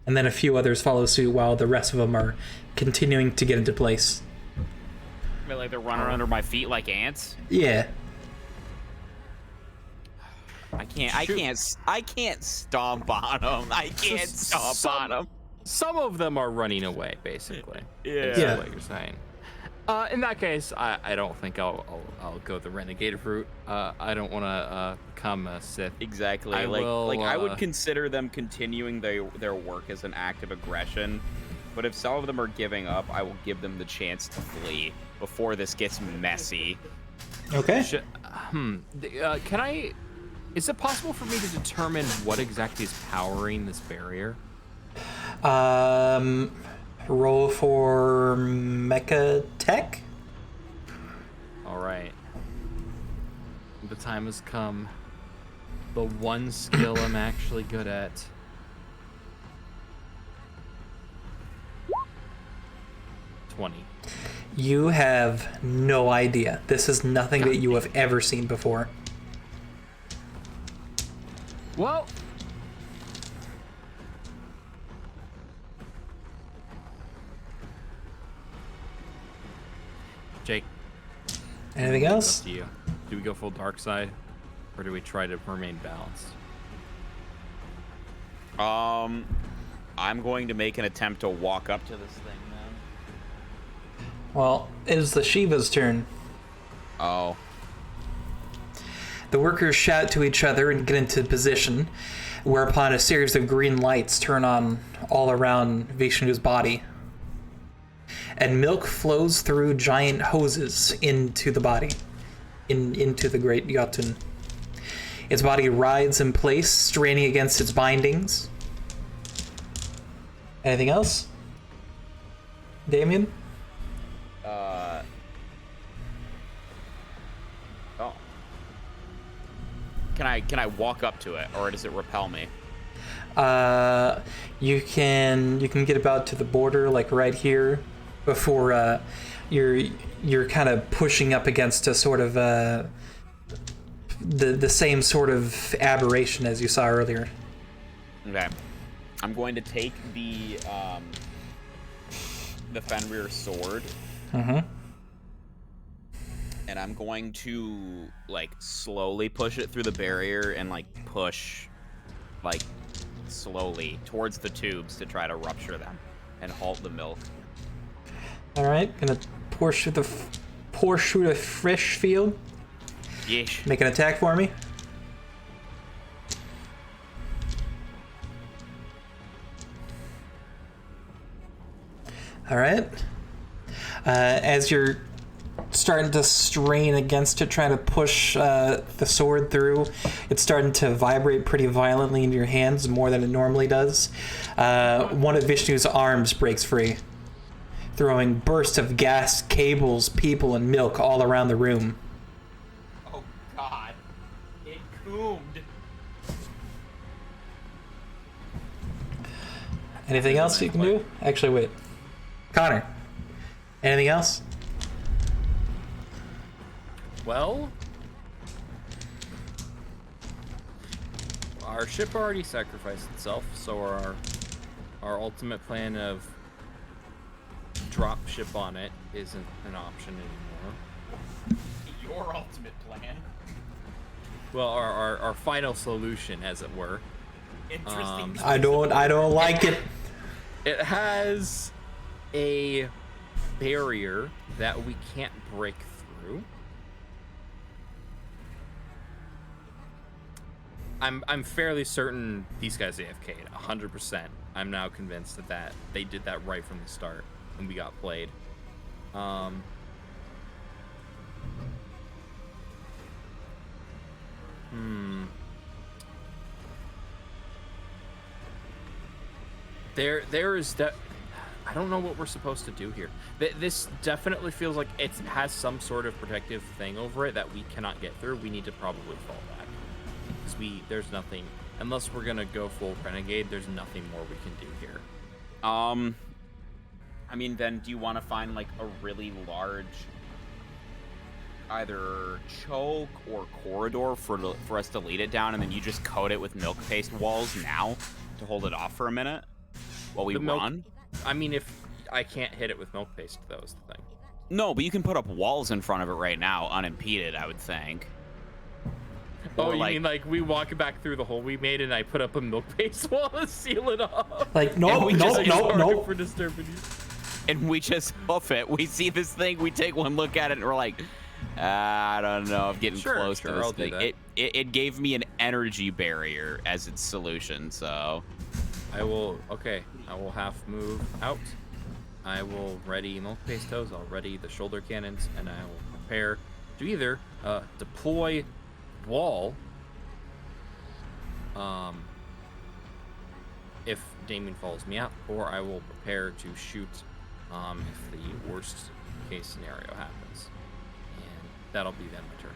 And then a few others follow suit while the rest of them are continuing to get into place. I mean, like they're running under my feet like ants. Yeah. I can't stomp on them. I can't stomp on them. Some of them are running away, basically. Yeah. Yeah. What you're saying. In that case, I don't think I'll go the renegade route. I don't want to become a Sith. Exactly. I I would consider them continuing their work as an act of aggression, but if some of them are giving up, I will give them the chance to flee before this gets messy. Okay. Can I? Is it possible for me to determine what exactly is powering this barrier? Roll for Mecha Tech. All right. The time has come. The one skill I'm actually good at. You have no idea. This is nothing that you have ever seen before. Well, Jake, Anything it's else? up to you. Do we go full dark side, or do we try to remain balanced? I'm going to make an attempt to walk up to this thing then. Well, it is the Shiva's turn. Oh. The workers shout to each other and get into position, whereupon a series of green lights turn on all around Vishnu's body. And milk flows through giant hoses into the body, into the great Jotunn. Its body rides in place, straining against its bindings. Anything else? Damien? Oh. Can I walk up to it, or does it repel me? You can get about to the border, like right here, before you're kind of pushing up against a sort of the same sort of aberration as you saw earlier. Okay. I'm going to take the Fenrir sword. Mm-hmm. And I'm going to like slowly push it through the barrier and like push like slowly towards the tubes to try to rupture them and halt the milk. All right, gonna pour through the fresh field. Yeesh. Make an attack for me. All right. As you're starting to strain against it, trying to push the sword through, it's starting to vibrate pretty violently in your hands, more than it normally does. One of Vishnu's arms breaks free, throwing bursts of gas, cables, people, and milk all around the room. Oh God. It coomed. Anything else you can do? Actually, wait. Connor, anything else? Well, our ship already sacrificed itself, so our ultimate plan of drop ship on it isn't an option anymore. Your ultimate plan. Well, our final solution, as it were. Interesting. I don't like it. It has a barrier that we can't break through. I'm fairly certain these guys AFK'd 100%. I'm now convinced that they did that right from the start and we got played. There is that. I don't know what we're supposed to do here. This definitely feels like it has some sort of protective thing over it that we cannot get through. We need to probably fall back. Because there's nothing, unless we're gonna go full renegade, there's nothing more we can do here. I mean, then do you want to find like a really large either choke or corridor for us to lead it down, and then you just coat it with milk paste walls now to hold it off for a minute while we run? I mean, if I can't hit it with milk paste, that was the thing. No, but you can put up walls in front of it right now, unimpeded, I would think. Oh, you mean like we walk back through the hole we made and I put up a milk paste wall to seal it off? Like, no. For disturbing you. And we just hoof it. We see this thing, we take one look at it, and we're like, I don't know, I'm getting close to this thing. It gave me an energy barrier as its solution, so... I will half move out. I will ready milk paste hose, I'll ready the shoulder cannons, and I will prepare to either deploy wall if Damien follows me out, or I will prepare to shoot if the worst case scenario happens, and that'll be then my turn.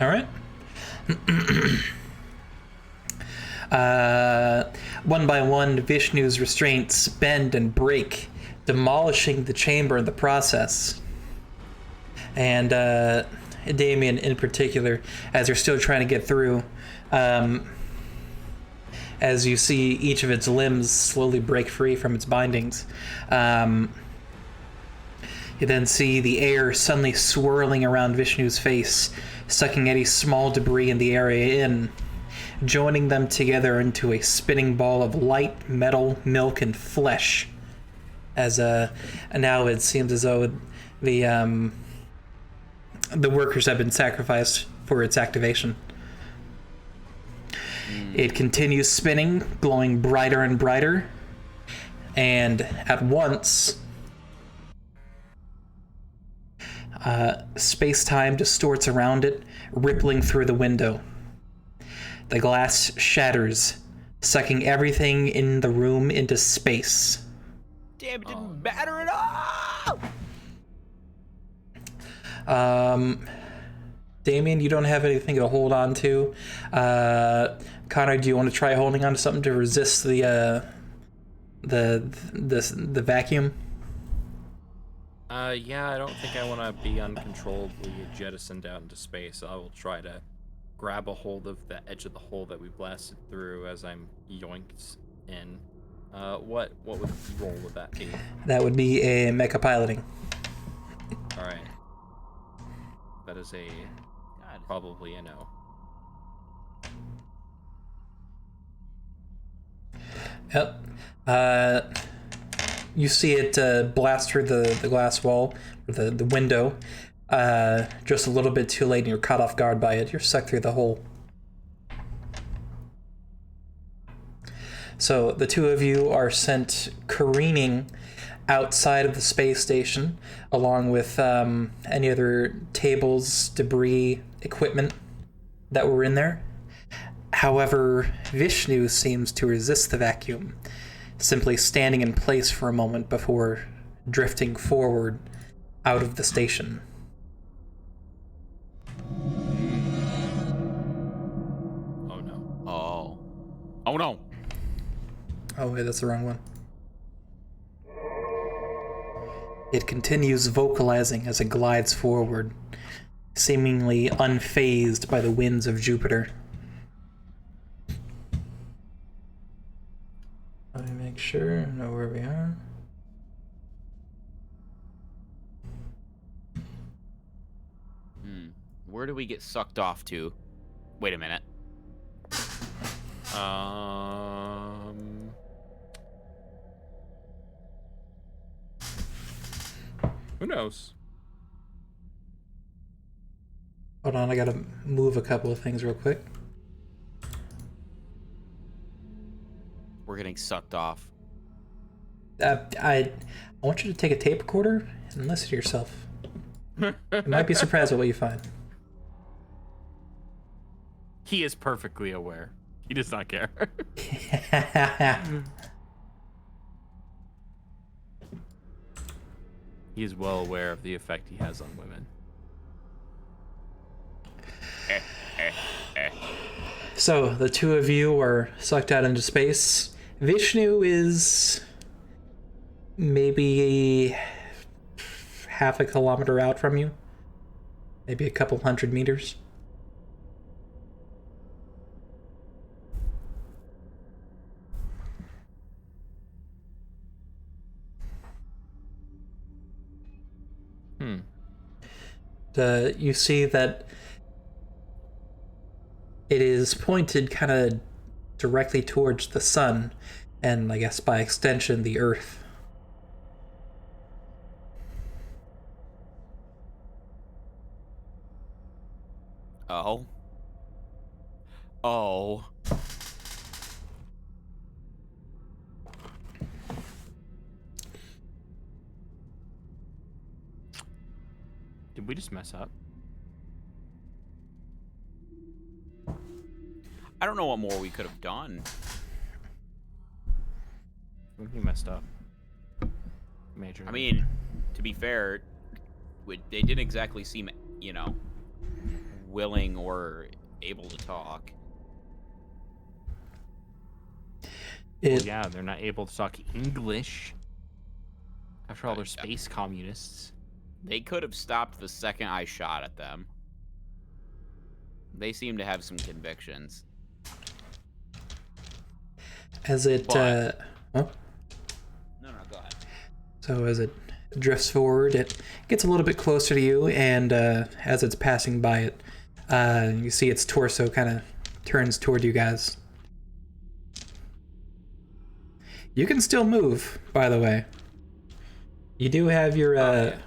All right. One by one, Vishnu's restraints bend and break, demolishing the chamber in the process. And Damien in particular, as you're still trying to get through, as you see each of its limbs slowly break free from its bindings. You then see the air suddenly swirling around Vishnu's face, sucking any small debris in the area in, joining them together into a spinning ball of light metal, milk, and flesh. As now it seems as though the workers have been sacrificed for its activation. It continues spinning, glowing brighter and brighter, and at once, space-time distorts around it, rippling through the window. The glass shatters, sucking everything in the room into space. Damn, it didn't matter at all! Damien, you don't have anything to hold on to. Connor, do you want to try holding on to something to resist the vacuum? Yeah, I don't think I want to be uncontrollably jettisoned out into space. I will try to grab a hold of the edge of the hole that we blasted through as I'm yoinked in. What role would that be? That would be a mecha piloting. All right. That is probably a no. Yep. You see it blast through the glass wall, or the window, just a little bit too late, and you're caught off guard by it. You're sucked through the hole. So the two of you are sent careening outside of the space station, along with any other tables, debris, equipment that were in there. However, Vishnu seems to resist the vacuum, simply standing in place for a moment before drifting forward out of the station. Oh no. Oh no. Oh wait, that's the wrong one. It continues vocalizing as it glides forward, seemingly unfazed by the winds of Jupiter. Let me make sure I know where we are. Where do we get sucked off to? Wait a minute. Who knows? Hold on, I gotta move a couple of things real quick. We're getting sucked off. I want you to take a tape recorder and listen to yourself. You might be surprised at what you find. He is perfectly aware. He does not care. He is well aware of the effect he has on women. So, the two of you are sucked out into space. Vishnu is maybe half a kilometer out from you. Maybe a couple 100 meters. You see that it is pointed kind of directly towards the sun, and I guess by extension, the earth. Oh. Oh. Did we just mess up? I don't know what more we could have done. I think we messed up. Major. I mean, to be fair, they didn't exactly seem, you know, willing or able to talk. Well, yeah, they're not able to talk English. After all, they're space communists. They could have stopped the second I shot at them. They seem to have some convictions. As it, But- oh, No, go ahead. so as it drifts forward, it gets a little bit closer to you, and as it's passing by it, you see its torso kind of turns toward you guys. You can still move, by the way. You do have your, what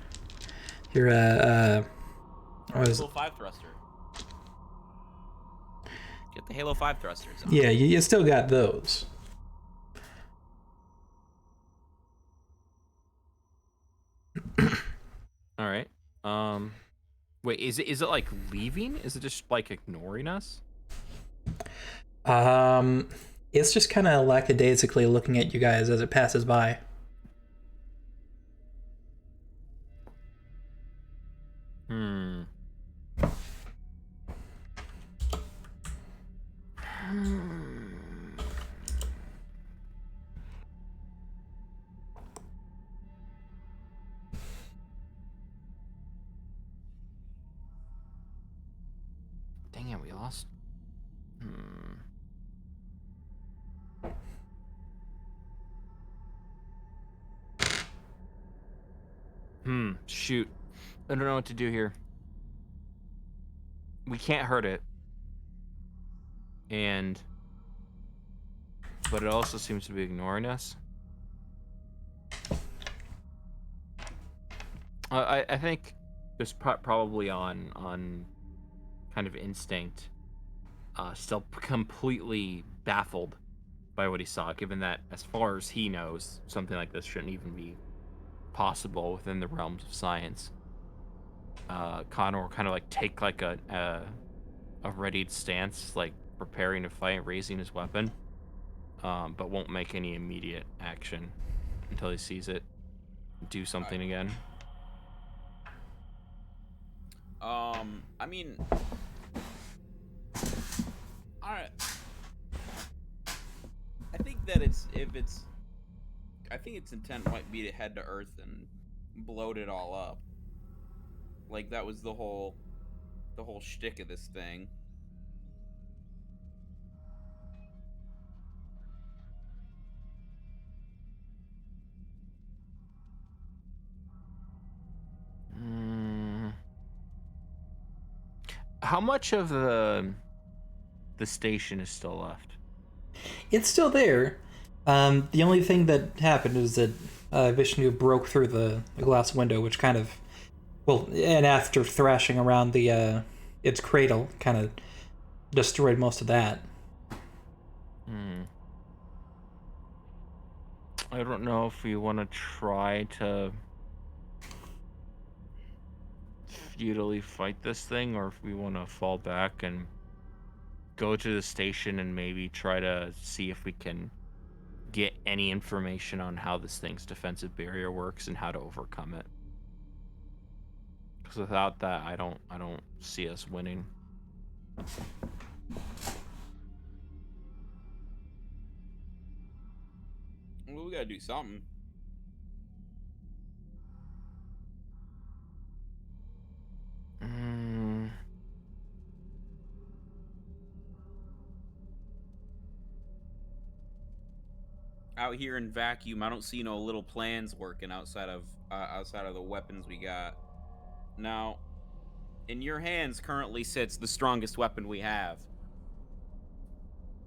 is it? Halo 5 thruster. Get the Halo 5 thrusters on. Yeah, you still got those. All right. Wait, is it like leaving? Is it just like ignoring us? It's just kind of lackadaisically looking at you guys as it passes by. Dang it, we lost. Shoot. I don't know what to do here. We can't hurt it. But it also seems to be ignoring us. I think just probably on kind of instinct, still completely baffled by what he saw, given that, as far as he knows, something like this shouldn't even be possible within the realms of science. Connor will kind of like take like a readied stance, like preparing to fight, raising his weapon, but won't make any immediate action until he sees it do something again. I mean, I think that I think its intent might be to head to Earth and bloat it all up. Like, that was the whole shtick of this thing. How much of the station is still left? It's still there. The only thing that happened is that Vishnu broke through the glass window, which kind of, well, and after thrashing around the its cradle, kind of destroyed most of that. I don't know if we want to try to futilely fight this thing, or if we want to fall back and go to the station and maybe try to see if we can get any information on how this thing's defensive barrier works and how to overcome it. Because without that, I don't see us winning. Well, we gotta do something. Out here in vacuum, I don't see no little plans working outside of the weapons we got. Now, in your hands currently sits the strongest weapon we have.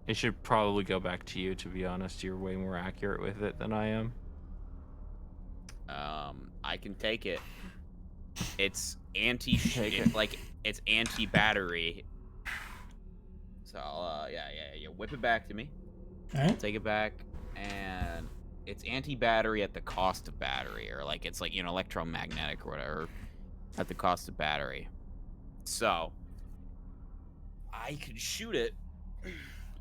It should probably go back to you, to be honest. You're way more accurate with it than I am. I can take it. It's anti it's anti-battery. So yeah, whip it back to me. All right. I'll take it back, and it's anti-battery at the cost of battery, or like it's like, you know, electromagnetic or whatever at the cost of battery. So I could shoot it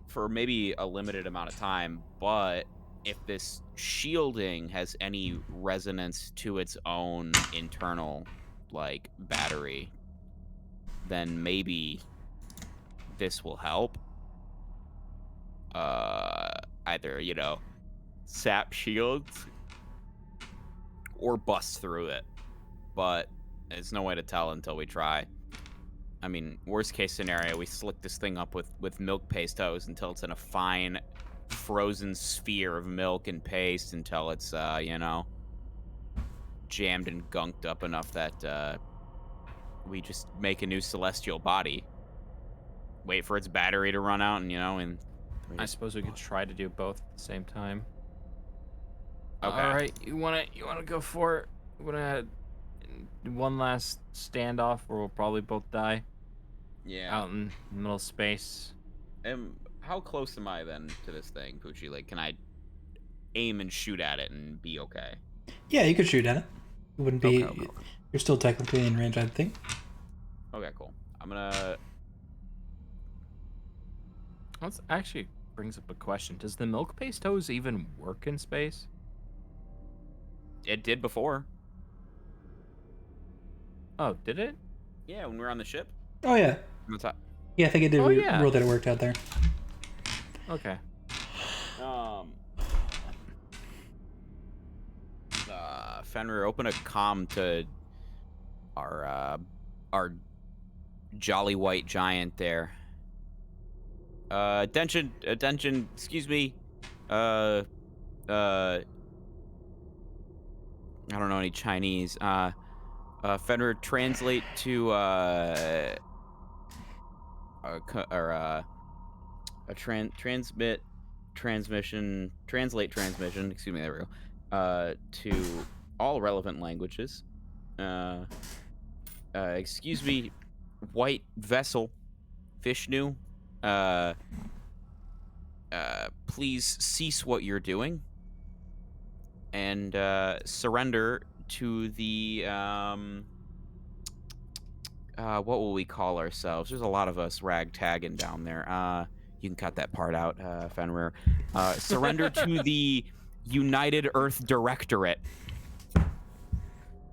for maybe a limited amount of time, but if this shielding has any resonance to its own internal, like, battery, then maybe this will help. Either, you know, sap shields or bust through it. But there's no way to tell until we try. I mean, worst case scenario, we slick this thing up with milk paste hose until it's in a fine frozen sphere of milk and paste until it's, you know, jammed and gunked up enough that we just make a new celestial body. Wait for its battery to run out, and, you know, and I suppose we could try to do both at the same time. Okay. All right, you wanna go for it? You wanna do one last standoff where we'll probably both die? Yeah. Out in the middle of space. How close am I then to this thing, Poochie? Like, can I aim and shoot at it and be okay? Yeah, you could shoot at it. It wouldn't be. Okay. You're still technically in range, I think. Okay, cool. I'm gonna. That actually brings up a question. Does the milk paste hose even work in space? It did before. Oh, did it? Yeah, when we were on the ship. Oh yeah. What's that? Yeah, I think it did. Oh, yeah. Rule that it worked out there. Okay. Fenrir, open a comm to our jolly white giant there. Attention, excuse me. I don't know any Chinese. Fenrir, translate to translate transmission, excuse me, there we go, to all relevant languages. Excuse me, white vessel, Vishnu, please cease what you're doing and surrender to the, what will we call ourselves? There's a lot of us ragtagging down there. You can cut that part out, Fenrir. Surrender to the United Earth Directorate.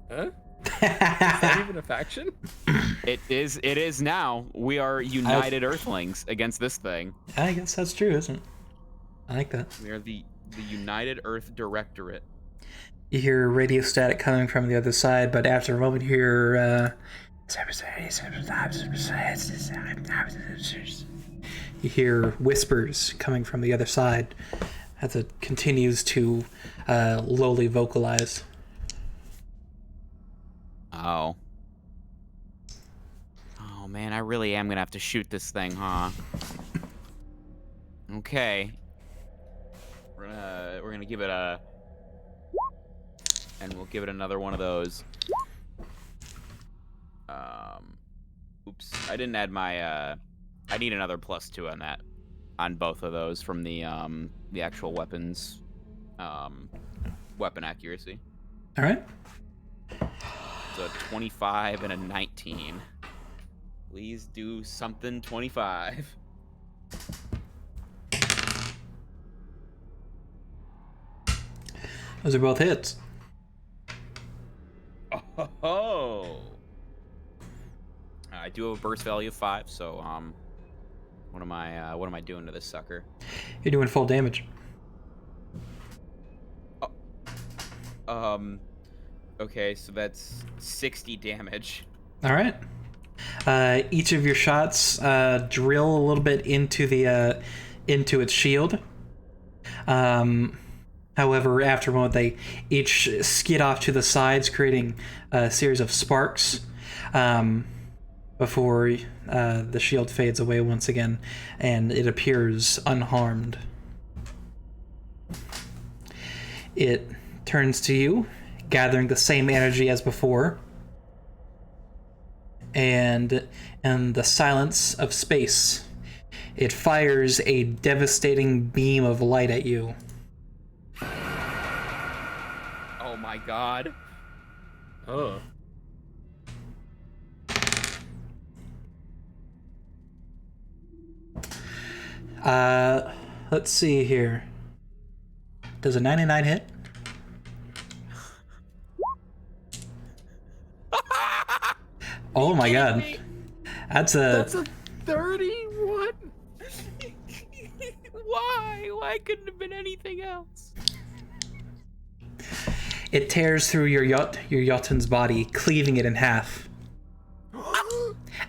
Huh? Is that even a faction? It is now. We are United Earthlings against this thing. I guess that's true, isn't it? I like that. We are the United Earth Directorate. You hear radio static coming from the other side, but after a moment you hear you hear whispers coming from the other side as it continues to lowly vocalize. man, I really am gonna have to shoot this thing, huh? Okay. We're gonna give it a, and we'll give it another one of those. Oops, I didn't add my. I need another +2 on that, on both of those from the actual weapons, weapon accuracy. All right. So 25 and a 19. Please do something 25. Those are both hits. Oh. I do have a burst value of 5, so what am I doing to this sucker? You're doing full damage. Okay, so that's 60 damage. All right. Each of your shots drill a little bit into the into its shield. However, after a moment, they each skid off to the sides, creating a series of sparks before the shield fades away once again, and it appears unharmed. It turns to you, gathering the same energy as before, and in the silence of space, it fires a devastating beam of light at you. Oh my god. Oh. Let's see here. Does a 99 hit? Oh my god. That's a 30? What? Why? Why couldn't it have been anything else? It tears through your Jotunn's body, cleaving it in half.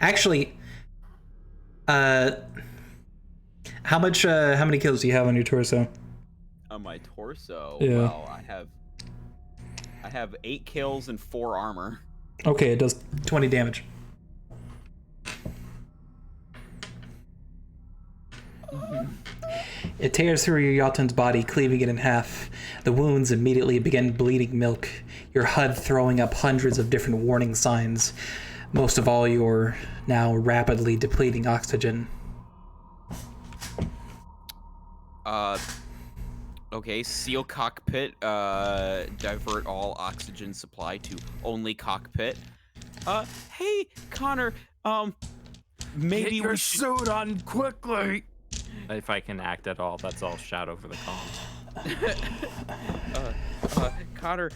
Actually, how many kills do you have on your torso? On my torso? Yeah. Well, I have 8 kills and 4 armor. Okay, it does 20 damage. It tears through your Jotunn's body, cleaving it in half. The wounds immediately begin bleeding milk, your HUD throwing up hundreds of different warning signs. Most of all, your now rapidly depleting oxygen. Okay, seal cockpit, divert all oxygen supply to only cockpit. Hey, Connor, maybe Get your we should... suit on quickly. If I can act at all, that's all shout over the comms. Connor,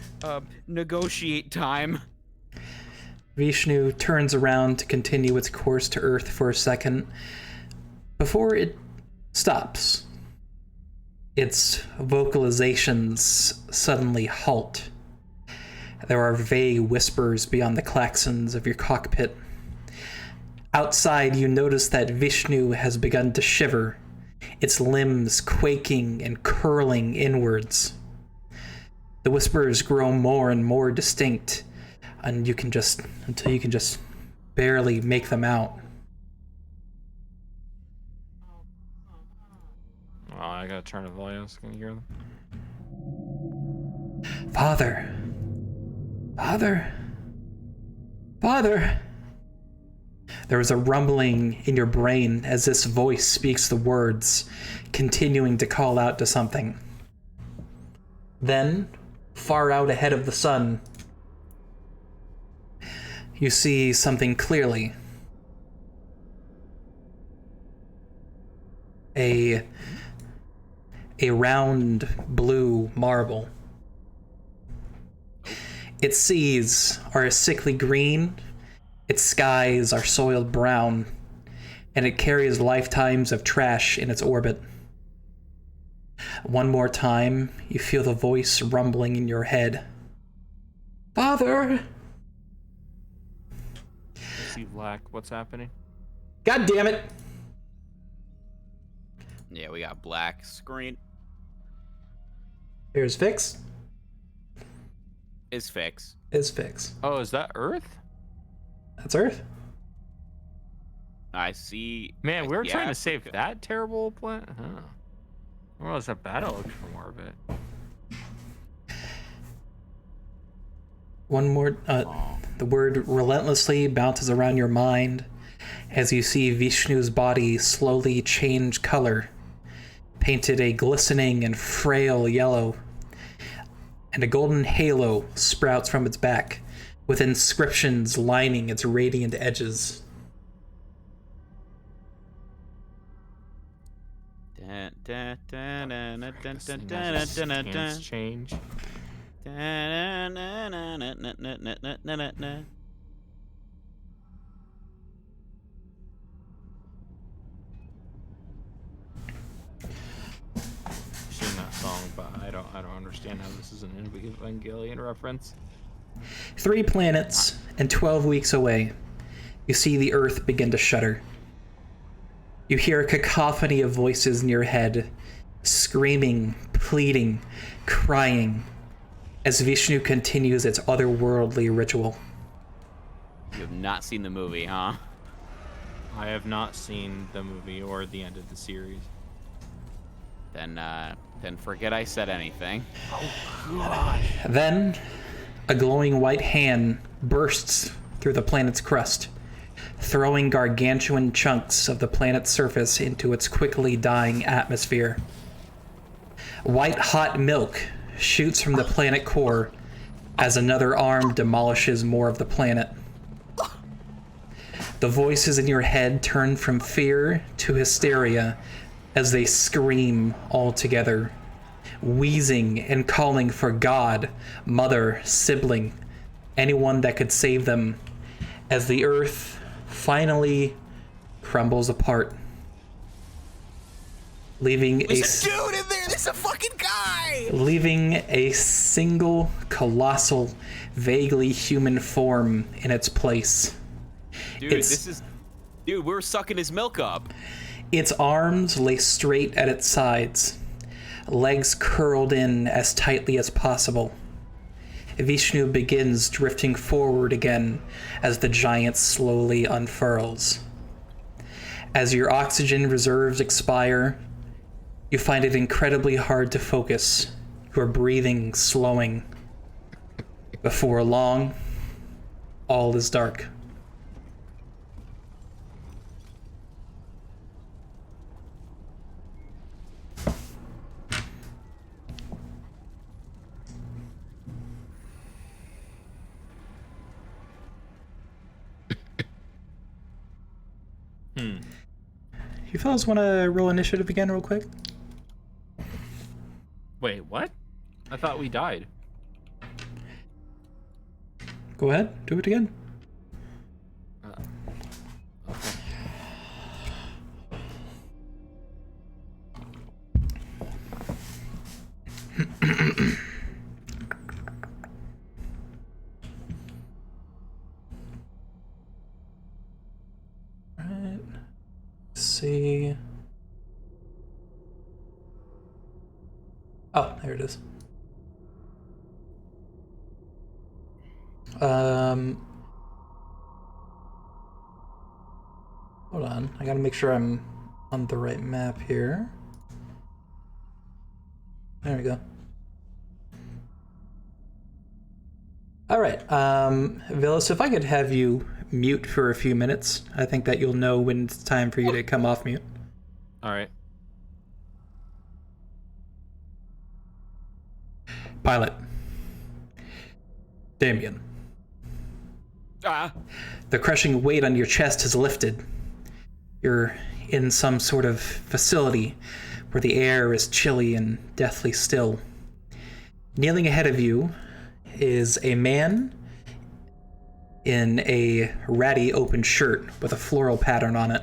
negotiate time. Vishnu turns around to continue its course to Earth for a second before it stops. Its vocalizations suddenly halt. There are vague whispers beyond the claxons of your cockpit. Outside, you notice that Vishnu has begun to shiver, its limbs quaking and curling inwards. The whispers grow more and more distinct, and until you can just barely make them out. Oh, I gotta turn the volume so I can hear them. Father. Father. Father. There is a rumbling in your brain as this voice speaks the words, continuing to call out to something. Then, far out ahead of the sun, you see something clearly. A round blue marble. Its seas are a sickly green, its skies are soiled brown, and it carries lifetimes of trash in its orbit. One more time, you feel the voice rumbling in your head. Father! See Black, what's happening? God damn it! Yeah, we got black screen. Here's Fix. Is fix. Is Fix. Oh, is that Earth? That's Earth. I see. Man, we were yeah, trying to save Africa. that terrible planet. Huh. Well, it's a battle for more of it. One more. The word relentlessly bounces around your mind as you see Vishnu's body slowly change color, painted a glistening and frail yellow, and a golden halo sprouts from its back, with inscriptions lining its radiant edges. Dun, dun, dun, dun, dun, dun, This dun, thing dun, has its dun, dun, stance dun. change. Dun, dun, dun, dun, dun, dun, dun, dun, dun, dun, dun. Seen that song, but I don't understand how this is an Evangelion reference. 3 planets and 12 weeks away, you see the earth begin to shudder. You hear a cacophony of voices in your head, screaming, pleading, crying, as Vishnu continues its otherworldly ritual. You have not seen the movie, huh? I have not seen the movie or the end of the series. Then forget I said anything. Then, a glowing white hand bursts through the planet's crust, throwing gargantuan chunks of the planet's surface into its quickly dying atmosphere. White hot milk shoots from the planet core as another arm demolishes more of the planet. The voices in your head turn from fear to hysteria as they scream all together, wheezing and calling for God, mother, sibling, anyone that could save them, as the earth finally crumbles apart, leaving There's a dude in there! There's a fucking guy! leaving a single colossal, vaguely human form in its place. Dude, Dude, we're sucking his milk up. Its arms lay straight at its sides, legs curled in as tightly as possible. Vishnu begins drifting forward again as the giant slowly unfurls. As your oxygen reserves expire, you find it incredibly hard to focus, your breathing slowing. Before long, all is dark. You fellas want to roll initiative again real quick? Wait, what? I thought we died. Go ahead, do it again. Alright. Let's see. Oh, there it is. Hold on. I gotta make sure I'm on the right map here. There we go. All right, Villas, if I could have you mute for a few minutes, I think that you'll know when it's time for you to come off mute. All right. Pilot. Damien. The crushing weight on your chest has lifted. You're in some sort of facility where the air is chilly and deathly still. Kneeling ahead of you is a man in a ratty open shirt with a floral pattern on it.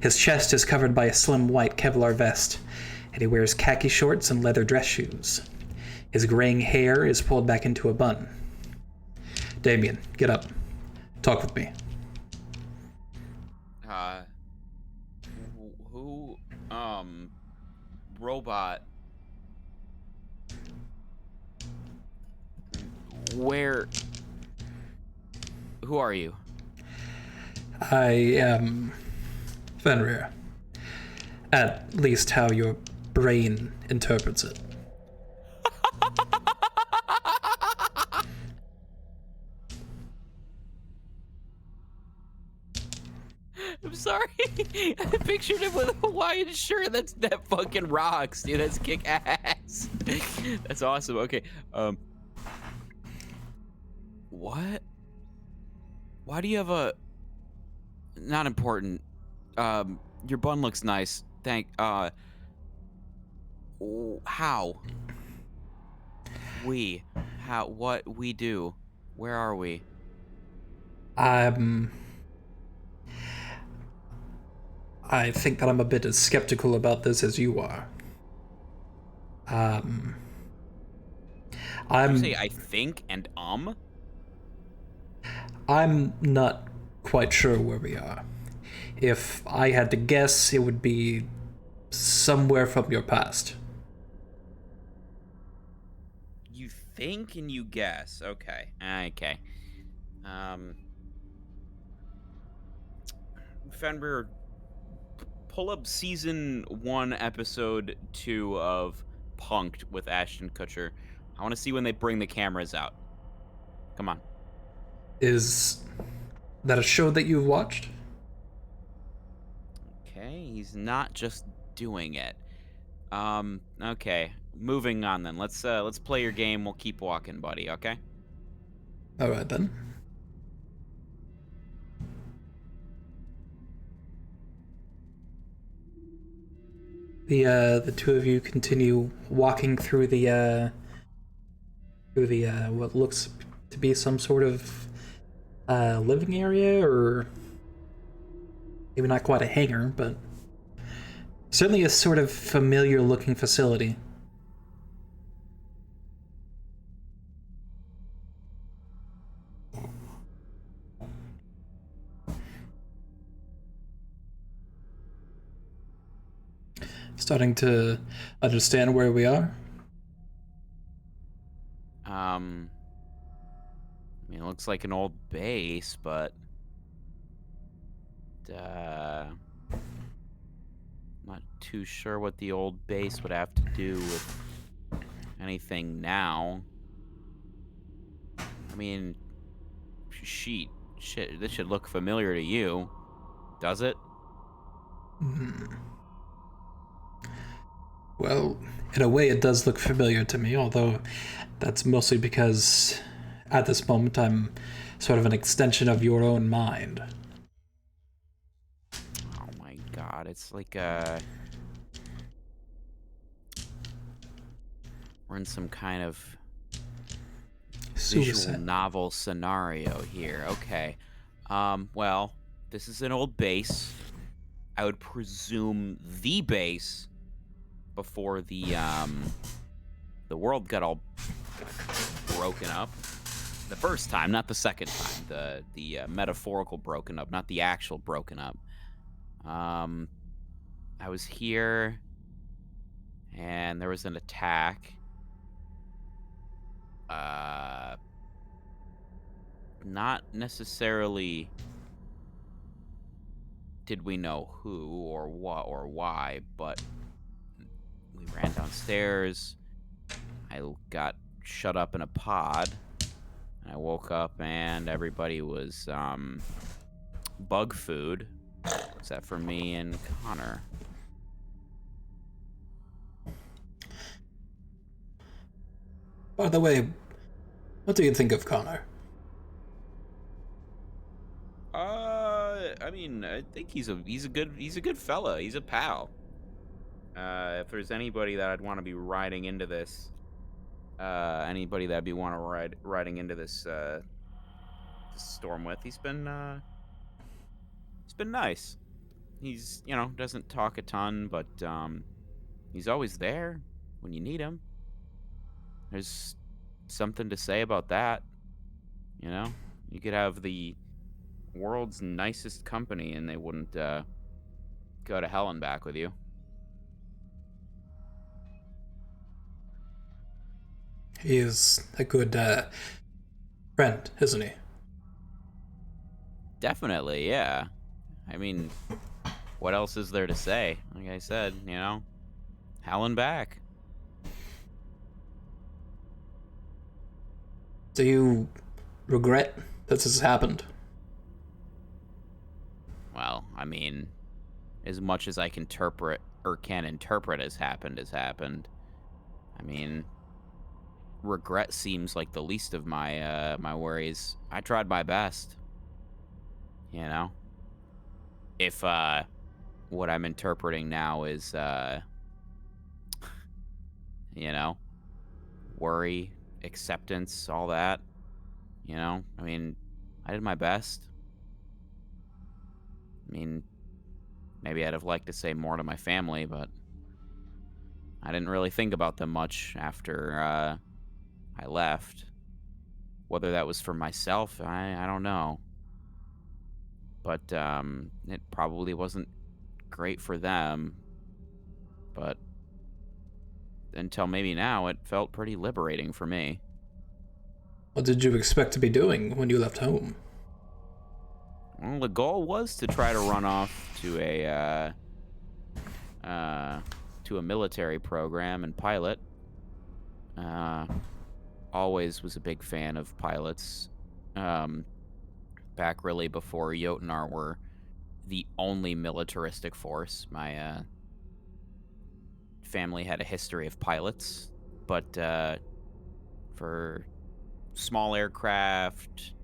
His chest is covered by a slim white Kevlar vest, and he wears khaki shorts and leather dress shoes. His graying hair is pulled back into a bun. Damien, get up. Talk with me. Robot. Who are you? I am Fenrir. At least how your brain interprets it. I'm sorry. I pictured him with a Hawaiian shirt. That fucking rocks, dude. That's kick ass. That's awesome. Okay. What? Why do you have a? Not important. Your bun looks nice. How? What we do? Where are we? I think that I'm a bit as skeptical about this as you are. Did you say I think and I'm not quite sure where we are. If I had to guess, it would be somewhere from your past. You think and you guess. Okay. Okay. Fenrir, pull up season 1, episode 2 of Punked with Ashton Kutcher. I want to see when they bring the cameras out. Come on. Is that a show that you've watched? Okay, he's not just doing it. Okay. Moving on then. Let's play your game. We'll keep walking, buddy, okay? Alright then. The two of you continue walking through the what looks to be some sort of living area, or maybe not quite a hangar, but certainly a sort of familiar looking facility. Starting to understand where we are? I mean, it looks like an old base, but not too sure what the old base would have to do with anything now. I mean, shit, this should look familiar to you. Does it? Well, in a way it does look familiar to me, although that's mostly because at this moment I'm sort of an extension of your own mind. Oh my god, it's like we're in some kind of visual Suicide. novel scenario here. Okay. Well, this is an old base. I would presume the base before the world got all broken up. The first time, not the second time. The metaphorical broken up, not the actual broken up. I was here, and there was an attack. Not necessarily did we know who or what or why, but we ran downstairs. I got shut up in a pod. I woke up and everybody was bug food, except for me and Connor. By the way, what do you think of Connor? I mean, I think he's a good fella. He's a pal. If there's anybody that I'd want to be riding into this, anybody that'd be riding into this storm with, he's been nice. He's, doesn't talk a ton, but he's always there when you need him. There's something to say about that. You could have the world's nicest company and they wouldn't go to hell and back with you. He is a good friend, isn't he? Definitely, yeah. I mean, what else is there to say? Like I said, you know, hell and back. Do you regret that this has happened? Well, I mean, as much as I can interpret has happened. I mean, regret seems like the least of my my worries. I tried my best. You know? If what I'm interpreting now is you know, worry, acceptance, all that, you know? I mean, I did my best. I mean, maybe I'd have liked to say more to my family, but I didn't really think about them much after I left. Whether that was for myself, I don't know. But it probably wasn't great for them. But until maybe now, it felt pretty liberating for me. What did you expect to be doing when you left home? Well, the goal was to try to run off to a military program and pilot. Always was a big fan of pilots. Back really before Jotunn were the only militaristic force. My family had a history of pilots, but for small aircraft,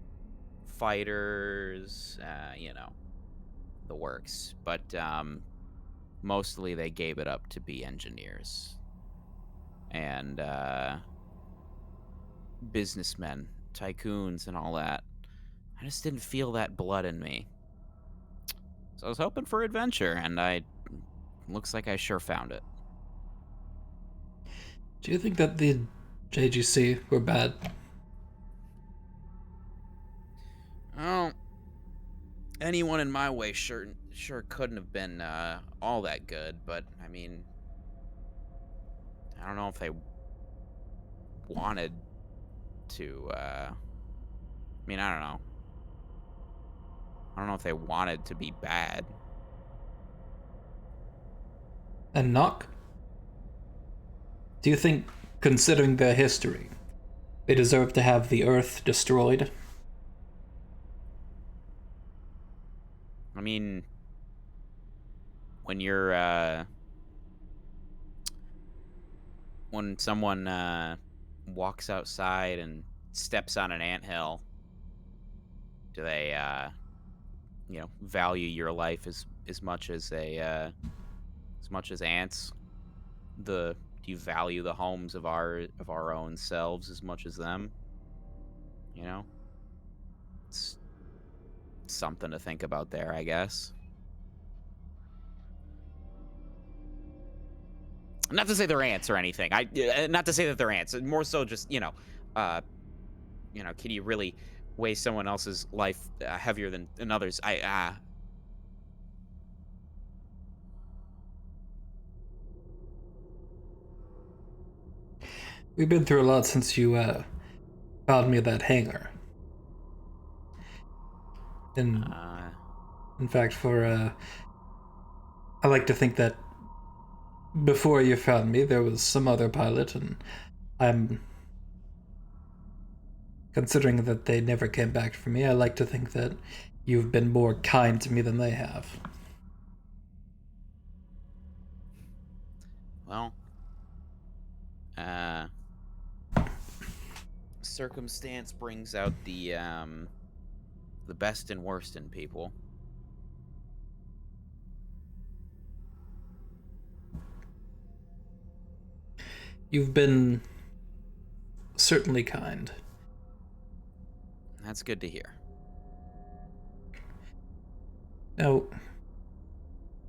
fighters, you know, the works. But mostly they gave it up to be engineers and businessmen, tycoons, and all that. I just didn't feel that blood in me. So I was hoping for adventure, and looks like I sure found it. Do you think that the JGC were bad? Oh, anyone in my way sure couldn't have been all that good, but I mean, I don't know if they wanted to. I mean, I don't know. I don't know if they wanted to be bad. And Knock? Do you think, considering their history, they deserve to have the Earth destroyed? I mean, when you're when someone walks outside and steps on an anthill, do they you know, value your life as much as ants? Do you value the homes of our own selves as much as them? You know, it's something to think about there, I guess. Not to say they're ants or anything. Not to say that they're ants. More so, just you know, can you really weigh someone else's life heavier than others? We've been through a lot since you found me at that hangar. And in fact, I like to think that before you found me, there was some other pilot, and I'm considering that they never came back for me. I like to think that you've been more kind to me than they have. Well, circumstance brings out the best and worst in people. You've been certainly kind. That's good to hear. Now,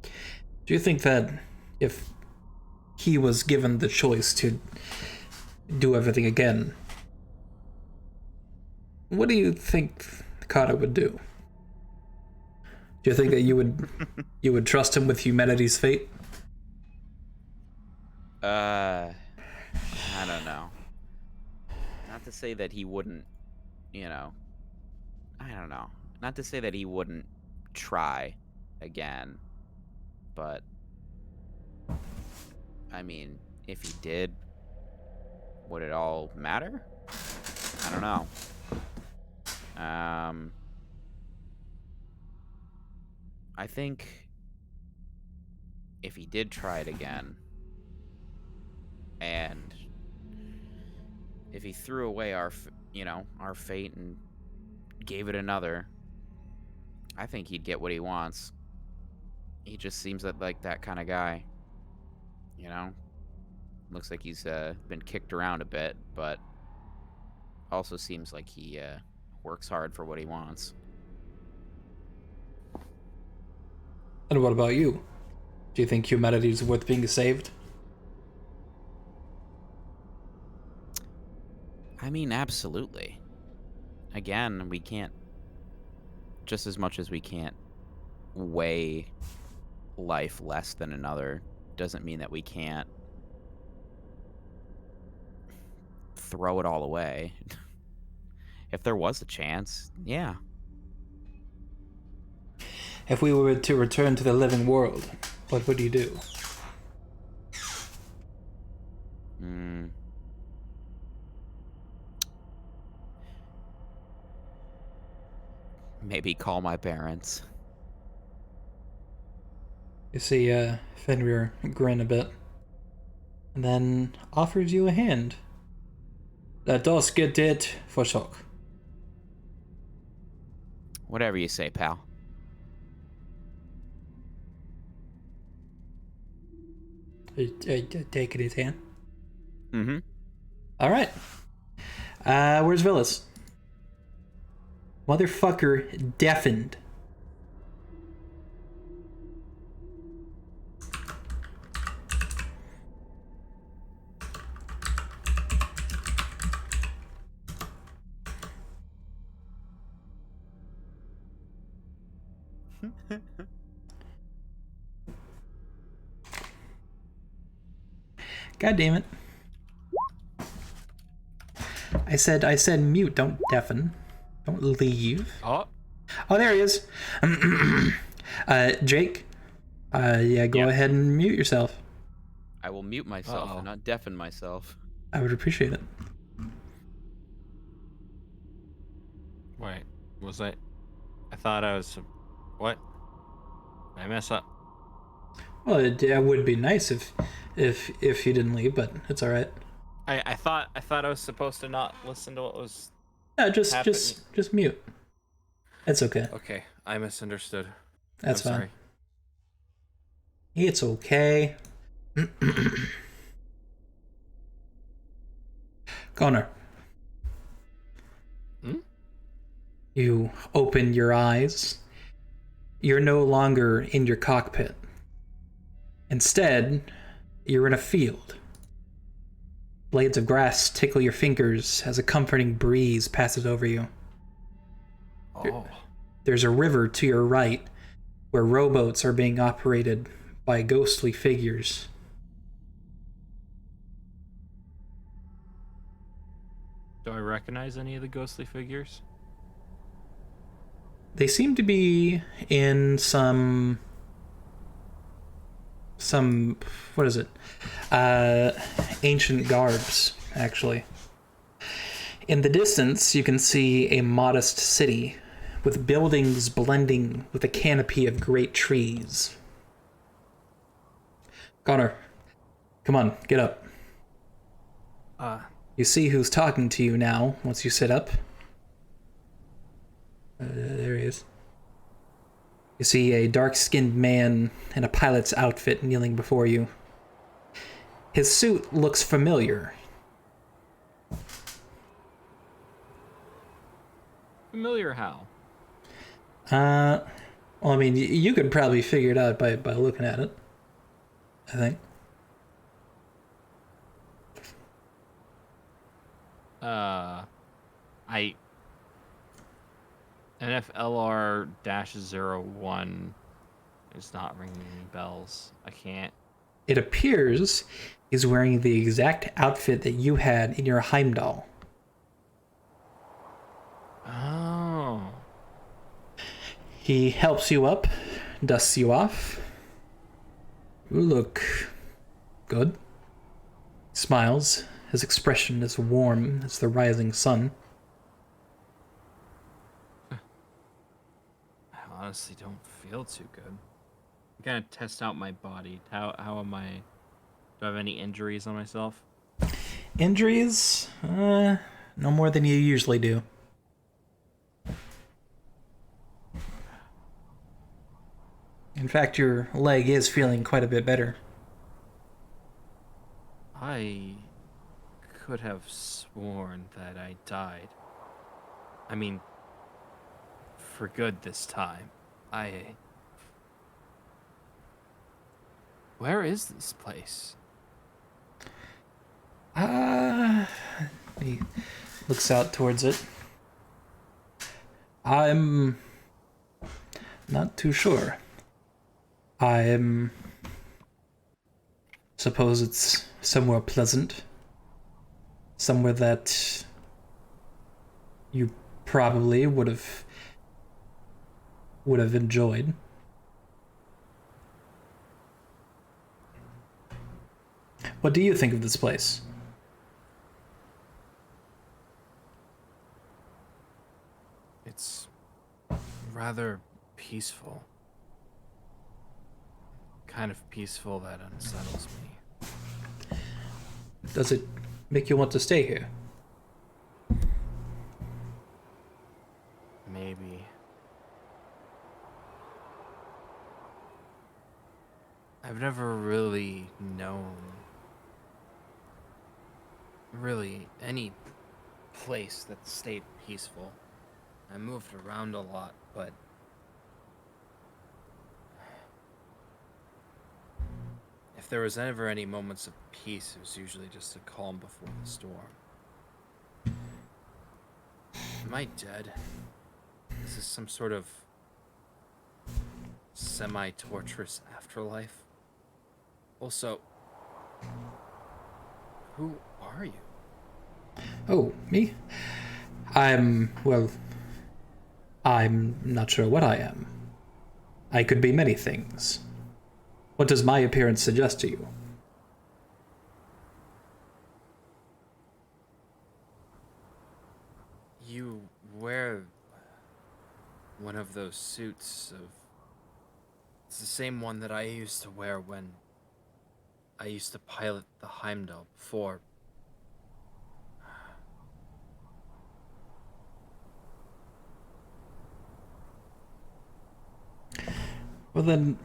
do you think that if he was given the choice to do everything again, what do you think Taka would do? Do you think that you would trust him with humanity's fate? I don't know. Not to say that he wouldn't, you know, I don't know. Not to say that he wouldn't try again. but I mean, if he did, would it all matter? I don't know. I think if he did try it again, and if he threw away our fate and gave it another, I think he'd get what he wants. He just seems like that kind of guy. You know? Looks like he's been kicked around a bit, but also seems like he works hard for what he wants. And what about you? Do you think humanity is worth being saved? I mean, absolutely. Again, we can't, just as much as we can't weigh life less than another, doesn't mean that we can't throw it all away. If there was a chance, yeah. If we were to return to the living world, what would you do? Maybe call my parents. You see Fenrir grin a bit, and then offers you a hand. Let us get it for shock. Whatever you say, pal. Taking his hand. Mm-hmm. All right. Where's Villas? Motherfucker deafened. God damn it. I said mute, don't deafen. Don't leave. Oh, Oh, there he is. Jake. Yeah, go ahead and mute yourself. I will mute myself and not deafen myself. I would appreciate it. Wait, was I thought I was... What? Did I mess up? Well, it would be nice if you didn't leave, but it's all right. I thought I was supposed to not listen to what was... No, just mute. It's okay. Okay, I misunderstood. That's I'm fine. sorry. It's okay. Connor. You open your eyes. You're no longer in your cockpit. Instead, you're in a field. Blades of grass tickle your fingers as a comforting breeze passes over you. Oh. There's a river to your right where rowboats are being operated by ghostly figures. Do I recognize any of the ghostly figures? They seem to be in some what is it? Ancient garbs, actually. In the distance, you can see a modest city with buildings blending with a canopy of great trees. Connor, come on, get up. You see who's talking to you now once you sit up. There he is. You see a dark-skinned man in a pilot's outfit kneeling before you. His suit looks familiar. Familiar how? Well, I mean, you could probably figure it out by looking at it, I think. NFLR-01 is not ringing any bells. I can't. It appears he's wearing the exact outfit that you had in your Heimdall. Oh. He helps you up, dusts you off, You look good. Smiles. His expression is warm as the rising sun. I honestly don't feel too good. I'm gonna test out my body. How am I? Do I have any injuries on myself? Injuries? No more than you usually do. In fact, your leg is feeling quite a bit better. I could have sworn that I died. I mean, for good this time. Where is this place? He looks out towards it. I'm not too sure. Suppose it's somewhere pleasant. Somewhere that you probably would have enjoyed. What do you think of this place? It's rather peaceful. Kind of peaceful that unsettles me. Does it make you want to stay here? Maybe. I've never really known any place that stayed peaceful. I moved around a lot, but if there was ever any moments of peace, it was usually just a calm before the storm. Am I dead? Is this some sort of semi-torturous afterlife? Also, who are you? Oh, me? I'm not sure what I am. I could be many things. What does my appearance suggest to you? You wear one of those suits of... It's the same one that I used to wear when I used to pilot the Heimdall before. Well then,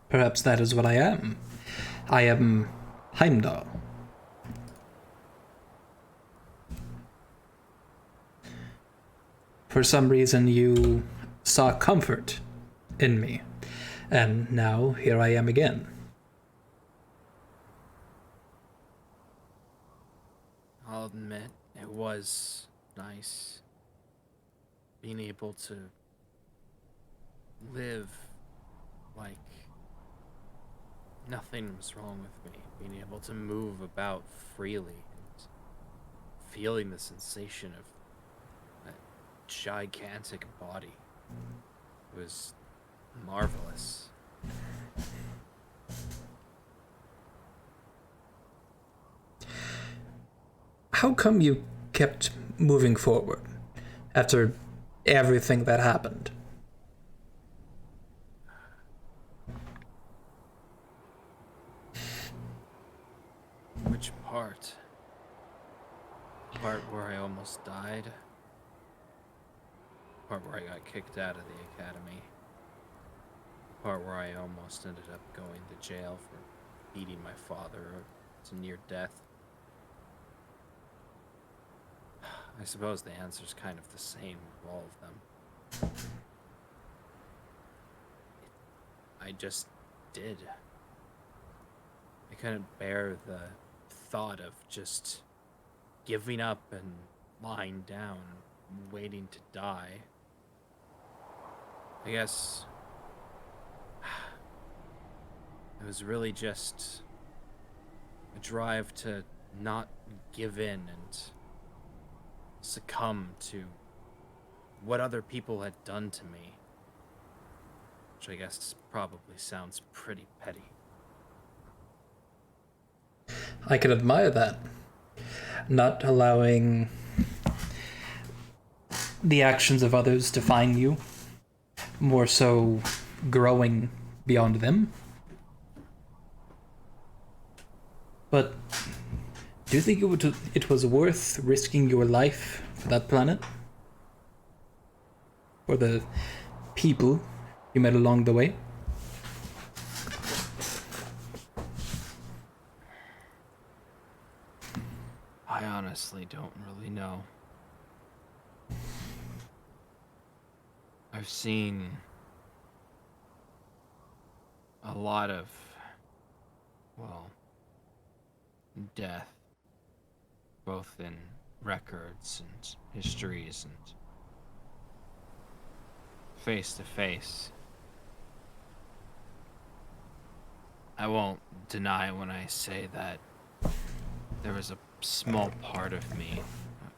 perhaps that is what I am. I am Heimdall. For some reason you saw comfort in me, and now here I am again. I'll admit, it was nice being able to live like nothing was wrong with me, being able to move about freely and feeling the sensation of that gigantic body. It was marvelous. How come you kept moving forward after everything that happened? Which part? Part where I almost died? Part where I got kicked out of the academy? Part where I almost ended up going to jail for beating my father to near death? I suppose the answer's kind of the same with all of them. I just did. I couldn't bear the thought of just giving up and lying down, waiting to die. I guess it was really just a drive to not give in and succumb to what other people had done to me. Which I guess probably sounds pretty petty. I can admire that. Not allowing the actions of others define you, more so growing beyond them. But do you think it was worth risking your life for that planet? For the people you met along the way? I honestly don't really know. I've seen a lot of, well, death, both in records and histories and face to face. I won't deny when I say that there was a small part of me that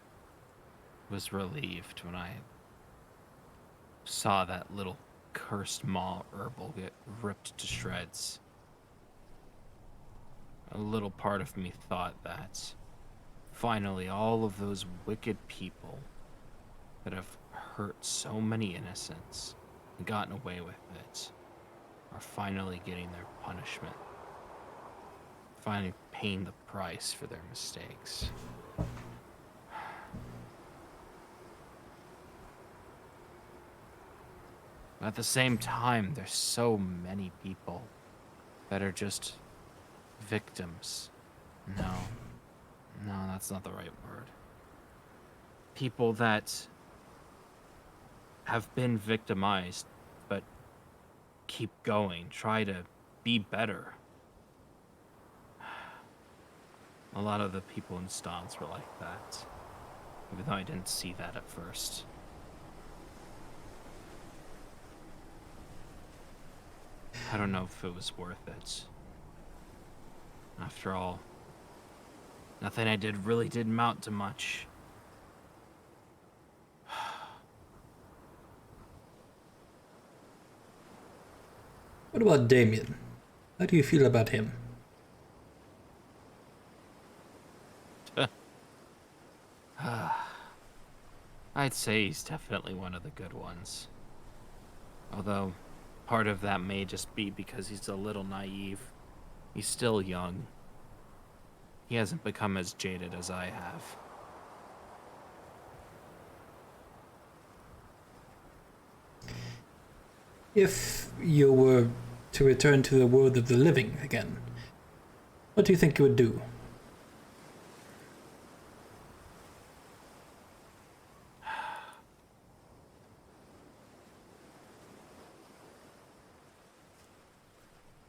was relieved when I saw that little cursed maw herbal get ripped to shreds. A little part of me thought that finally all of those wicked people that have hurt so many innocents and gotten away with it are finally getting their punishment. Finally paying the price for their mistakes. At the same time, there's so many people that are just victims. No, that's not the right word. People that have been victimized, but keep going, try to be better. A lot of the people in Stans were like that, even though I didn't see that at first. I don't know if it was worth it. After all, nothing I did really did amount to much. What about Damien? How do you feel about him? I'd say he's definitely one of the good ones. Although, part of that may just be because he's a little naive. He's still young. He hasn't become as jaded as I have. If you were to return to the world of the living again, what do you think you would do?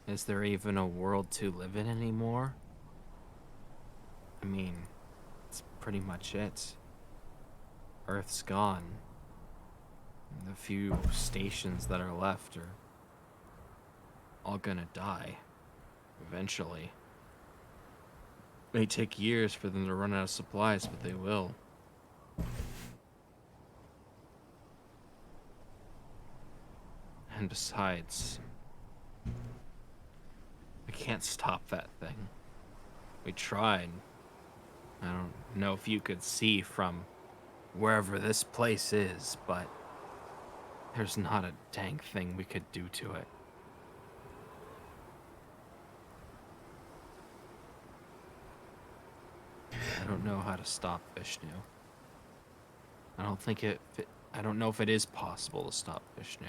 Is there even a world to live in anymore? I mean, that's pretty much it. Earth's gone. The few stations that are left are all gonna die. Eventually. It may take years for them to run out of supplies, but they will. And besides, I can't stop that thing. We tried. I don't know if you could see from wherever this place is, but there's not a dang thing we could do to it. I don't know how to stop Vishnu. I don't know if it is possible to stop Vishnu.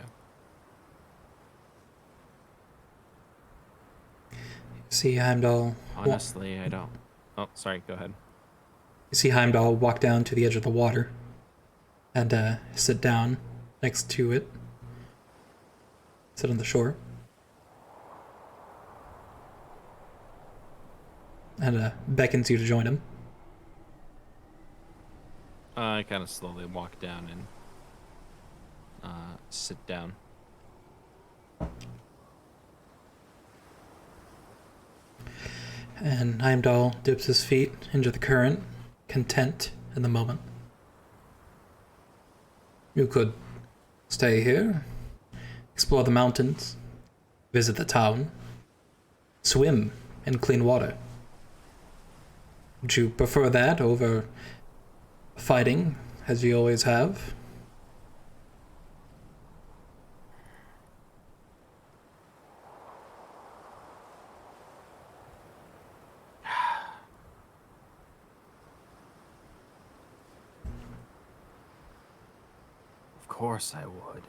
See Heimdall. Honestly, I don't. Oh, sorry, go ahead. You see Heimdall walk down to the edge of the water and sit down next to it. Sit on the shore. And beckons you to join him. I kind of slowly walk down and sit down. And Heimdall dips his feet into the current, content in the moment. You could stay here, explore the mountains, visit the town, swim in clean water. Would you prefer that over fighting, as you always have? Of course I would.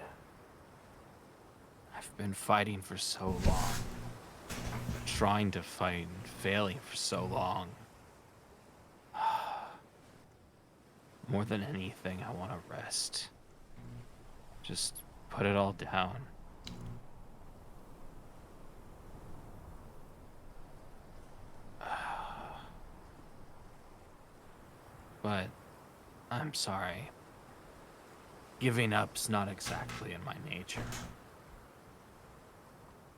I've been fighting for so long. Trying to fight and failing for so long. More than anything, I want to rest. Just put it all down. But I'm sorry. Giving up's not exactly in my nature.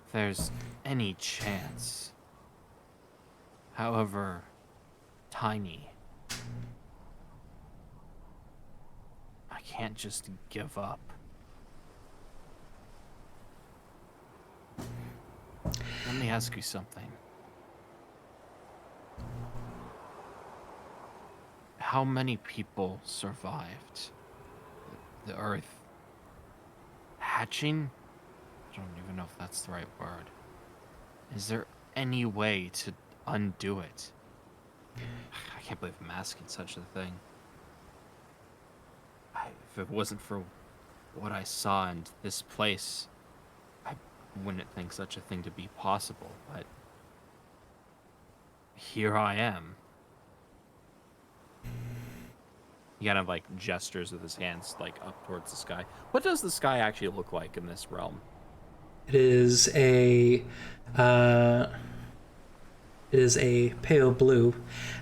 If there's any chance, however tiny, I can't just give up. Let me ask you something. How many people survived the Earth hatching? I don't even know if that's the right word. Is there any way to undo it? I can't believe I'm asking such a thing. If it wasn't for what I saw in this place, I wouldn't think such a thing to be possible, but here I am. He kind of like gestures with his hands like up towards the sky. What does the sky actually look like in this realm? It is a pale blue.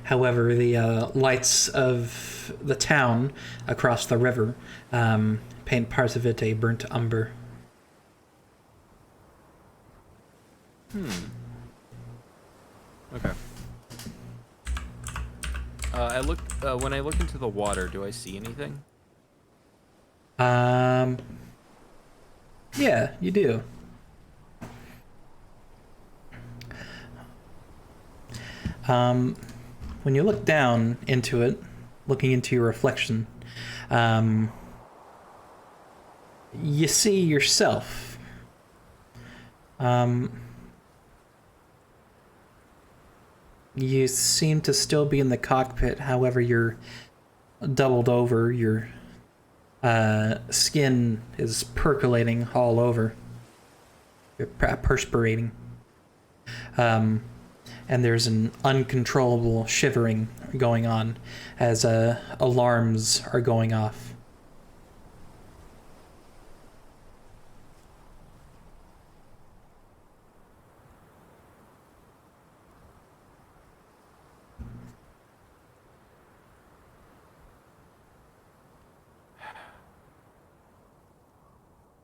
However, the lights of the town across the river paint parts of it a burnt umber. Okay. When I look into the water, do I see anything? Yeah, you do. When you look down into it, looking into your reflection, you see yourself. You seem to still be in the cockpit, however, you're doubled over. Your skin is percolating all over. You're perspirating. And there's an uncontrollable shivering going on as alarms are going off.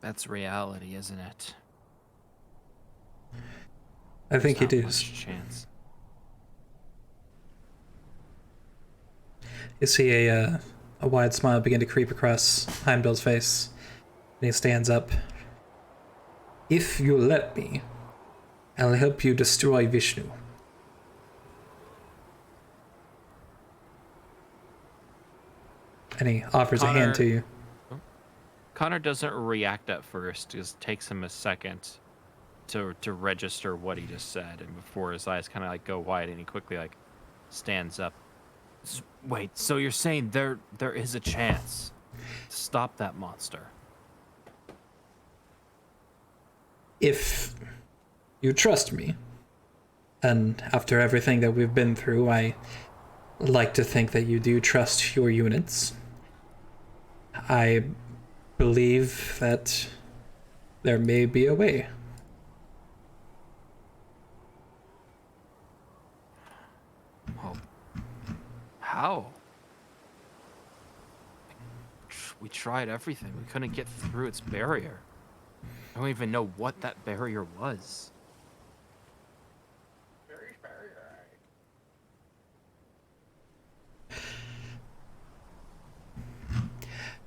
That's reality, isn't it? I think it There's not is. much chance. You see a wide smile begin to creep across Heimdall's face, and he stands up. If you let me, I'll help you destroy Vishnu. And he offers a hand to you. Connor doesn't react at first. It just takes him a second to register what he just said, and before his eyes kind of like go wide, and he quickly like stands up. Wait, so you're saying there is a chance to stop that monster? If you trust me, and after everything that we've been through, I like to think that you do trust your units. I believe that there may be a way. Well, how? We tried everything. We couldn't get through its barrier. I don't even know what that barrier was.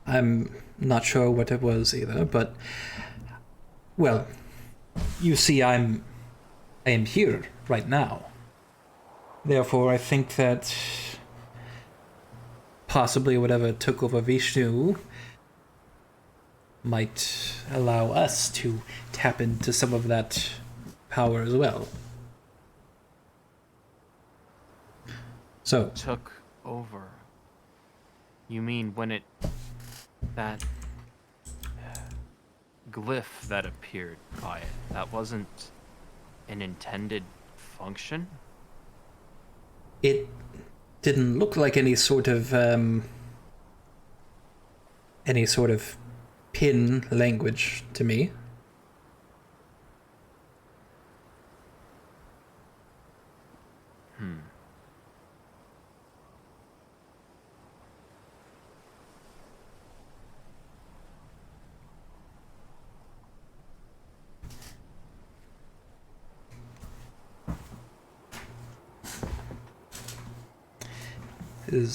I'm not sure what it was either, but well, you see, I am here right now. Therefore, I think that possibly whatever took over Vishnu might allow us to tap into some of that power as well. So, Took over. You mean when it... that glyph that appeared by it, that wasn't an intended function? it didn't look like any sort of PIN language to me.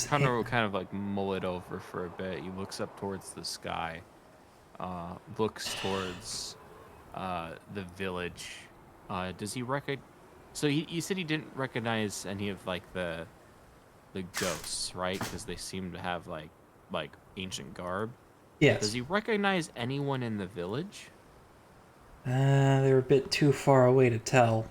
Hunter will kind of like mull it over for a bit. He looks up towards the sky, looks towards the village. Does he recognize? So you said he didn't recognize any of like the ghosts, right? Because they seem to have like ancient garb. Yes. Does he recognize anyone in the village? They're a bit too far away to tell.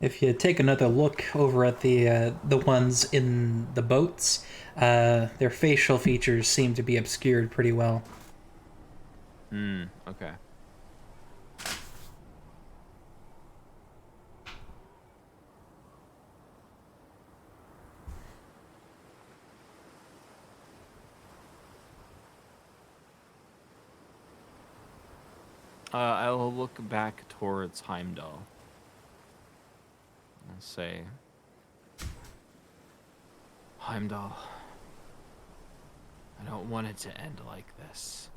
If you take another look over at the ones in the boats, their facial features seem to be obscured pretty well. Okay. I'll look back towards Heimdall. I'll say, Heimdall, I don't want it to end like this.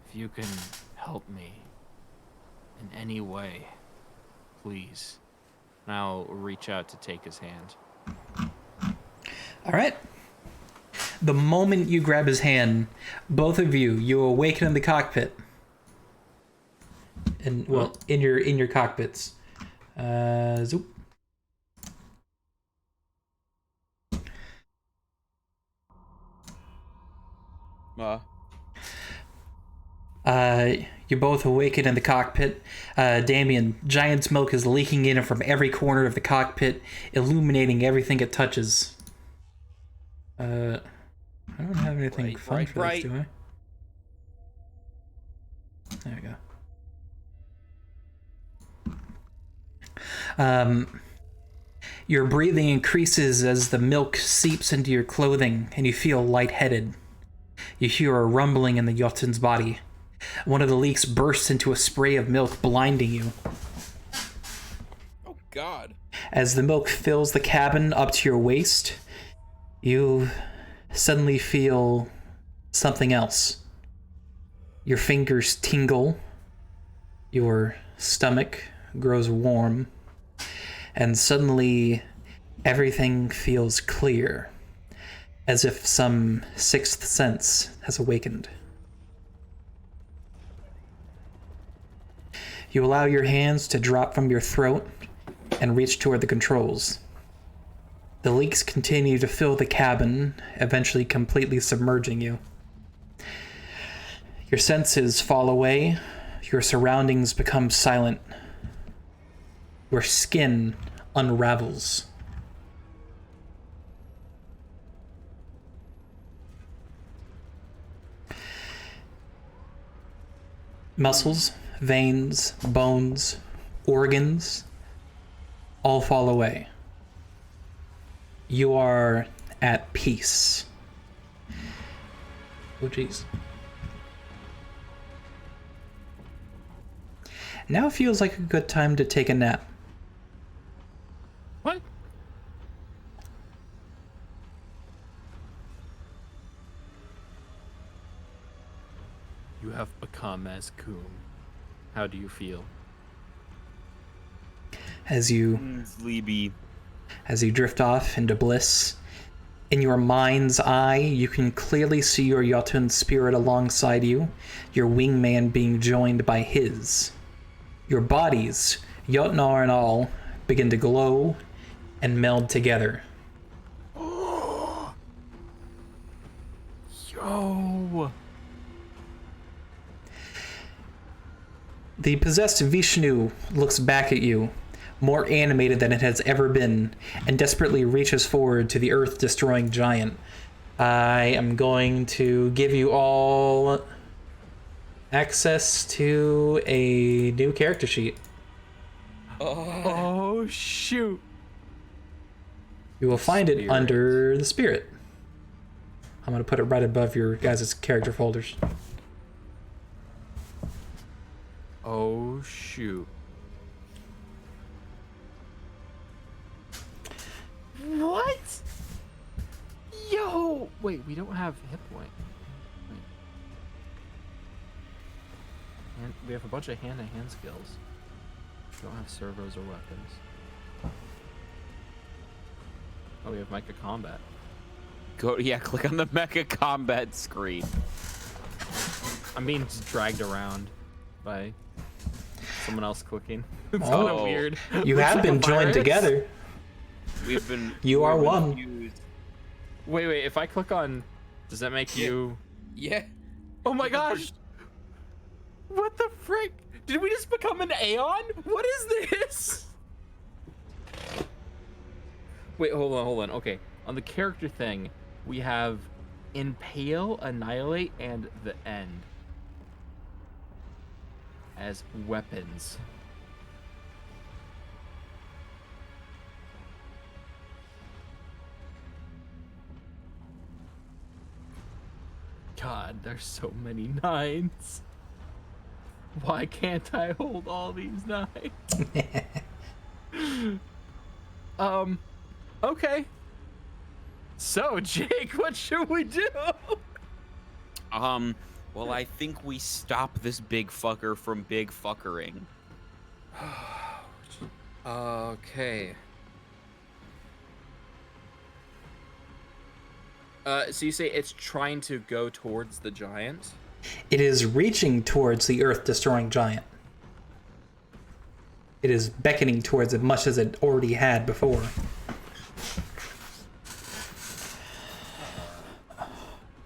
If you can help me in any way, please. And I'll reach out to take his hand. All right. The moment you grab his hand, both of you awaken in the cockpit. And well, in your cockpits. Zoop. You both awaken in the cockpit. Damien, giant's milk is leaking in from every corner of the cockpit, illuminating everything it touches. I don't have anything fun for this, do I? There we go. Your breathing increases as the milk seeps into your clothing, and you feel lightheaded. You hear a rumbling in the Jotunn's body. One of the leaks bursts into a spray of milk, blinding you. Oh, God. As the milk fills the cabin up to your waist, you suddenly feel something else. Your fingers tingle. Your stomach grows warm. And suddenly, everything feels clear, as if some sixth sense has awakened. You allow your hands to drop from your throat and reach toward the controls. The leaks continue to fill the cabin, eventually completely submerging you. Your senses fall away, your surroundings become silent. Your skin unravels. Muscles, veins, bones, organs, all fall away. You are at peace. Oh, jeez. Now feels like a good time to take a nap. What? You have become as Coom. How do you feel? As you drift off into bliss, In your mind's eye, you can clearly see your Jotun spirit alongside you, your wingman being joined by his. Your bodies, Jotnar and all, begin to glow and meld together. Yo! The possessed Vishnu looks back at you, more animated than it has ever been, and desperately reaches forward to the earth-destroying giant. I am going to give you all access to a new character sheet. Oh, shoot. You will find it Spirit. under the spirit. I'm going to put it right above your guys' character folders. Oh, shoot. What? Yo! Wait, we don't have hit point. Wait. And we have a bunch of hand-to-hand skills. We don't have servos or weapons. Oh, we have Mecha Combat. Click on the Mecha Combat screen. I'm being dragged around by someone else clicking. It's Oh. kind of weird. You Looks have like been a joined virus. together. We've been. You are we've been one. used- Wait, if I click on... Does that make you... Yeah. Oh my gosh! What the frick? Did we just become an Aeon? What is this? Wait, hold on. Okay, on the character thing, we have Impale, Annihilate, and the End as weapons. God, there's so many 9s. Why can't I hold all these 9s? Okay. So, Jake, what should we do? Well, I think we stop this big fucker from big fuckering. Okay. So you say it's trying to go towards the giant? It is reaching towards the earth-destroying giant. It is beckoning towards it much as it already had before.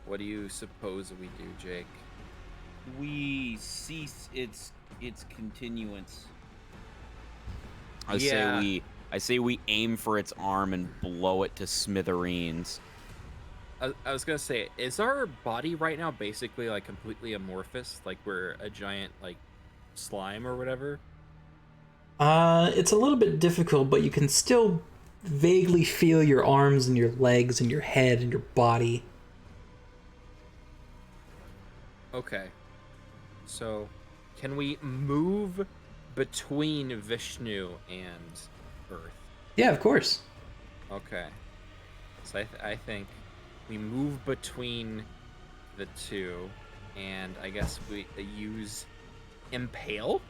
What do you suppose we do, Jake? We cease its continuance. I say we aim for its arm and blow it to smithereens. I was gonna say, is our body right now basically like completely amorphous, like we're a giant like slime or whatever? It's a little bit difficult, but you can still vaguely feel your arms and your legs and your head and your body. Okay. So, can we move between Vishnu and Earth? Yeah, of course. Okay. So I think we move between the two, and I guess we use Impale,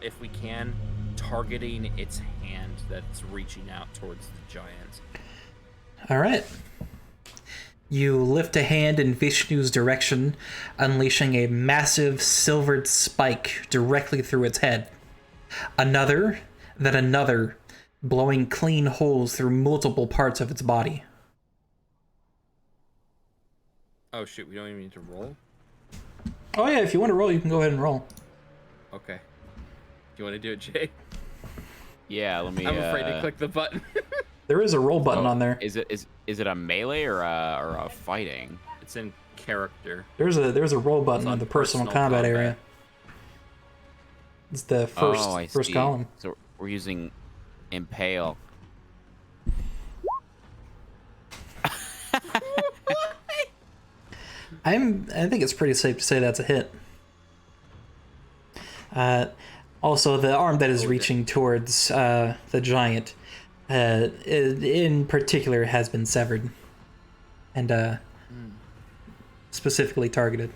if we can, targeting its hand that's reaching out towards the giant. All right. You lift a hand in Vishnu's direction, unleashing a massive silvered spike directly through its head. Another, then another, blowing clean holes through multiple parts of its body. Oh shoot, we don't even need to roll? Oh yeah, if you want to roll, you can go ahead and roll. Okay. Do you want to do it, Jay? Yeah, let me. I'm afraid to click the button. There is a roll button on there. Is it a melee or a fighting? It's in character. There's a roll button on on the personal personal combat combat. area. It's the first see. column. So we're using Impale. I think it's pretty safe to say that's a hit. Also, the arm that is reaching towards the giant, in particular, has been severed and specifically targeted.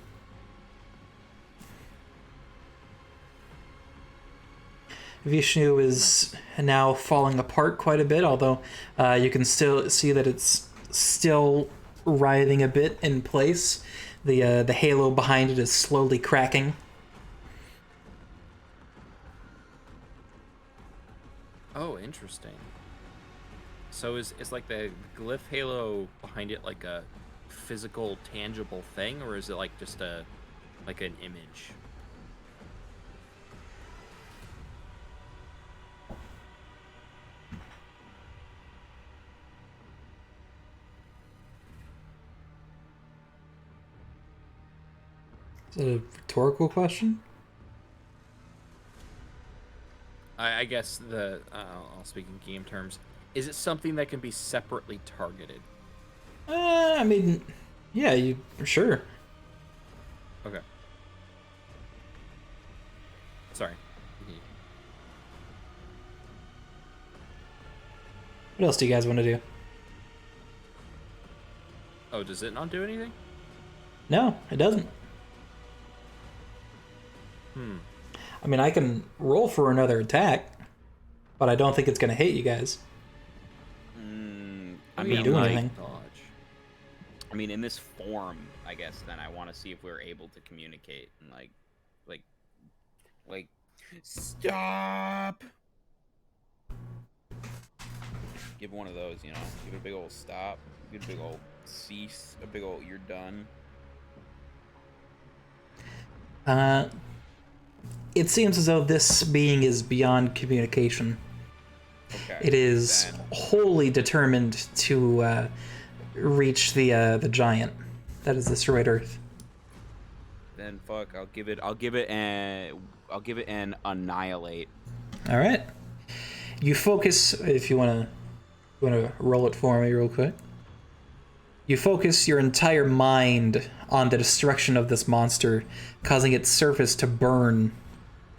Vishnu is now falling apart quite a bit, although you can still see that its still writhing a bit in place. The halo behind it is slowly cracking. Oh, interesting. So is like the glyph halo behind it like a physical, tangible thing, or is it like just an image? Is that a rhetorical question? I guess I'll speak in game terms. Is it something that can be separately targeted? I mean, yeah, you sure. Okay. Sorry. What else do you guys want to do? Oh, does it not do anything? No, it doesn't. I mean, I can roll for another attack, but I don't think it's going to hit you guys. I You mean, do like, anything. Dodge. I mean, in this form, I guess. Then I want to see if we're able to communicate and like, stop. Give one of those, you know. Give it a big old stop. Give it a big old cease. A big old you're done. It seems as though this being is beyond communication. Okay. It is then- wholly determined to reach the giant that is destroyed Earth. Then fuck. I'll give it an annihilate. All right. You focus. If you wanna roll it for me real quick. You focus your entire mind on the destruction of this monster, causing its surface to burn.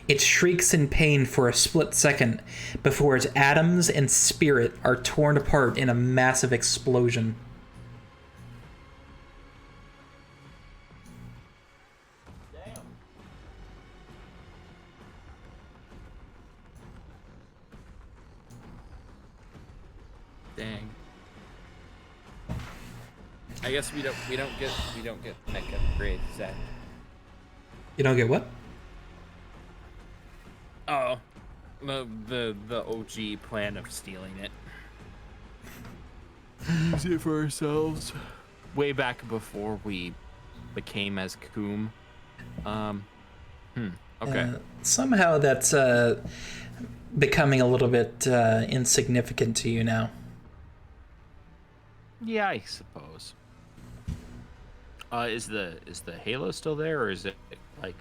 It shrieks in pain for a split second before its atoms and spirit are torn apart in a massive explosion. Dang. I guess we don't get mech upgrades, Zach. You don't get what? Oh, the OG plan of stealing it. Use it for ourselves. Way back before we became as Coom. Okay. Somehow that's becoming a little bit insignificant to you now. Yeah, I suppose. Is the halo still there, or is it like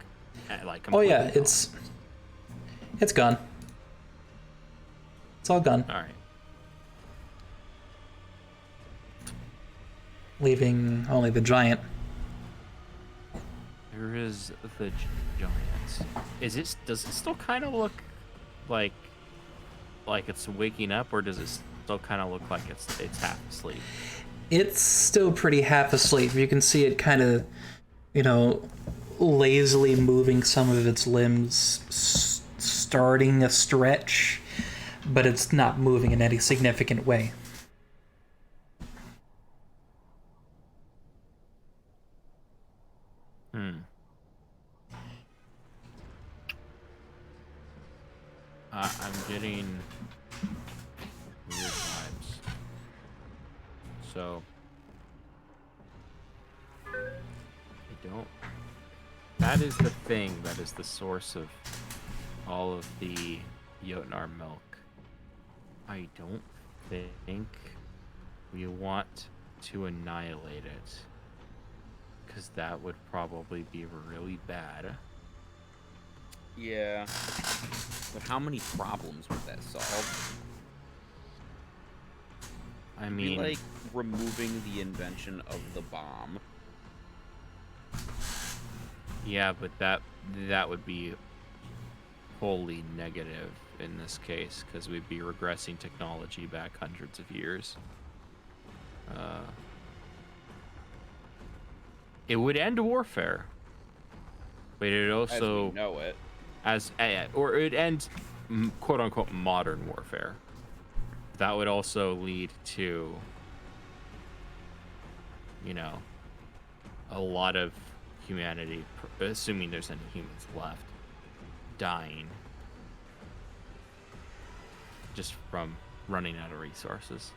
Oh yeah, completely it's gone. It's all gone, gone? All right. leaving only the giant. There is the giant. Does it still kind of look like it's waking up, or does it still kind of look like it's half asleep? It's still pretty half asleep. You can see it kind of, lazily moving some of its limbs, starting a stretch, but it's not moving in any significant way. I'm getting weird vibes. So I don't. That is the thing. That is the source of all of the Jotunn milk. I don't think we want to annihilate it, because that would probably be really bad. Yeah. But how many problems would that solve? I It'd mean, be like removing the invention of the bomb. yeah, but that would be wholly negative in this case, because we'd be regressing technology back hundreds of years. It would end warfare, but it As also we know it. or it would end quote unquote modern warfare. That would also lead to you know, a lot of humanity, assuming there's any humans left, dying just from running out of resources.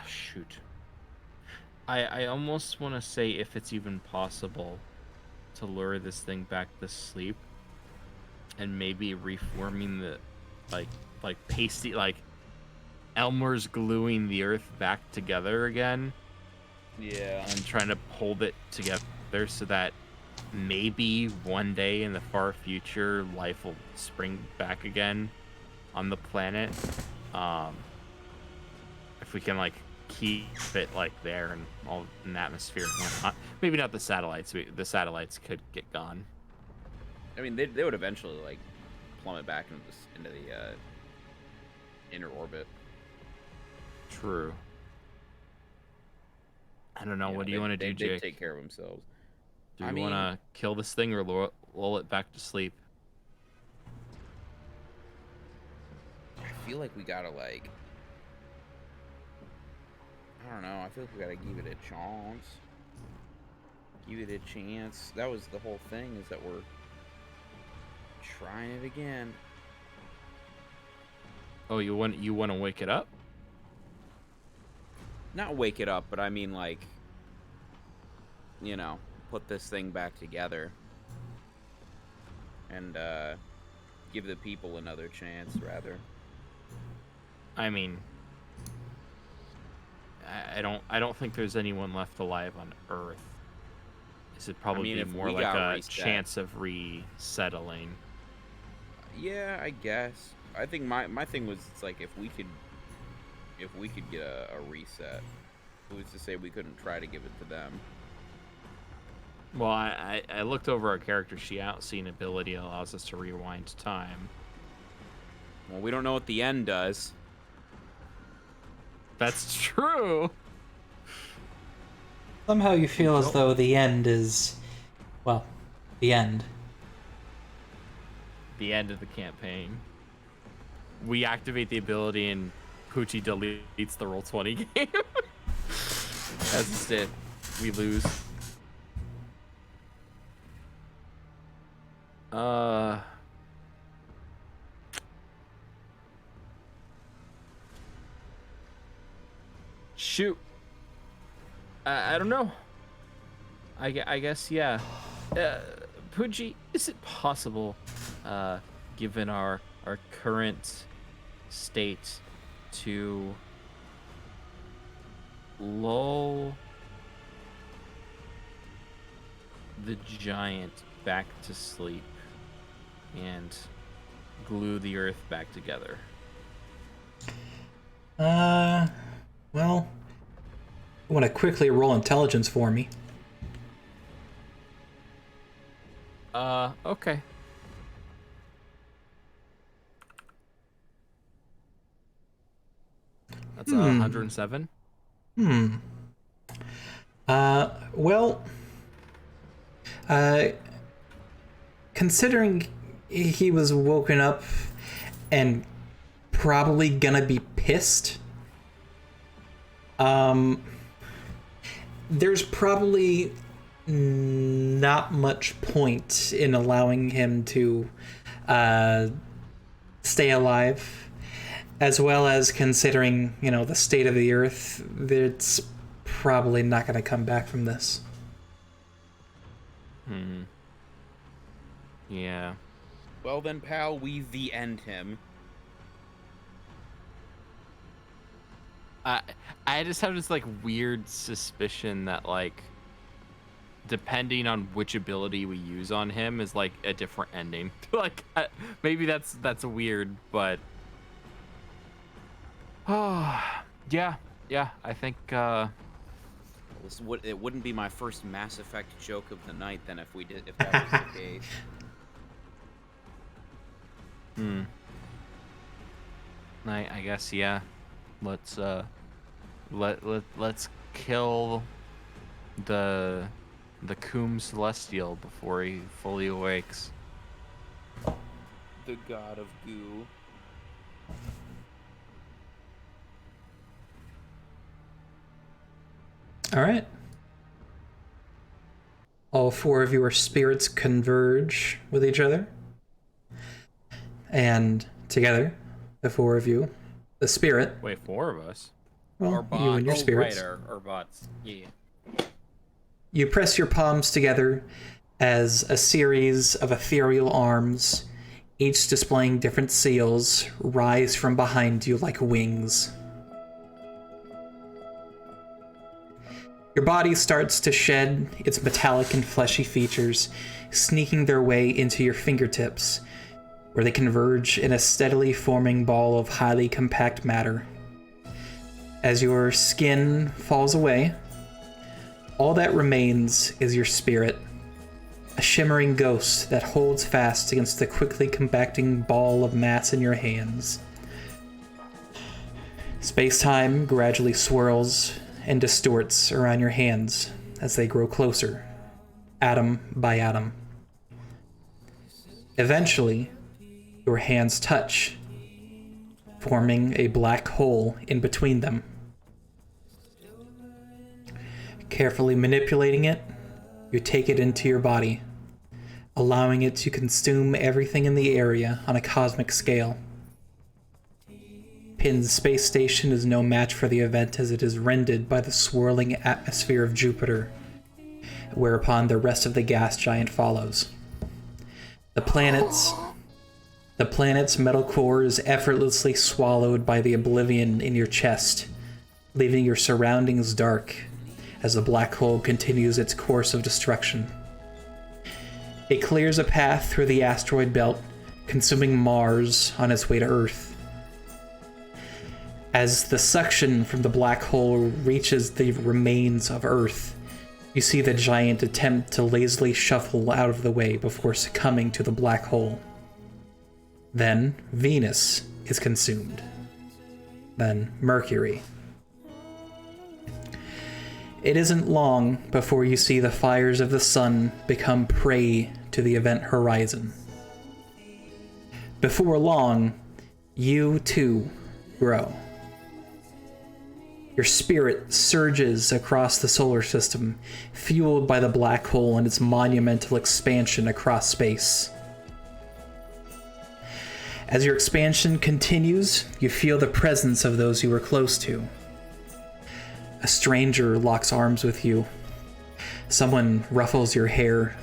Shoot. I almost want to say if it's even possible to lure this thing back to sleep and maybe reforming the like pasty, like Elmer's gluing the earth back together again. Yeah. And trying to hold it together so that maybe one day in the far future life will spring back again on the planet. If we can like keep it like there and all in the atmosphere and whatnot. Maybe not the satellites. The satellites could get gone. I mean, they would eventually like plummet back into the inner orbit. True. I don't know. Yeah, What do you want to do, They Jake? take care of themselves. Do you want to kill this thing or lull it back to sleep? I feel like we gotta like. I don't know. I feel like we gotta give it a chance. Give it a chance. That was the whole thing, is that we're trying it again. Oh, you want to wake it up? Not wake it up, but I mean like, you know, put this thing back together and give the people another chance, rather. I mean, I don't think there's anyone left alive on Earth. This would probably be if more we like got a reset. chance of resettling. Yeah, I guess. I think my thing was, it's like if we could get a reset, who's to say we couldn't try to give it to them? Well, I looked over our character sheet. Outseen ability allows us to rewind time. Well, we don't know what the end does. That's true. Somehow you feel as though the end is, well, the end. The end of the campaign. We activate the ability and Poochie deletes the Roll20 game. That's it. We lose. Shoot. I don't know. I guess, yeah. Poochie, is it possible, given our current state, to lull the giant back to sleep and glue the earth back together? Well, you want to quickly roll intelligence for me? Okay. That's 107. Well, considering he was woken up and probably gonna be pissed, there's probably not much point in allowing him to stay alive, as well as considering, you know, the state of the earth. It's probably not going to come back from this. Yeah. Well then, pal, we the end him. I just have this like weird suspicion that like depending on which ability we use on him is like a different ending. Like maybe that's weird, but yeah, I think It wouldn't be my first Mass Effect joke of the night then if that was the case. I guess, yeah. Let's let's kill the Coom Celestial before he fully awakes. The god of goo. All right. All four of your spirits converge with each other. And together, the four of you, the spirit. Wait, 4 of us? Well, Our bots. you and your spirits. Right, our bots. Yeah. You press your palms together as a series of ethereal arms, each displaying different seals, rise from behind you like wings. Your body starts to shed its metallic and fleshy features, sneaking their way into your fingertips, where they converge in a steadily forming ball of highly compact matter. As your skin falls away, all that remains is your spirit, a shimmering ghost that holds fast against the quickly compacting ball of mass in your hands. Space-time gradually swirls and distorts around your hands as they grow closer, atom by atom. Eventually, your hands touch, forming a black hole in between them. Carefully manipulating it, you take it into your body, allowing it to consume everything in the area on a cosmic scale. Pin's space station is no match for the event as it is rended by the swirling atmosphere of Jupiter, whereupon the rest of the gas giant follows. The planet's metal core is effortlessly swallowed by the oblivion in your chest, leaving your surroundings dark as the black hole continues its course of destruction. It clears a path through the asteroid belt, consuming Mars on its way to Earth. As the suction from the black hole reaches the remains of Earth, you see the giant attempt to lazily shuffle out of the way before succumbing to the black hole. Then Venus is consumed. Then Mercury. It isn't long before you see the fires of the sun become prey to the event horizon. Before long, you too grow. Your spirit surges across the solar system, fueled by the black hole and its monumental expansion across space. As your expansion continues, you feel the presence of those you were close to. A stranger locks arms with you. Someone ruffles your hair.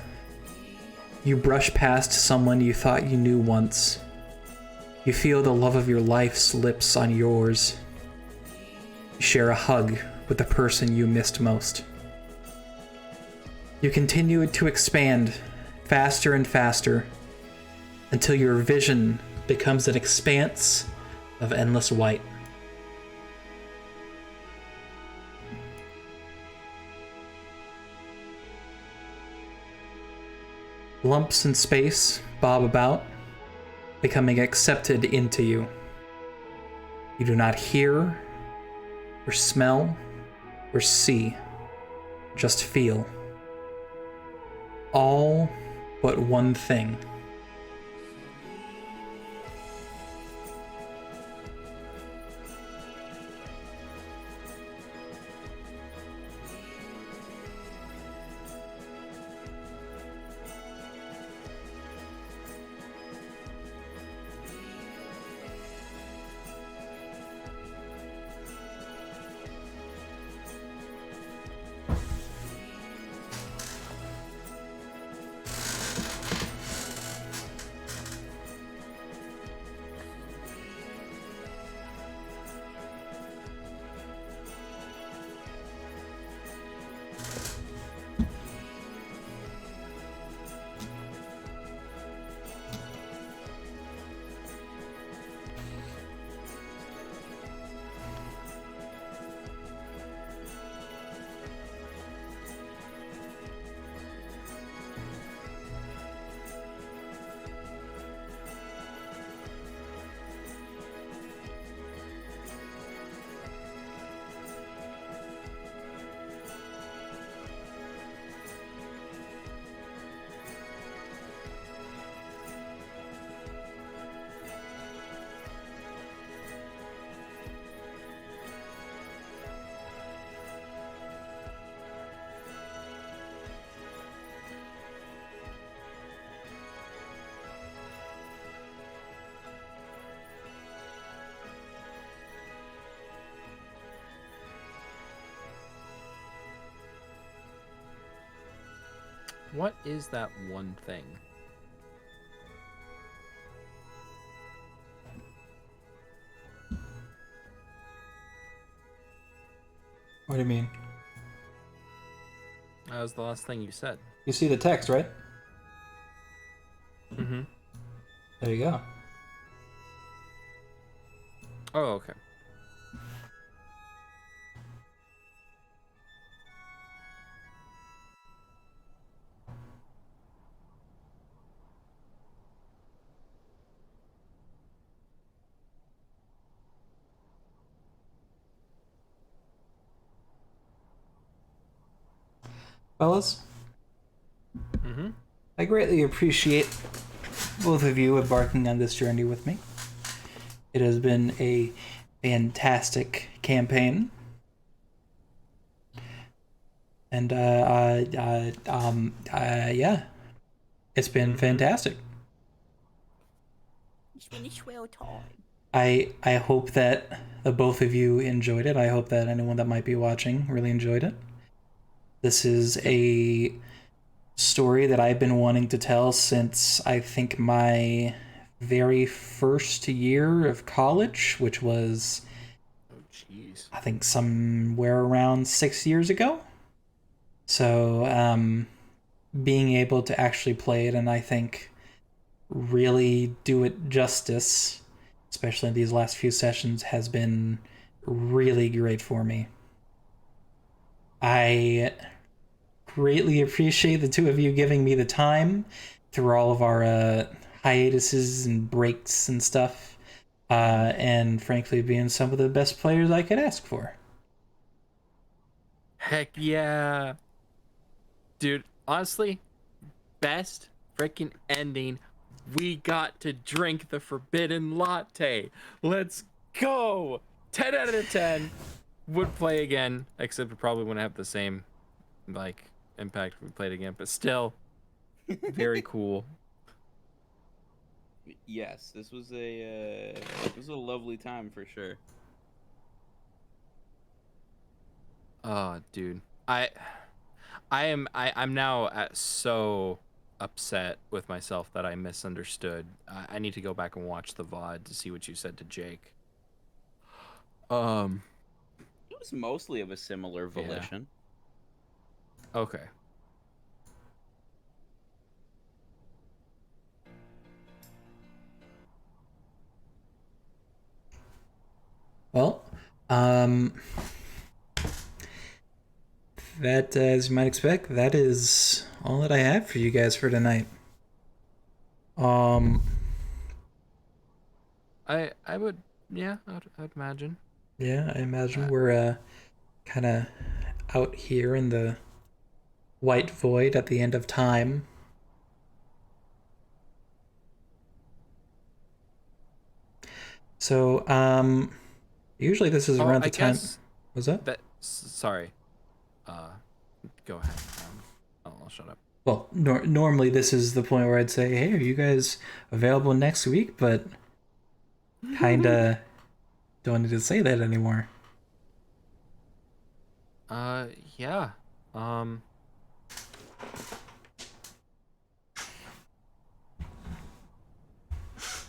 You brush past someone you thought you knew once. You feel the love of your life's lips on yours. You share a hug with the person you missed most. You continue to expand faster and faster until your vision becomes an expanse of endless white. Lumps in space bob about, becoming accepted into you. You do not hear, or smell, or see, just feel. All but one thing. What is that one thing? What do you mean? That was the last thing you said. You see the text, right? Mm-hmm. There you go. Oh, okay. Fellas, Mm-hmm. I greatly appreciate both of you embarking on this journey with me. It has been a fantastic campaign. And, yeah. It's been fantastic. It's been a swell time. I hope that the both of you enjoyed it. I hope that anyone that might be watching really enjoyed it. This is a story that I've been wanting to tell since I think my very first year of college, which was, Oh, jeez. I think, somewhere around 6 years ago. So, being able to actually play it and I think really do it justice, especially in these last few sessions, has been really great for me. I greatly appreciate the two of you giving me the time through all of our hiatuses and breaks and stuff, and frankly being some of the best players I could ask for. Heck yeah. Dude, honestly, best freaking ending. We got to drink the forbidden latte. Let's go. 10 out of 10. Would play again, except it probably wouldn't have the same, like, impact if we played again, but still, very cool. Yes, this was a lovely time for sure. Oh, dude. I'm now so upset with myself that I misunderstood. I need to go back and watch the VOD to see what you said to Jake. It was mostly of a similar volition. Okay. Well, that, as you might expect, that is all that I have for you guys for tonight. I would, yeah, I'd imagine. Yeah, I imagine we're kind of out here in the white void at the end of time. So, usually this is around the time. What's that? Sorry. Go ahead. I'll shut up. Well, normally this is the point where I'd say, "Hey, are you guys available next week?" But kinda don't need to say that anymore. Yeah.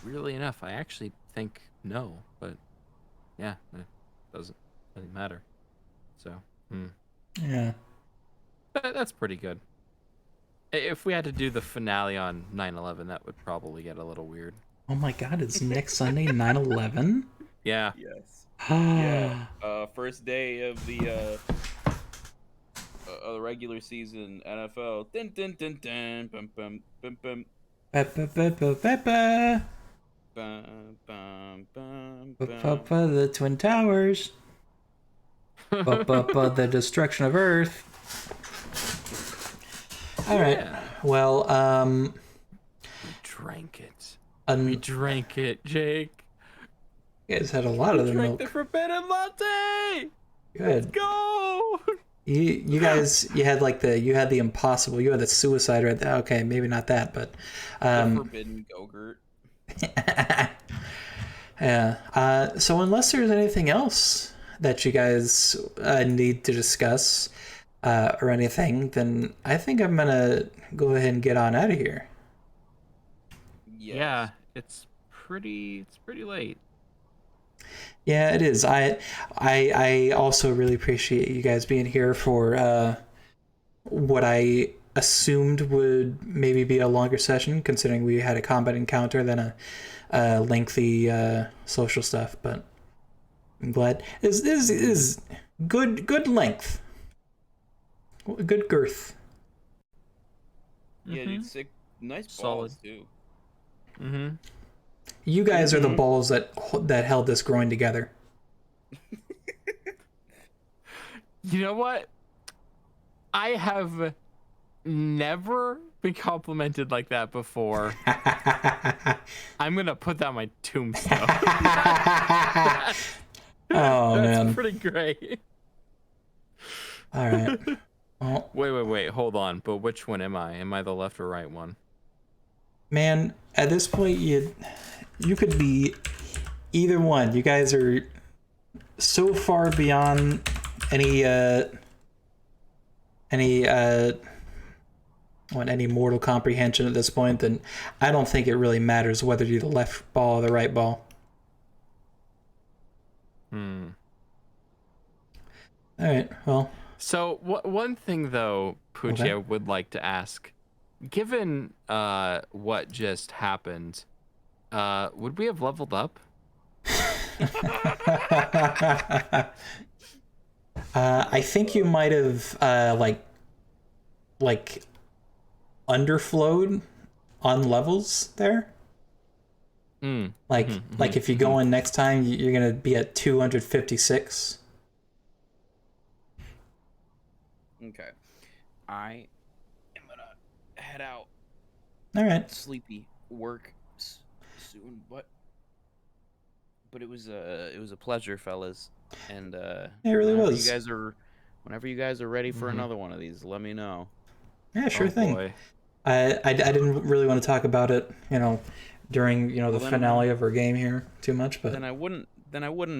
Weirdly enough, I actually think no, but yeah, it doesn't matter. So, Yeah. That's pretty good. If we had to do the finale on 9/11, that would probably get a little weird. Oh my God! It's next Sunday, 9/11. Yeah. Yes. Yeah. First day of the regular season NFL. Dun dun dun dun. Bum bum bum bum. Ba-ba-ba-ba-ba-ba. Bum bum bum Ba-ba-ba, the Twin Towers. Ba-ba-ba, the destruction of Earth. All right. Yeah. Well, We drank it. We drank it, Jake. you guys had a lot of the Drank milk. the forbidden latte. Good. Go. You guys, you had the impossible. You had the suicide right there. Okay, maybe not that, but The forbidden Go-Gurt. yeah. So unless there's anything else that you guys need to discuss, or anything, then I think I'm gonna go ahead and get on out of here. Yes. Yeah, it's pretty late. Yeah, it is. I also really appreciate you guys being here for what I assumed would maybe be a longer session, considering we had a combat encounter than a lengthy social stuff. But I'm glad this is good length, good girth. Yeah, dude, sick. Nice Solid. balls too. Mm-hmm. You guys are the balls that held this groin together. You know what? I have never been complimented like that before. I'm gonna put that on my tombstone. Oh, That's man. pretty great. All right. Well, Wait. Hold on. But which one am I? Am I the left or right one? man, at this point, you could be either one. You guys are so far beyond any mortal comprehension at this point, then I don't think it really matters whether you're the left ball or the right ball. Hmm. All right. Well. So one thing though, Poochie, Okay. I would like to ask, given what just happened, would we have leveled up? I think you might have like underflowed on levels there. Like if you go in next time, you're gonna be at 256. Okay. I am gonna head out. All right. Sleepy work soon, but it was a pleasure, fellas. And It really whenever was. whenever you guys are ready for another one of these, let me know. Yeah, sure thing. Boy. I didn't really want to talk about it, during the then- finale of our game here too much, but Then I wouldn't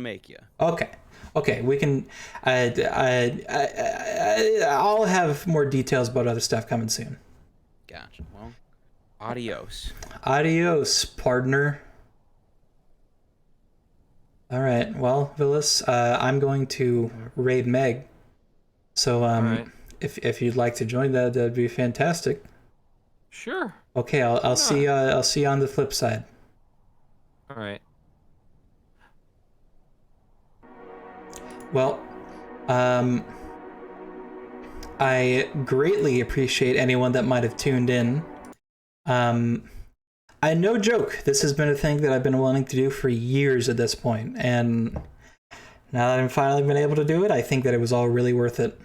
make you. okay, we can. I'll have more details about other stuff coming soon. Gotcha. Well, adios. Adios, partner. All right. Well, Villas, I'm going to raid Meg. So, right. if you'd like to join that'd be fantastic. Sure. Okay, I'll see you on the flip side. All right. Well, I greatly appreciate anyone that might have tuned in. No joke, this has been a thing that I've been wanting to do for years at this point, and now that I've finally been able to do it, I think that it was all really worth it.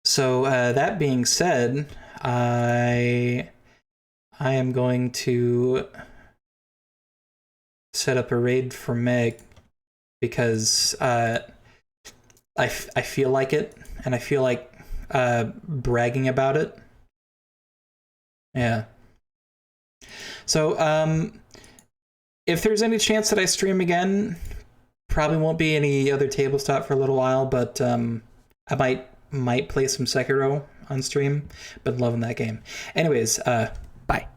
So, that being said, I am going to set up a raid for Meg because I feel like it, and I feel like bragging about it. Yeah. So, if there's any chance that I stream again, probably won't be any other tabletop for a little while, but I might play some Sekiro on stream. Been loving that game. Anyways, bye.